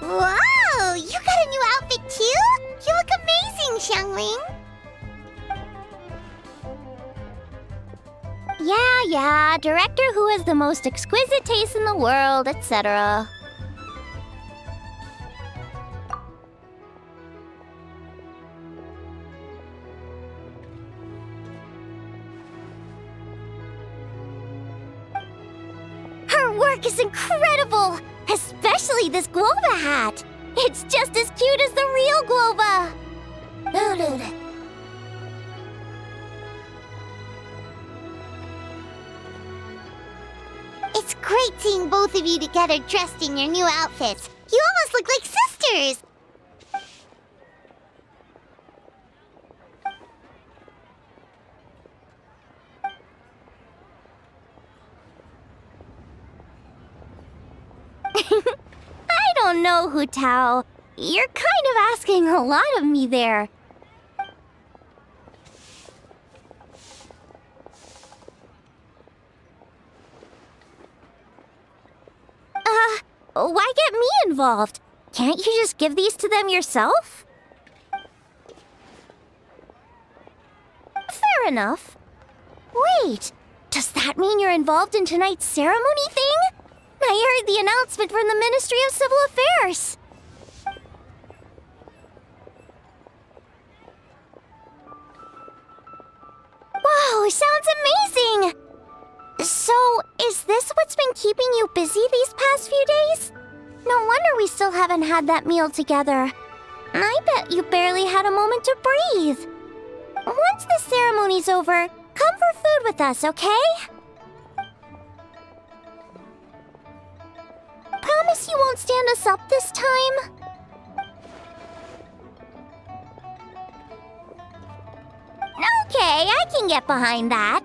Whoa! You got a new outfit too? You look amazing, Xiangling! Yeah, director who has the most exquisite taste in the world, etc. Her work is incredible! Especially this Globa hat! It's just as cute as the real Globa! It's great seeing both of you together dressed in your new outfits. You almost look like sisters! I don't know, Hu Tao. You're kind of asking a lot of me there. Why get me involved? Can't you just give these to them yourself? Fair enough. Wait, does that mean you're involved in tonight's ceremony thing? I heard the announcement from the Ministry of Civil Affairs. Wow, sounds amazing! So, is this what's been keeping you busy these past few days? No wonder we still haven't had that meal together. I bet you barely had a moment to breathe. Once the ceremony's over, come for food with us, okay? promise you won't stand us up this time? Okay, I can get behind that.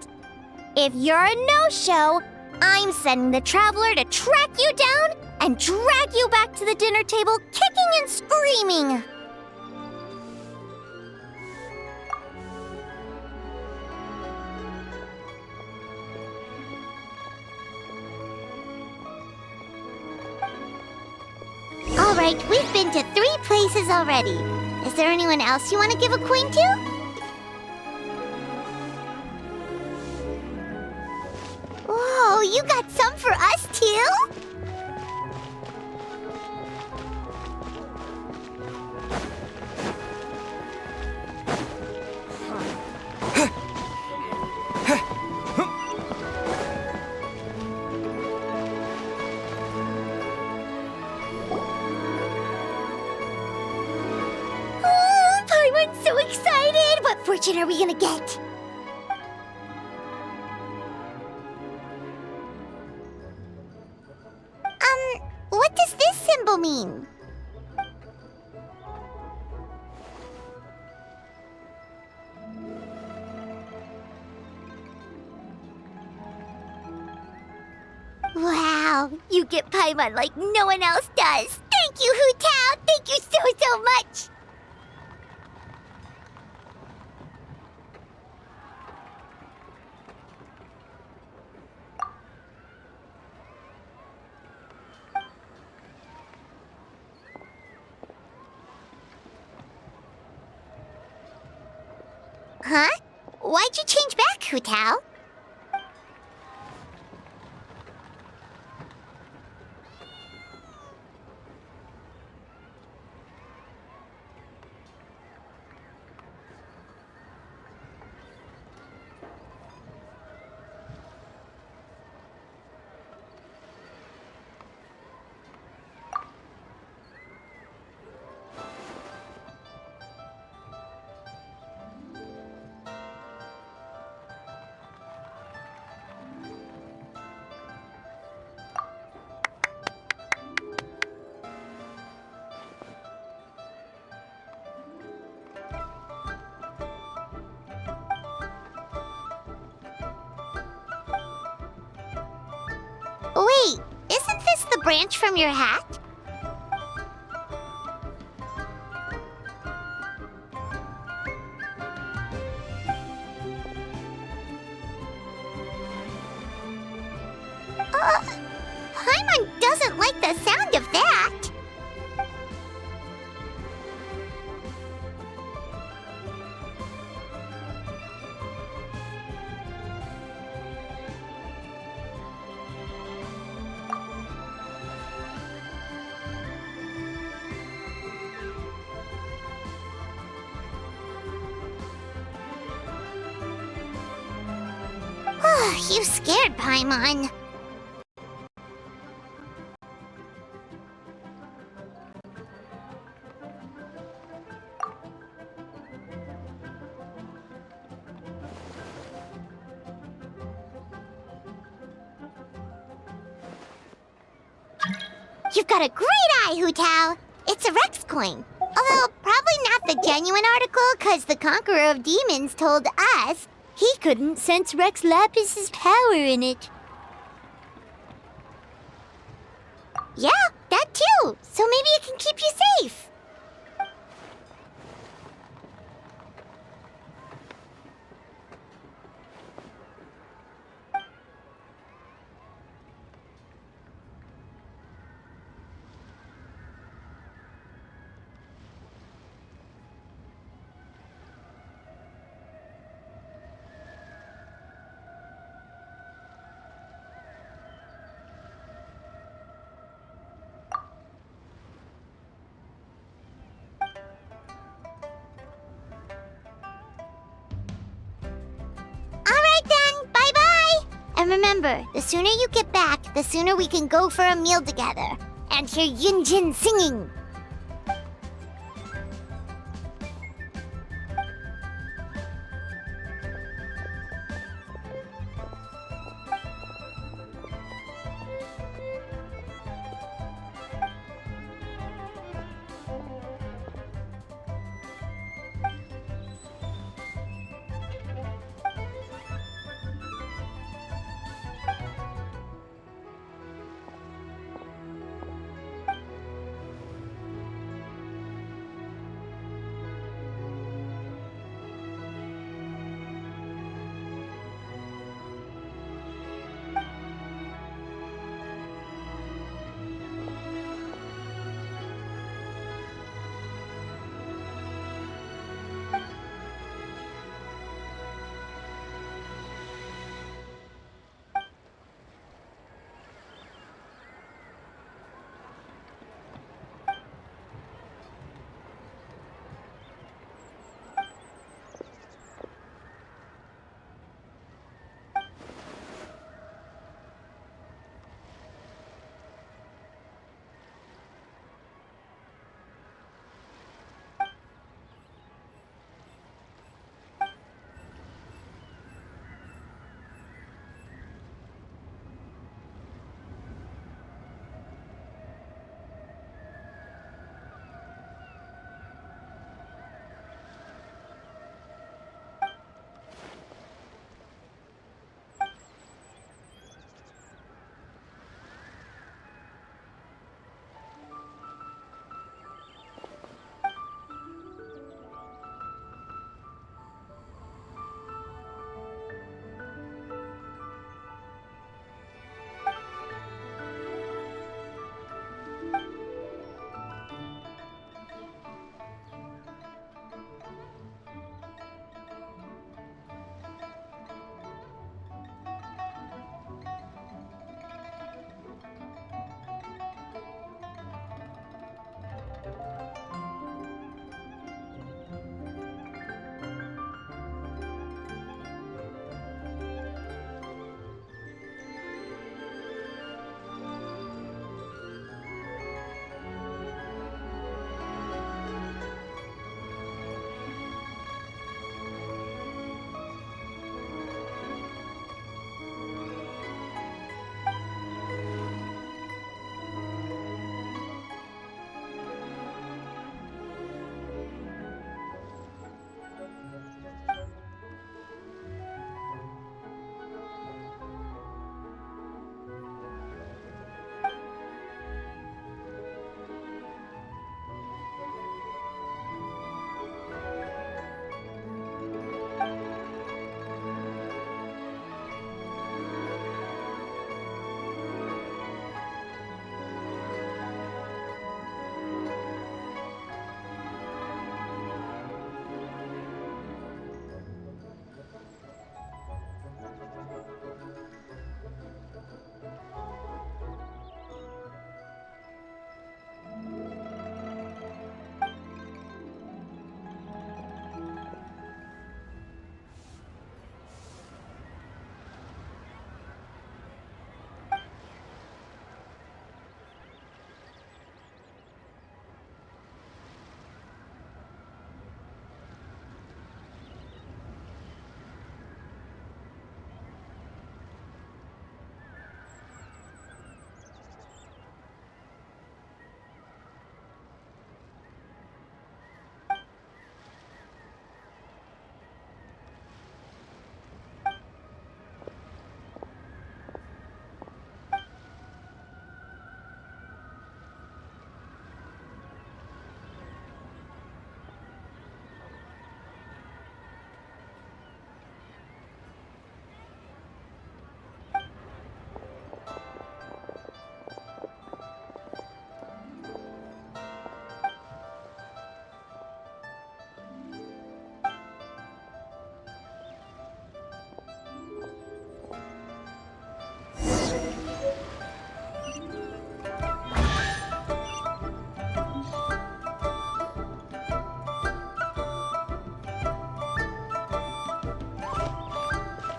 If you're a no-show, I'm sending the Traveler to track you down and drag you back to the dinner table kicking and screaming. Alright, we've been to 3 places already. Is there anyone else you want to give a coin to? Whoa, you got some for us too? Paimon's so excited! What fortune are we gonna get? What does this symbol mean? Wow, you get Paimon like no one else does. Thank you, Hu Tao. Thank you so much. Huh? Why'd you change back, Hu Tao? Wait, isn't this the branch from your hat? Paimon doesn't like the sound of that. You scared Paimon. You've got a great eye, Hu Tao. It's a Rex coin. Although, probably not the genuine article, because the Conqueror of Demons told us he couldn't sense Rex Lapis's power in it. Yeah, that too. So maybe it can keep you safe. And remember, the sooner you get back, the sooner we can go for a meal together and hear Yunjin singing.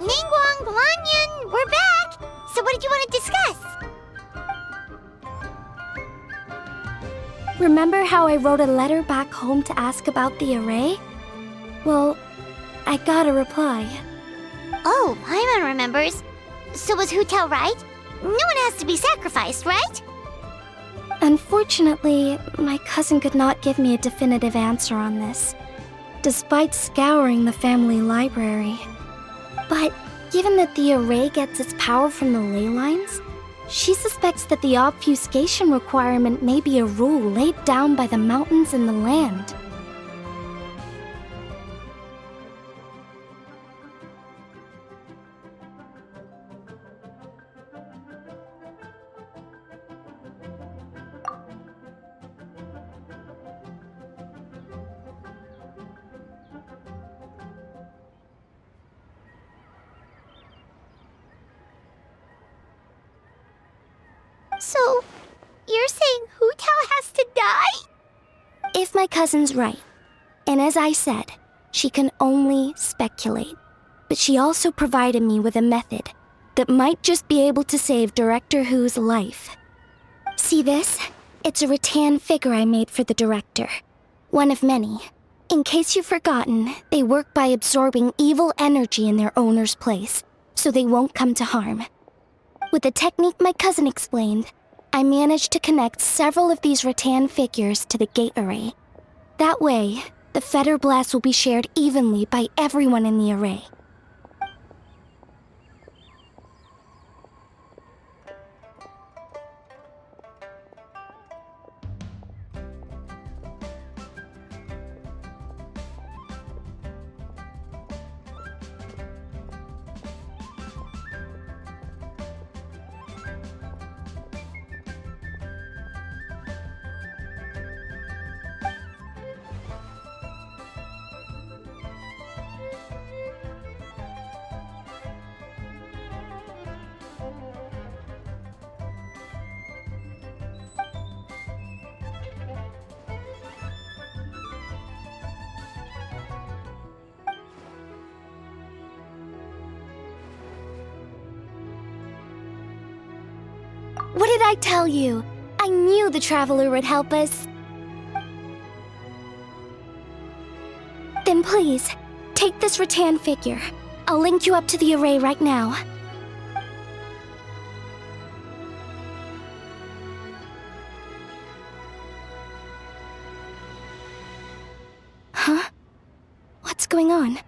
Ningguang, Lanyan, we're back! So what did you want to discuss? Remember how I wrote a letter back home to ask about the array? Well, I got a reply. Oh, Paimon remembers. So was Hu Tao right? No one has to be sacrificed, right? Unfortunately, my cousin could not give me a definitive answer on this, despite scouring the family library. But given that the array gets its power from the ley lines, she suspects that the obfuscation requirement may be a rule laid down by the mountains and the land. So, you're saying Hu Tao has to die? If my cousin's right, and as I said, she can only speculate, but she also provided me with a method that might just be able to save Director Hu's life. See this? It's a rattan figure I made for the director. One of many. In case you've forgotten, they work by absorbing evil energy in their owner's place, so they won't come to harm. With the technique my cousin explained, I managed to connect several of these rattan figures to the gate array. That way, the fetter blast will be shared evenly by everyone in the array. What did I tell you? I knew the Traveler would help us. Then please, take this rattan figure. I'll link you up to the array right now. Huh? What's going on?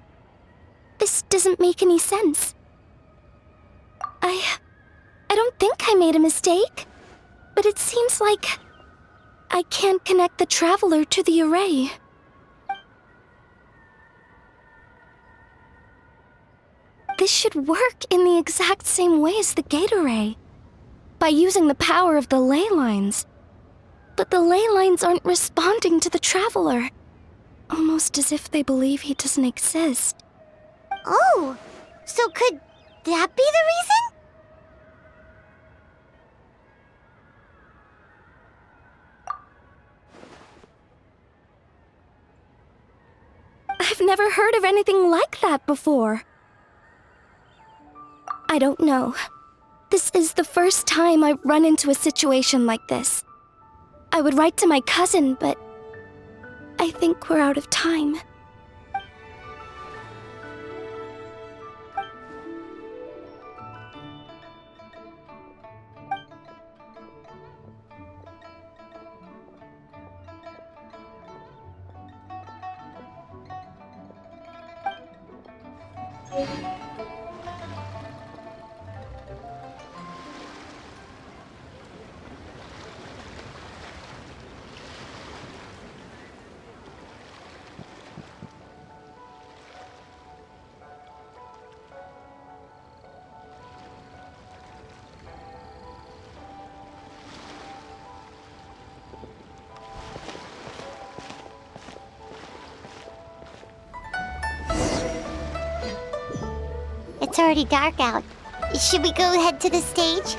This doesn't make any sense. I don't think I made a mistake, but it seems like I can't connect the Traveler to the array. This should work in the exact same way as the gate array, by using the power of the ley lines. But the ley lines aren't responding to the Traveler, almost as if they believe he doesn't exist. Oh, so could that be the reason? I've never heard of anything like that before. I don't know. This is the first time I've run into a situation like this. I would write to my cousin, but I think we're out of time. It's already dark out. Should we go head to the stage?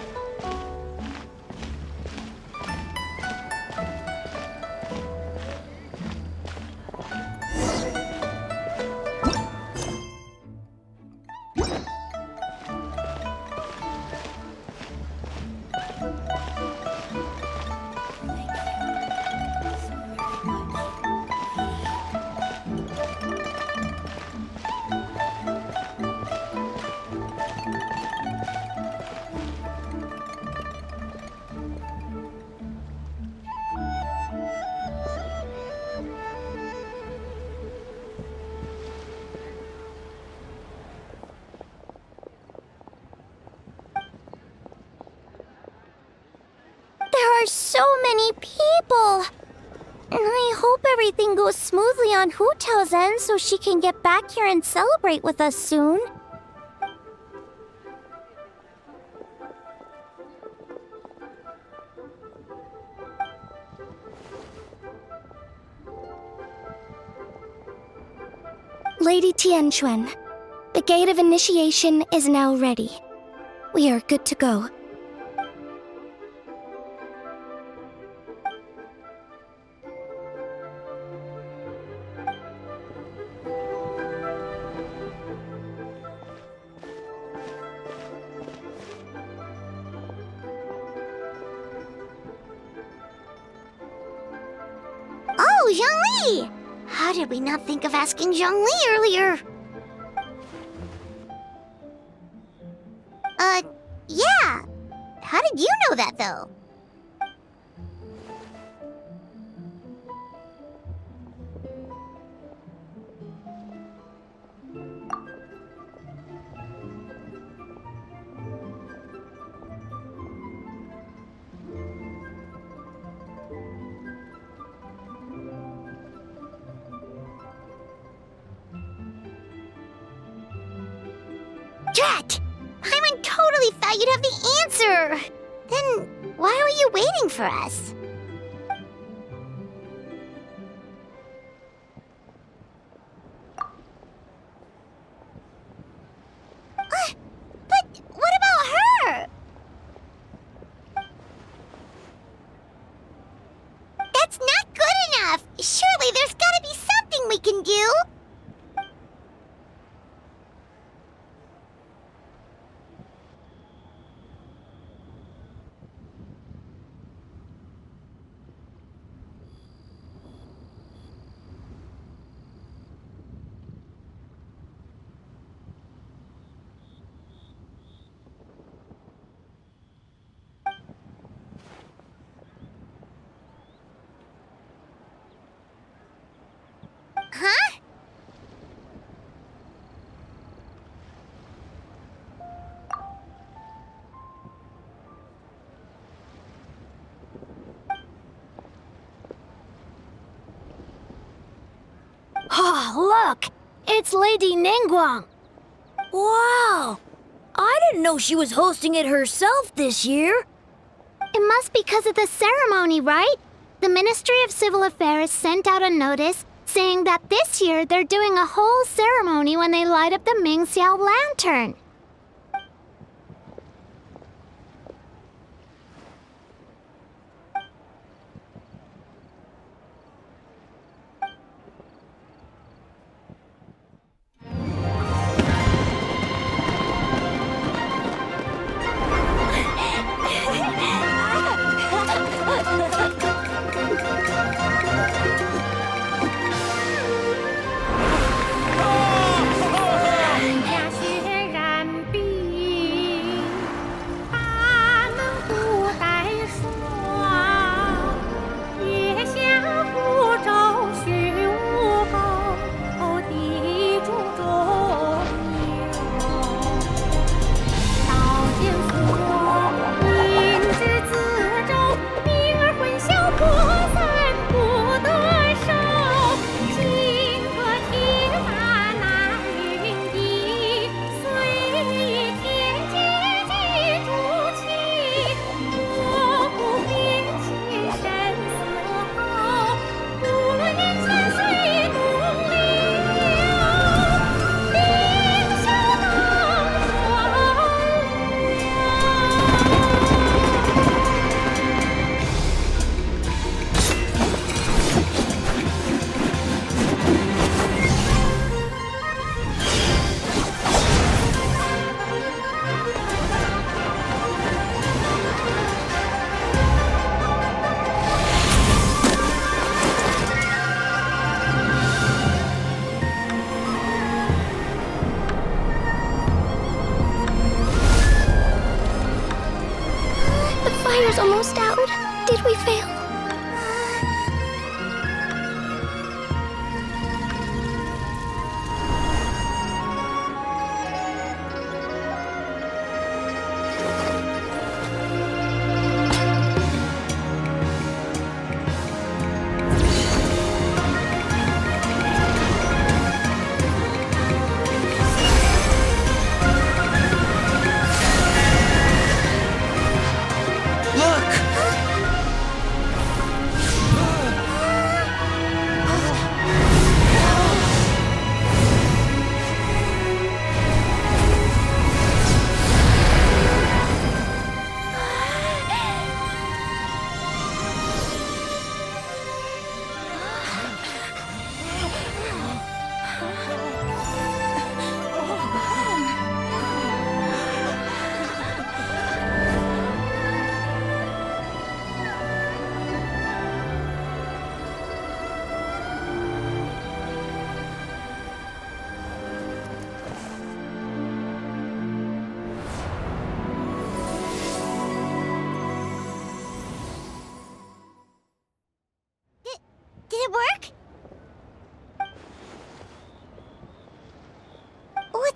so many people. And I hope everything goes smoothly on Hu Tao's end so she can get back here and celebrate with us soon. Lady Tianquan, the gate of initiation is now ready. We are good to go. Oh, Zhongli! How did we not think of asking Zhongli earlier? Yeah. How did you know that, though? Drat! Paimon totally thought you'd have the answer! Then why were you waiting for us? But what about her? That's not good enough! Surely there's gotta be something we can do! Huh? Oh, look! It's Lady Ningguang! Wow! I didn't know she was hosting it herself this year. It must be because of the ceremony, right? The Ministry of Civil Affairs sent out a notice saying that this year they're doing a whole ceremony when they light up the Mingxiao lantern.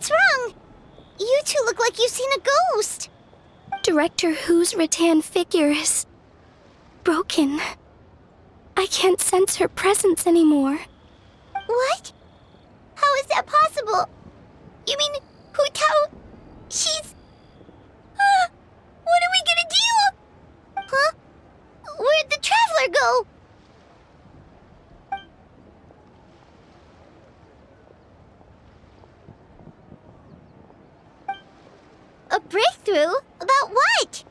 What's wrong? You two look like you've seen a ghost. Director Hu's rattan figure is broken. I can't sense her presence anymore. What? How is that possible? You mean Hu Tao? She's... what are we gonna do? Huh? Where'd the traveler go? A breakthrough? About what?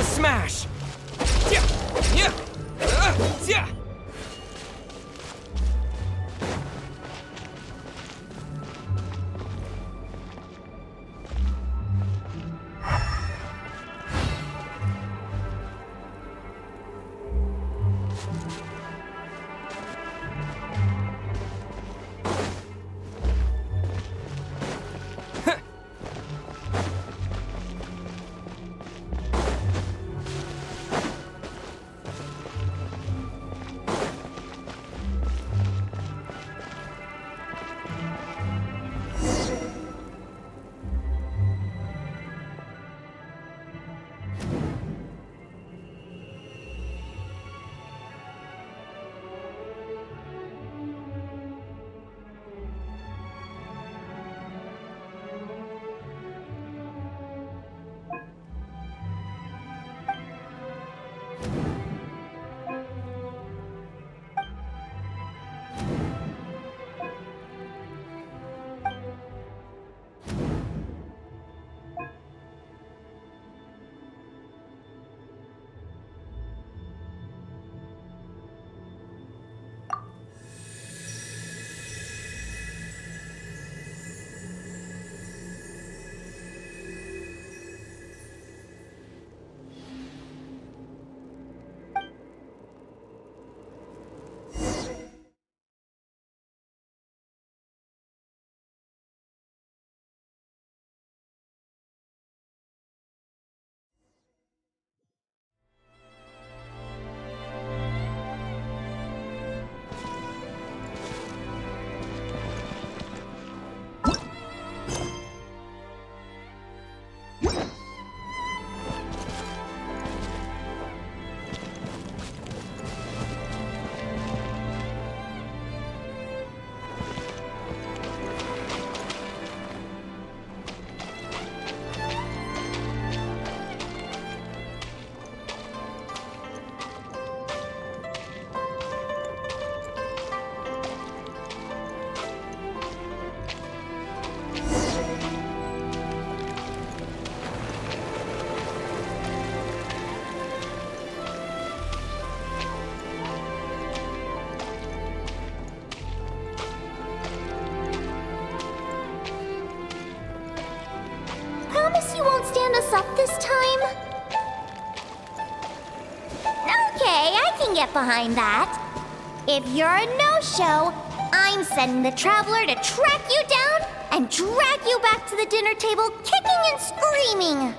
Smash! won't stand us up this time? Okay, I can get behind that. If you're a no-show, I'm sending the Traveler to track you down and drag you back to the dinner table kicking and screaming.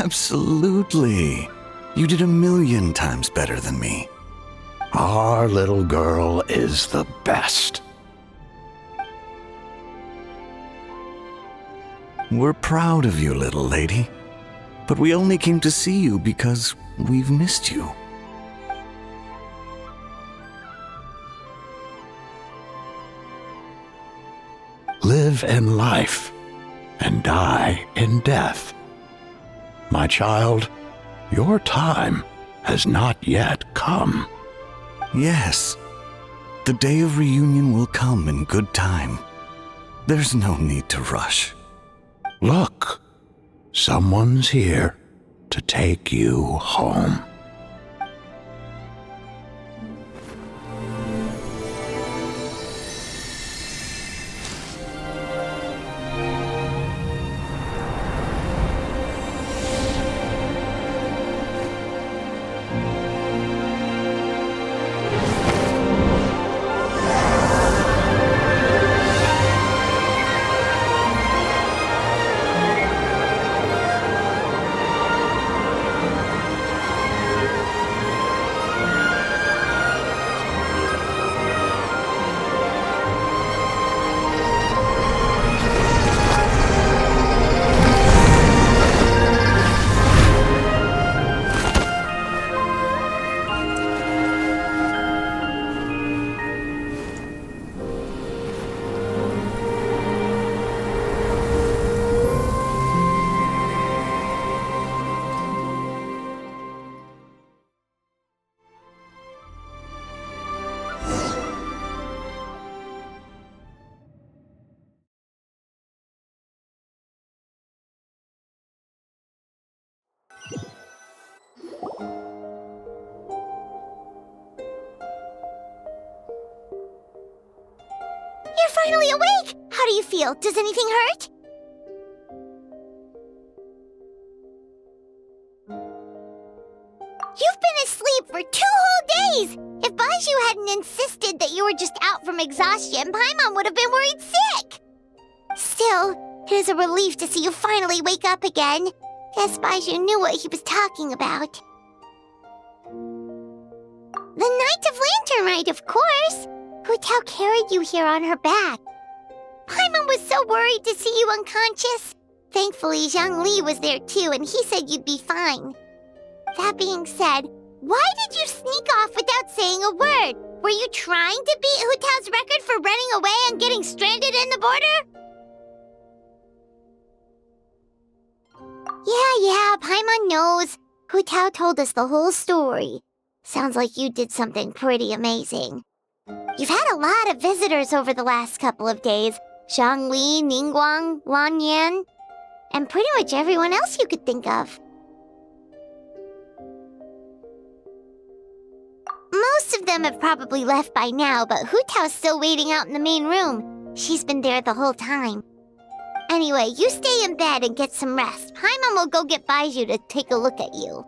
Absolutely. You did 1,000,000 times better than me. Our little girl is the best. We're proud of you, little lady. But we only came to see you because we've missed you. Live in life and die in death. My child, your time has not yet come. Yes, the day of reunion will come in good time. There's no need to rush. Look, someone's here to take you home. You're finally awake! How do you feel? Does anything hurt? You've been asleep for 2 whole days! If Baiju hadn't insisted that you were just out from exhaustion, Paimon would have been worried sick! Still, it is a relief to see you finally wake up again. Guess Baiju knew what he was talking about. The Knight of Lantern Rite, of course! Hu Tao carried you here on her back. Paimon was so worried to see you unconscious. Thankfully, Xiangling was there too, and he said you'd be fine. That being said, why did you sneak off without saying a word? Were you trying to beat Hu Tao's record for running away and getting stranded in the border? Yeah, Paimon knows. Hu Tao told us the whole story. Sounds like you did something pretty amazing. You've had a lot of visitors over the last couple of days. Xiangling, Ningguang, Lanyan. and pretty much everyone else you could think of. Most of them have probably left by now, but Hu Tao's still waiting out in the main room. She's been there the whole time. Anyway, you stay in bed and get some rest. Paimon will go get Baiju to take a look at you.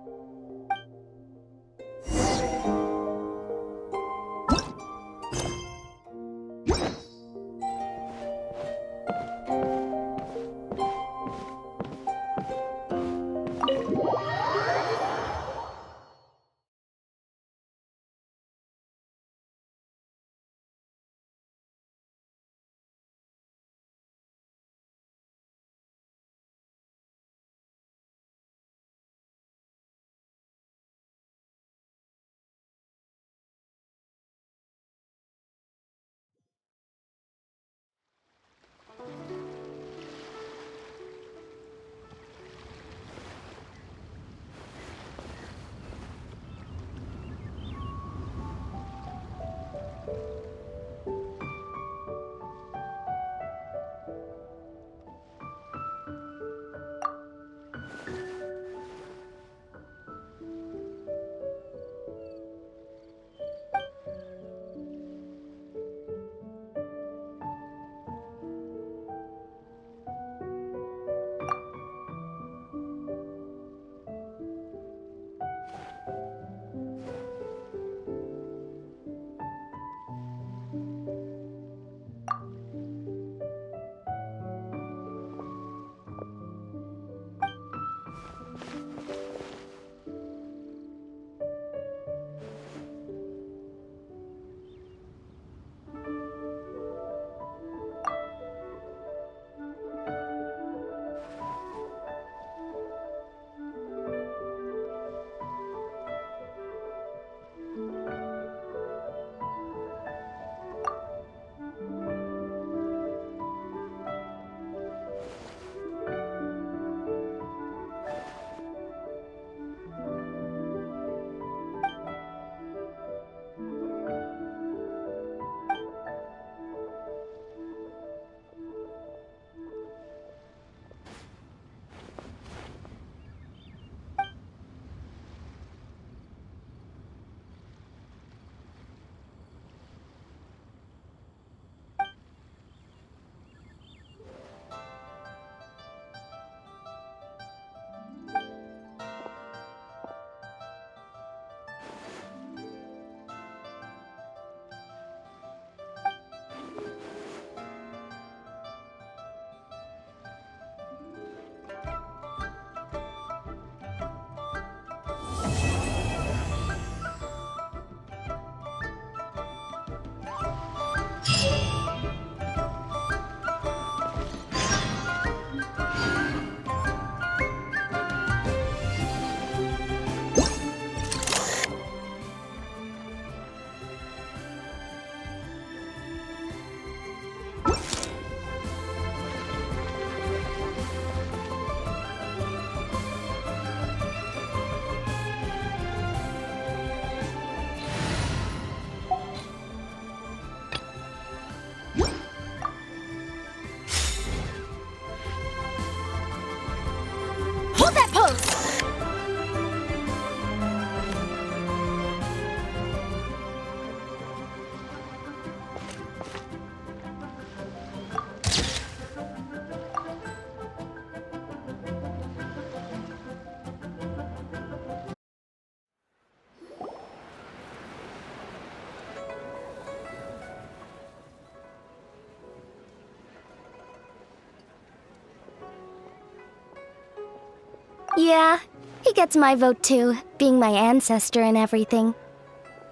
Yeah, he gets my vote too, being my ancestor and everything.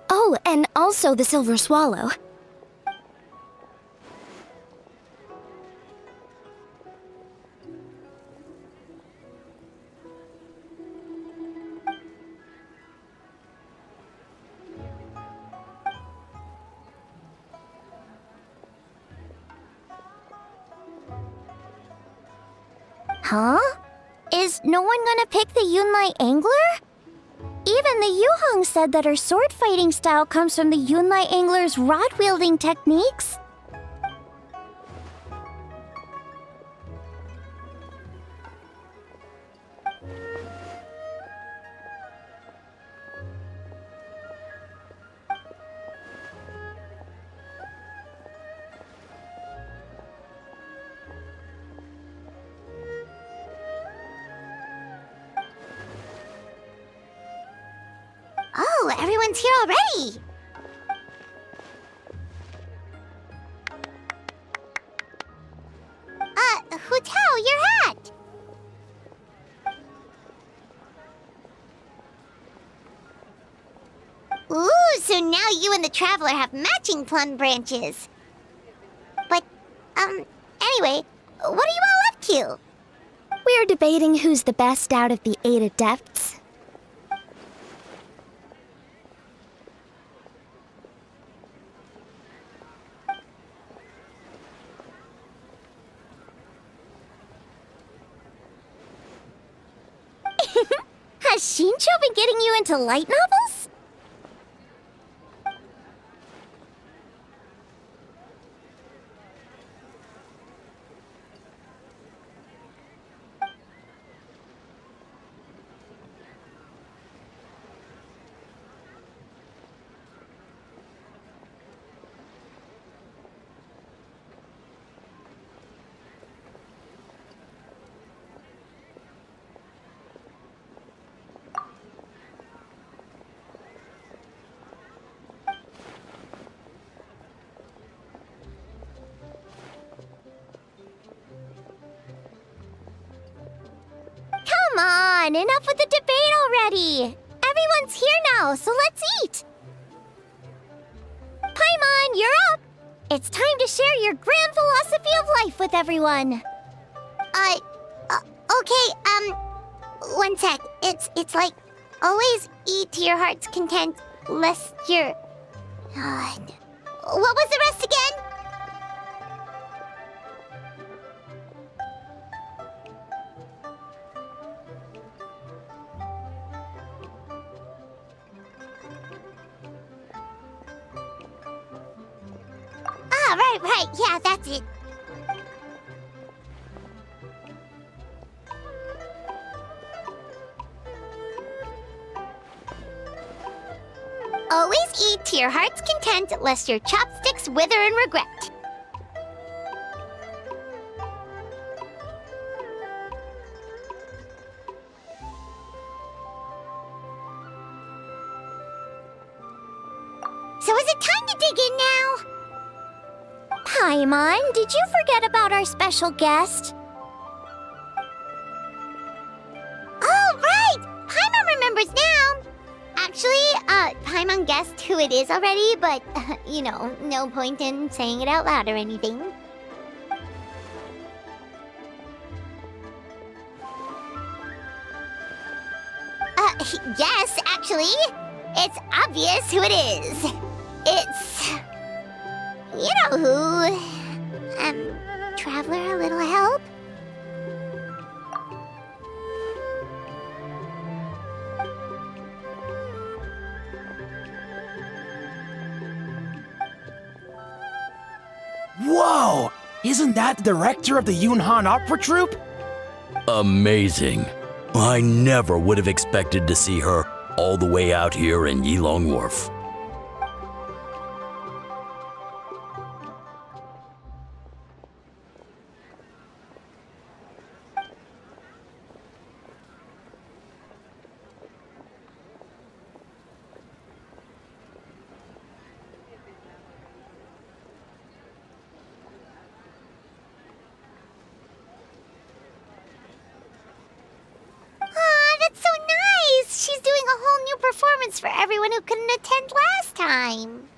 Oh, and also the Silver Swallow. Huh? Is no one gonna pick the Yunlai Angler? Even the Yuhong said that her sword fighting style comes from the Yunlai Angler's rod-wielding techniques. Whoa, everyone's here already! Hu Tao, your hat! Ooh, so now you and the Traveler have matching plum branches. But, anyway, what are you all up to? We're debating who's the best out of the 8 adepts. Has Xingqiiu been getting you into light novels? Come on, enough with the debate already! Everyone's here now, so let's eat! Paimon, you're up! It's time to share your grand philosophy of life with everyone. Okay, one sec. It's like, always eat to your heart's content, lest you're... what was the rest again? Right, yeah, that's it. Always eat to your heart's content, lest your chopsticks wither in regret. So is it time to dig in now? Paimon, did you forget about our special guest? Oh, right! Paimon remembers now! Actually, Paimon guessed who it is already, but, you know, no point in saying it out loud or anything. Yes, actually. It's obvious who it is. It's... you know who. Traveler, a little help? Whoa! Isn't that the director of the Yunhan Opera Troupe? Amazing. I never would have expected to see her all the way out here in Yilong Wharf. She's doing a whole new performance for everyone who couldn't attend last time.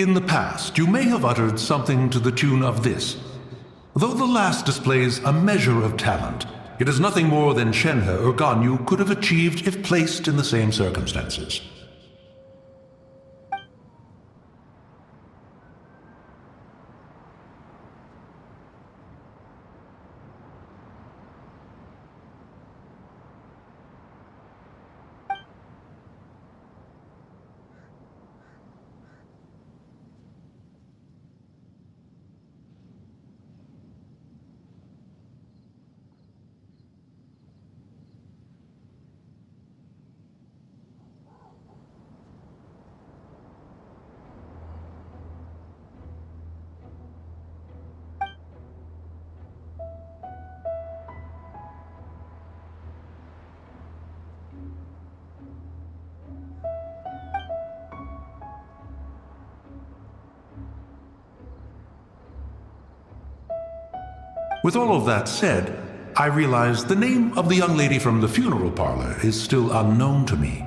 In the past, you may have uttered something to the tune of this. Though the last displays a measure of talent, it is nothing more than Shenhe or Ganyu could have achieved if placed in the same circumstances. With all of that said, I realize the name of the young lady from the funeral parlor is still unknown to me.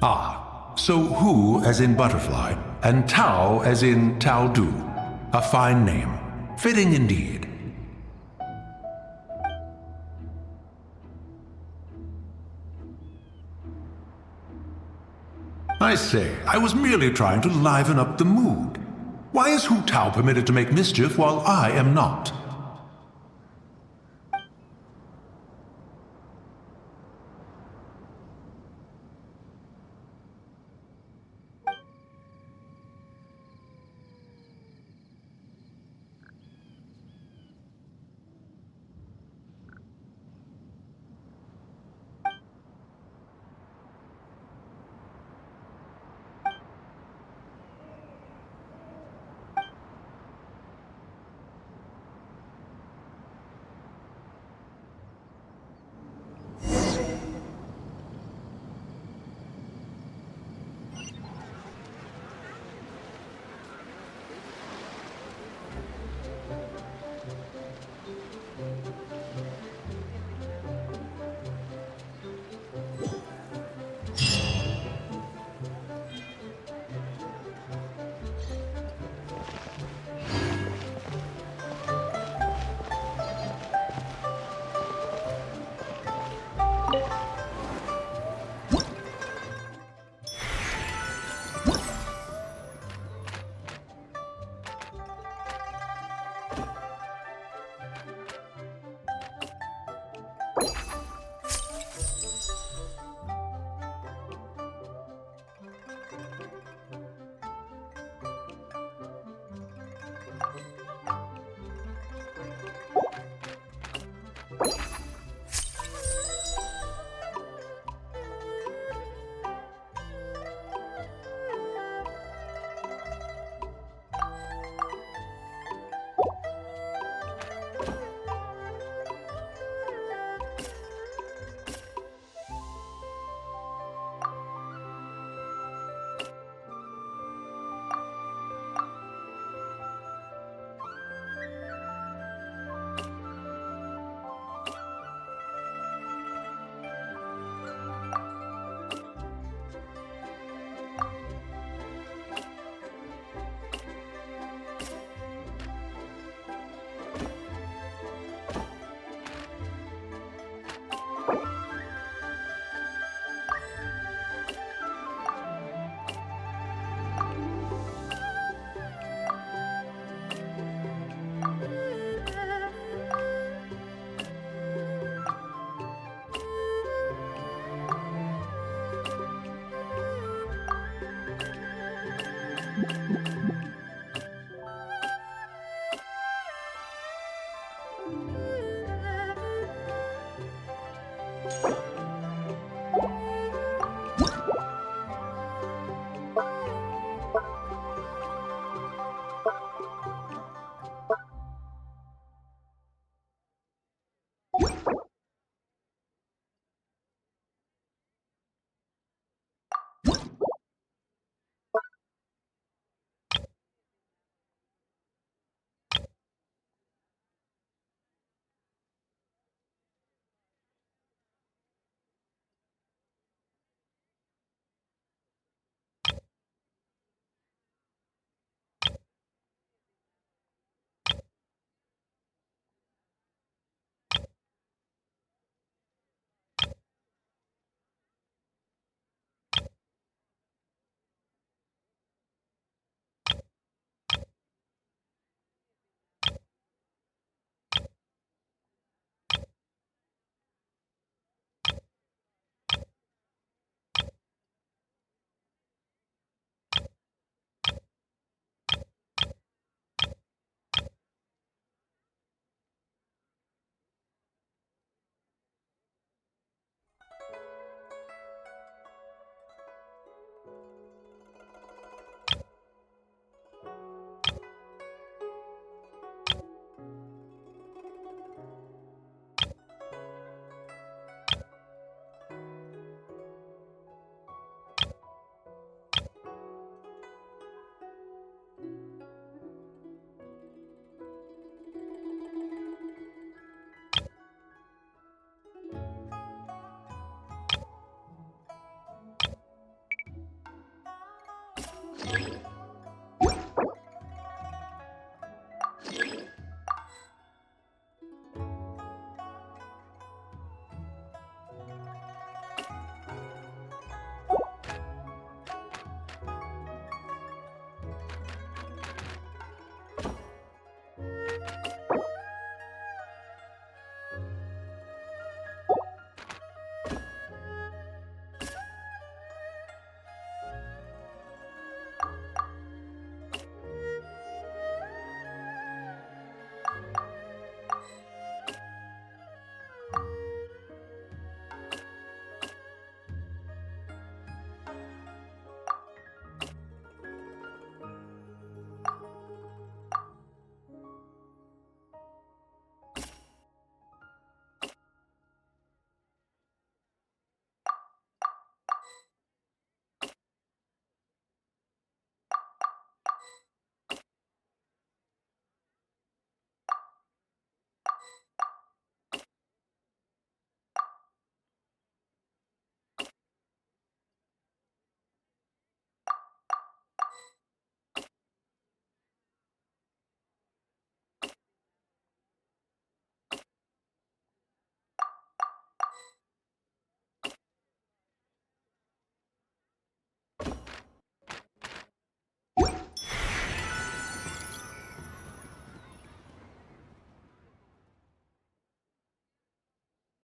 Ah, so Hu as in butterfly, and Tao as in Tao Du. A fine name. Fitting indeed. I say, I was merely trying to liven up the mood. Why is Hu Tao permitted to make mischief while I am not?